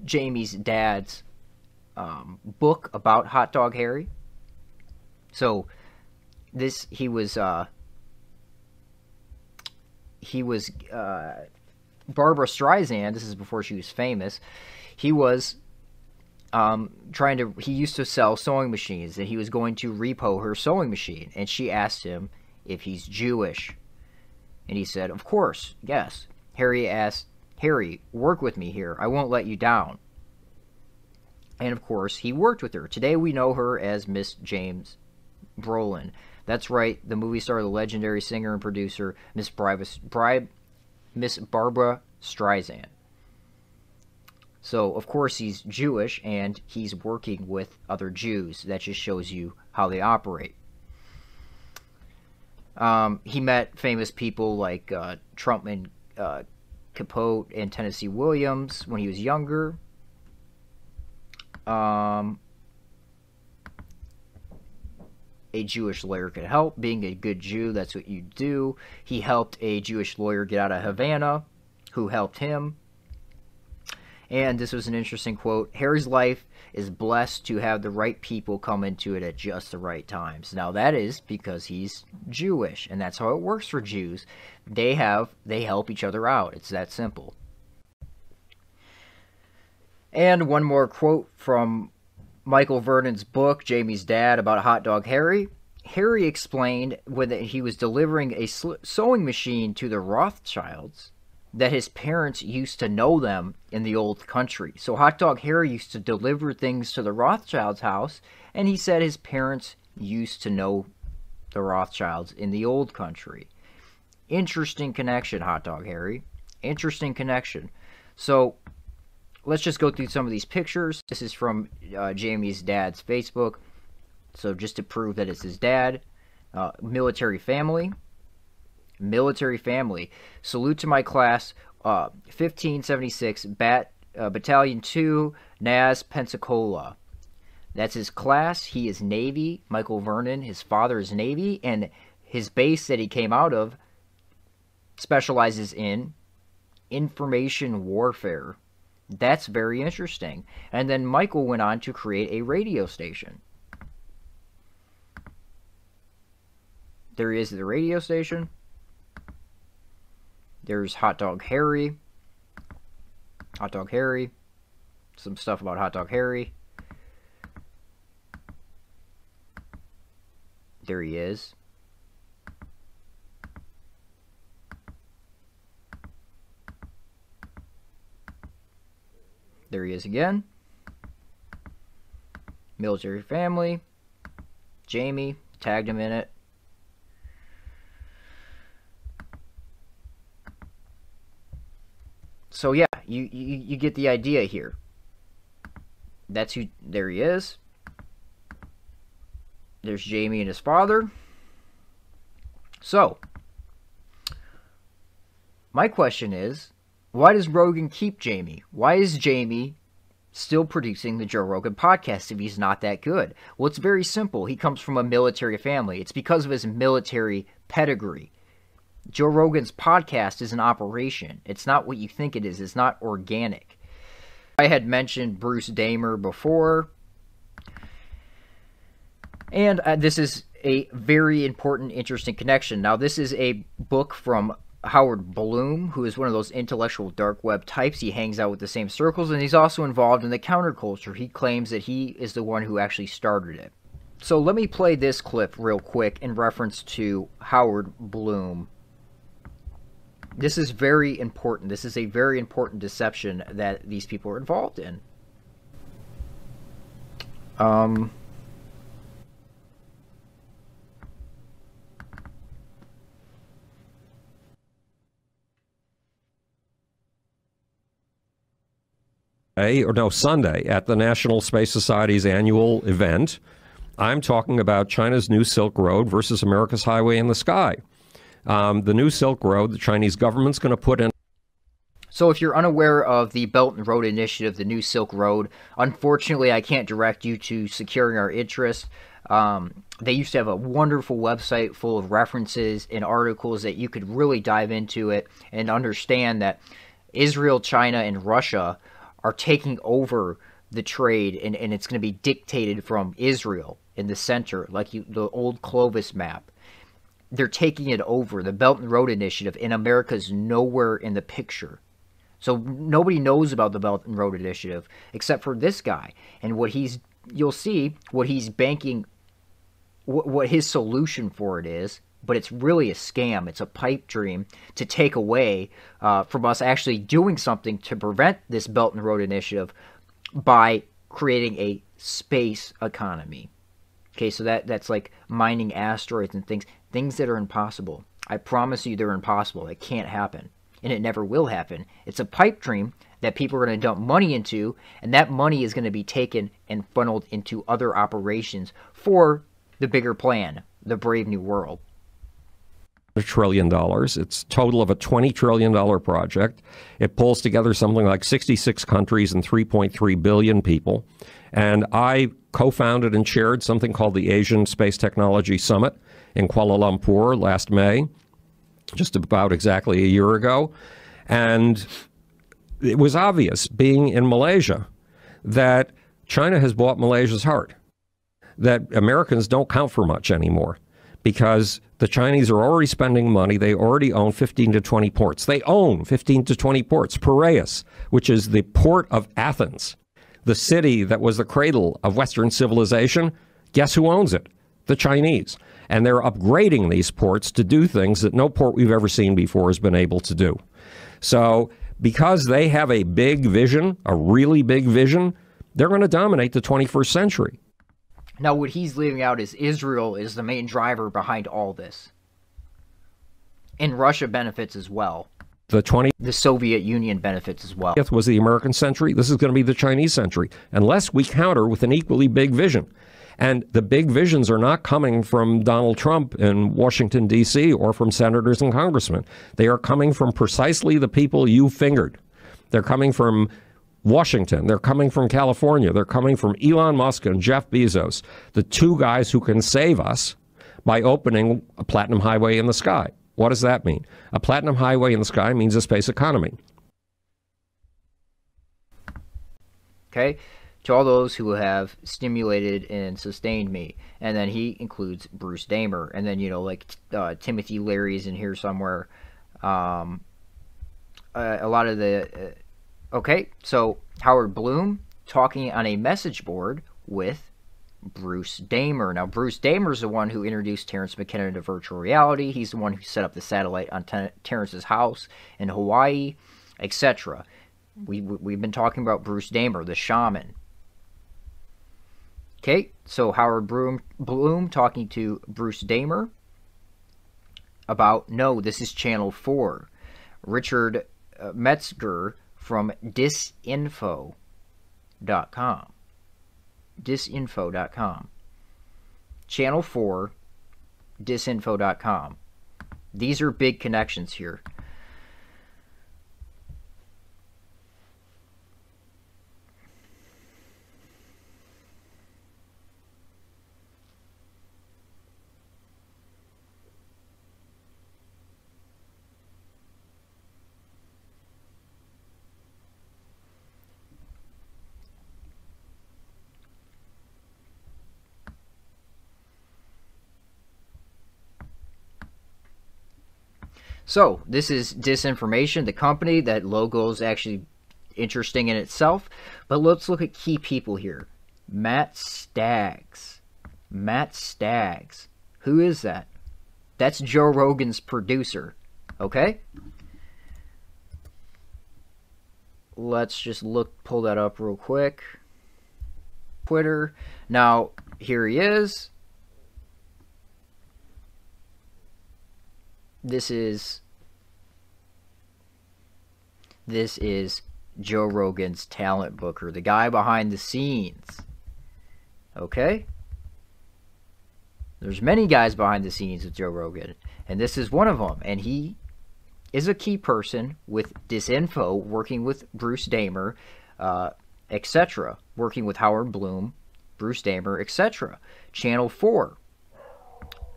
Jamie's dad's book about Hot Dog Harry. So he was Barbara Streisand. This is before she was famous. He was he used to sell sewing machines, and he was going to repo her sewing machine, and she asked him if he's Jewish, and he said, of course, yes. Harry asked, Harry, work with me here. I won't let you down. And of course, he worked with her. Today we know her as Miss James Brolin. That's right, the movie star, the legendary singer and producer, Miss Barbara Streisand. So, of course, he's Jewish, and he's working with other Jews. That just shows you how they operate. He met famous people like Trumpman Capote and Tennessee Williams when he was younger. A Jewish lawyer could help. Being a good Jew, that's what you do. He helped a Jewish lawyer get out of Havana, who helped him. And this was an interesting quote. Harry's life is blessed to have the right people come into it at just the right times. Now that is because he's Jewish, and that's how it works for Jews. They help each other out. It's that simple. And one more quote from Michael Vernon's book, Jamie's Dad, about Hot Dog Harry. Harry explained when he was delivering a sewing machine to the Rothschilds that his parents used to know them in the old country. So Hot Dog Harry used to deliver things to the Rothschilds' house, and he said his parents used to know the Rothschilds in the old country. Interesting connection, Hot Dog Harry. Interesting connection. So let's just go through some of these pictures. This is from Jamie's dad's Facebook. So just to prove that it's his dad. Military family. Military family. Salute to my class. 1576 Battalion 2, Naz, Pensacola. That's his class. He is Navy. Michael Vernon, his father is Navy. And his base that he came out of specializes in information warfare. That's very interesting. And then Michael went on to create a radio station. There is the radio station. There's Hot Dog Harry. Hot Dog Harry. Some stuff about Hot Dog Harry. There he is. There he is again. Military family. Jamie. Tagged him in it. So yeah, you get the idea here. That's who. There he is. There's Jamie and his father. So, my question is, why does Rogan keep Jamie? Why is Jamie still producing the Joe Rogan podcast if he's not that good? Well, it's very simple. He comes from a military family. It's because of his military pedigree. Joe Rogan's podcast is an operation. It's not what you think it is. It's not organic. I had mentioned Bruce Damer before. And this is a very important, interesting connection. Now, this is a book from Howard Bloom, who is one of those intellectual dark web types. He hangs out with the same circles, and he's also involved in the counterculture. He claims that he is the one who actually started it. So let me play this clip real quick in reference to Howard Bloom. This is very important. This is a very important deception that these people are involved in. Sunday at the National Space Society's annual event. I'm talking about China's new Silk Road versus America's highway in the sky. The new Silk Road, the Chinese government's going to put in. So if you're unaware of the Belt and Road Initiative, the new Silk Road, unfortunately I can't direct you to securing our interest. They used to have a wonderful website full of references and articles that you could really dive into it and understand that Israel, China, and Russia are taking over the trade, and it's going to be dictated from Israel in the center, like the old Clovis map. They're taking it over. The Belt and Road Initiative, and America's nowhere in the picture. So nobody knows about the Belt and Road Initiative except for this guy. And you'll see what he's banking, what his solution for it is, but it's really a scam. It's a pipe dream to take away from us actually doing something to prevent this Belt and Road Initiative by creating a space economy. Okay, so that's like mining asteroids and things that are impossible. I promise you they're impossible. It can't happen. And it never will happen. It's a pipe dream that people are going to dump money into, and that money is going to be taken and funneled into other operations for the bigger plan, the Brave New World. $1 trillion. It's a total of a $20 trillion project. It pulls together something like 66 countries and 3.3 billion people. And I co-founded and chaired something called the Asian Space Technology Summit in Kuala Lumpur last May, just about exactly a year ago. And it was obvious, being in Malaysia, that China has bought Malaysia's heart, that Americans don't count for much anymore, because the Chinese are already spending money. They already own 15 to 20 ports. They own 15 to 20 ports. Piraeus, which is the port of Athens, the city that was the cradle of Western civilization, guess who owns it? The Chinese. And they're upgrading these ports to do things that no port we've ever seen before has been able to do. So because they have a big vision, a really big vision, they're going to dominate the 21st century. Now, what he's leaving out is Israel is the main driver behind all this. And Russia benefits as well. The Soviet Union benefits as well. Was the American century. This is going to be the Chinese century, unless we counter with an equally big vision. And the big visions are not coming from Donald Trump in Washington, D.C., or from senators and congressmen. They are coming from precisely the people you fingered. They're coming from Washington. They're coming from California. They're coming from Elon Musk and Jeff Bezos, the two guys who can save us by opening a platinum highway in the sky. What does that mean? A platinum highway in the sky means a space economy. Okay? To all those who have stimulated and sustained me. And then he includes Bruce Damer. And then, like Timothy Leary's in here somewhere. A lot of the... okay, so Howard Bloom talking on a message board with Bruce Damer. Now, Bruce Damer is the one who introduced Terrence McKenna to virtual reality. He's the one who set up the satellite on Terrence's house in Hawaii, etc. We've been talking about Bruce Damer, the shaman. Okay, so Howard Bloom talking to Bruce Damer about, no, this is Channel 4. Richard Metzger from disinfo.com. Disinfo.com. Channel 4, disinfo.com. These are big connections here. So, this is Disinformation, the company. That logo is actually interesting in itself. But let's look at key people here. Matt Staggs. Matt Staggs. Who is that? That's Joe Rogan's producer. Okay? Let's just pull that up real quick. Twitter. Now, here he is. This is Joe Rogan's talent booker, the guy behind the scenes. Okay? There's many guys behind the scenes with Joe Rogan, and this is one of them. And he is a key person with Disinfo, working with Bruce Damer, etc., working with Howard Bloom, Bruce Damer, etc. Channel 4.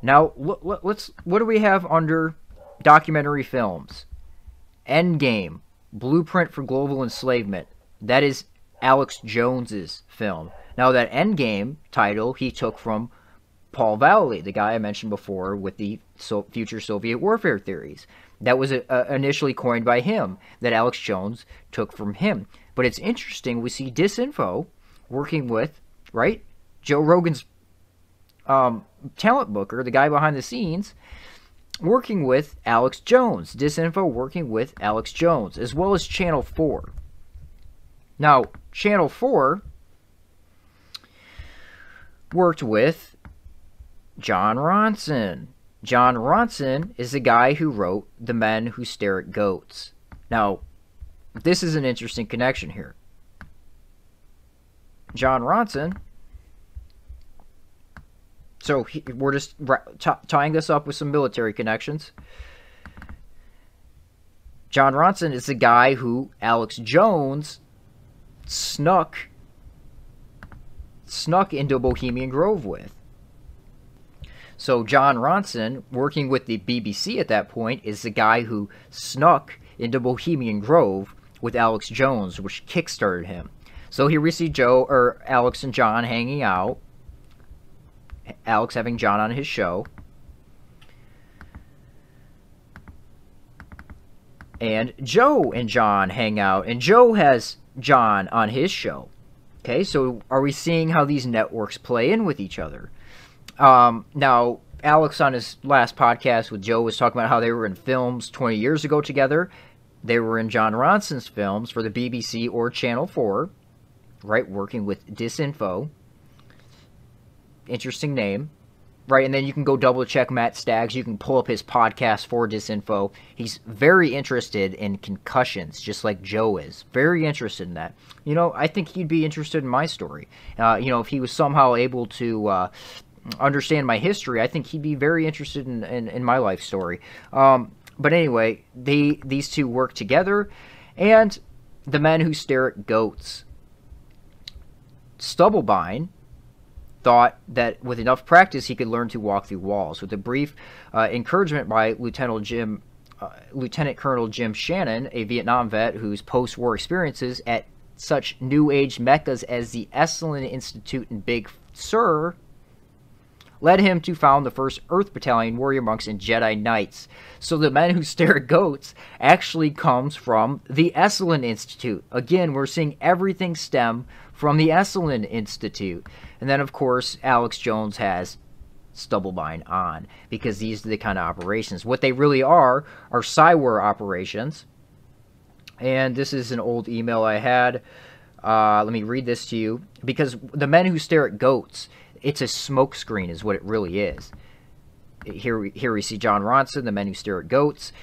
Now, what do we have under documentary films? Endgame, Blueprint for Global Enslavement. That is Alex Jones's film. Now, that Endgame title he took from Paul Valley, the guy I mentioned before with the future Soviet warfare theories. That was initially coined by him, that Alex Jones took from him. But it's interesting, we see Disinfo working with, right, Joe Rogan's talent booker, the guy behind the scenes, working with Alex Jones. Disinfo working with Alex Jones, as well as Channel 4. Now, Channel 4 worked with John Ronson. John Ronson is the guy who wrote The Men Who Stare at Goats. Now, this is an interesting connection here. John Ronson, so we're just tying this up with some military connections. John Ronson is the guy who Alex Jones snuck into Bohemian Grove with. So John Ronson, working with the BBC at that point, is the guy who snuck into Bohemian Grove with Alex Jones, which kickstarted him. So here we see Alex and John hanging out. Alex having John on his show. And Joe and John hang out. And Joe has John on his show. Okay, so are we seeing how these networks play in with each other? Now, Alex on his last podcast with Joe was talking about how they were in films 20 years ago together. They were in John Ronson's films for the BBC or Channel 4, right, working with Disinfo. Interesting name, right? And then you can go double check Matt Staggs. You can pull up his podcast for Disinfo. He's very interested in concussions, just like Joe is. Very interested in that. You know, I think he'd be interested in my story. You know, if he was somehow able to understand my history, I think he'd be very interested in my life story. But anyway, these two work together, and The Men Who Stare at Goats. Stubblebine thought that with enough practice he could learn to walk through walls. With a brief encouragement by Lieutenant Colonel Jim Shannon, a Vietnam vet whose post-war experiences at such new age meccas as the Esalen Institute in Big Sur led him to found the 1st Earth Battalion Warrior Monks and Jedi Knights. So The Men Who Stare at Goats actually comes from the Esalen Institute. Again, we're seeing everything stem from the Esalen Institute. And then, of course, Alex Jones has Stubblebine on, because these are the kind of operations. What they really are spyware operations. And this is an old email I had. Let me read this to you. Because The Men Who Stare at Goats, it's a smokescreen is what it really is. Here we see John Ronson, The Men Who Stare at Goats.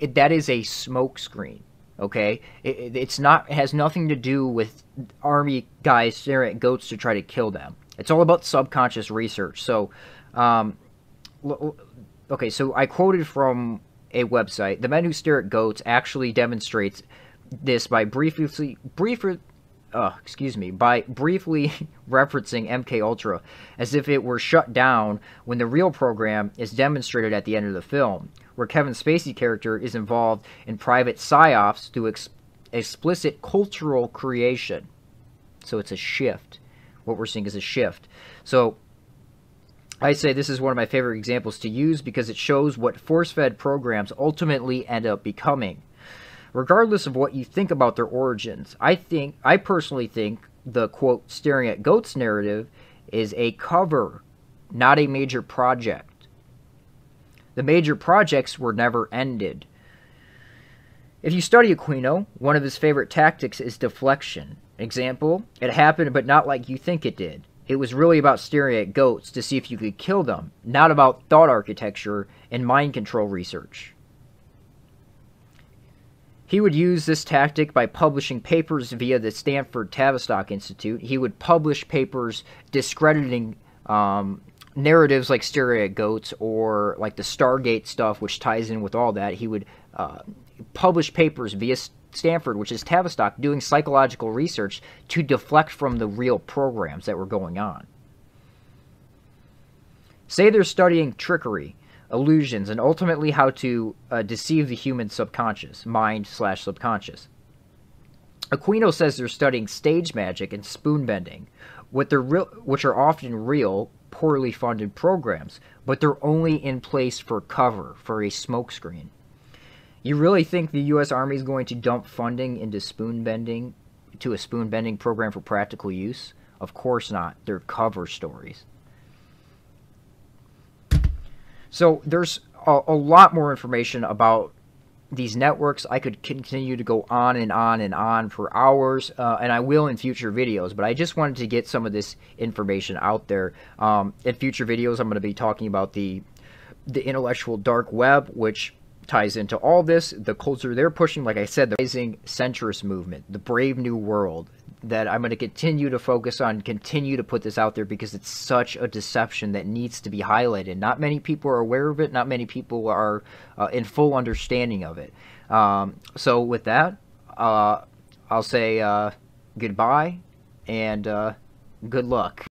That is a smokescreen, okay? It has nothing to do with army guys staring at goats to try to kill them. It's all about subconscious research. So, okay, so I quoted from a website. The Men Who Stare at Goats actually demonstrates this by briefly referencing MKUltra as if it were shut down when the real program is demonstrated at the end of the film, where Kevin Spacey character is involved in private psyops through explicit cultural creation. So it's a shift. What we're seeing is a shift. So I say this is one of my favorite examples to use because it shows what force-fed programs ultimately end up becoming. Regardless of what you think about their origins, I personally think the, quote, staring at goats narrative is a cover, not a major project. The major projects were never ended. If you study Aquino, one of his favorite tactics is deflection. Example, it happened but not like you think it did. It was really about staring at goats to see if you could kill them, not about thought architecture and mind control research. He would use this tactic by publishing papers via the Stanford Tavistock Institute. He would publish papers discrediting narratives like Stereo Goats or like the Stargate stuff, which ties in with all that. He would publish papers via Stanford, which is Tavistock, doing psychological research to deflect from the real programs that were going on. Say they're studying trickery, illusions, and ultimately how to deceive the human subconscious, mind/subconscious. Aquino says they're studying stage magic and spoon bending, which are often real, poorly funded programs, but they're only in place for cover, for a smokescreen. You really think the U.S. Army is going to dump funding into spoon bending, to a spoon bending program for practical use? Of course not. They're cover stories. So there's a lot more information about these networks. I could continue to go on and on and on for hours, and I will in future videos, but I just wanted to get some of this information out there. In future videos, I'm going to be talking about the intellectual dark web, which ties into all this, the culture they're pushing, like I said, the rising centrist movement, the Brave New World, that I'm going to continue to focus on, continue to put this out there because it's such a deception that needs to be highlighted. Not many people are aware of it. Not many people are in full understanding of it. So with that, I'll say goodbye and good luck.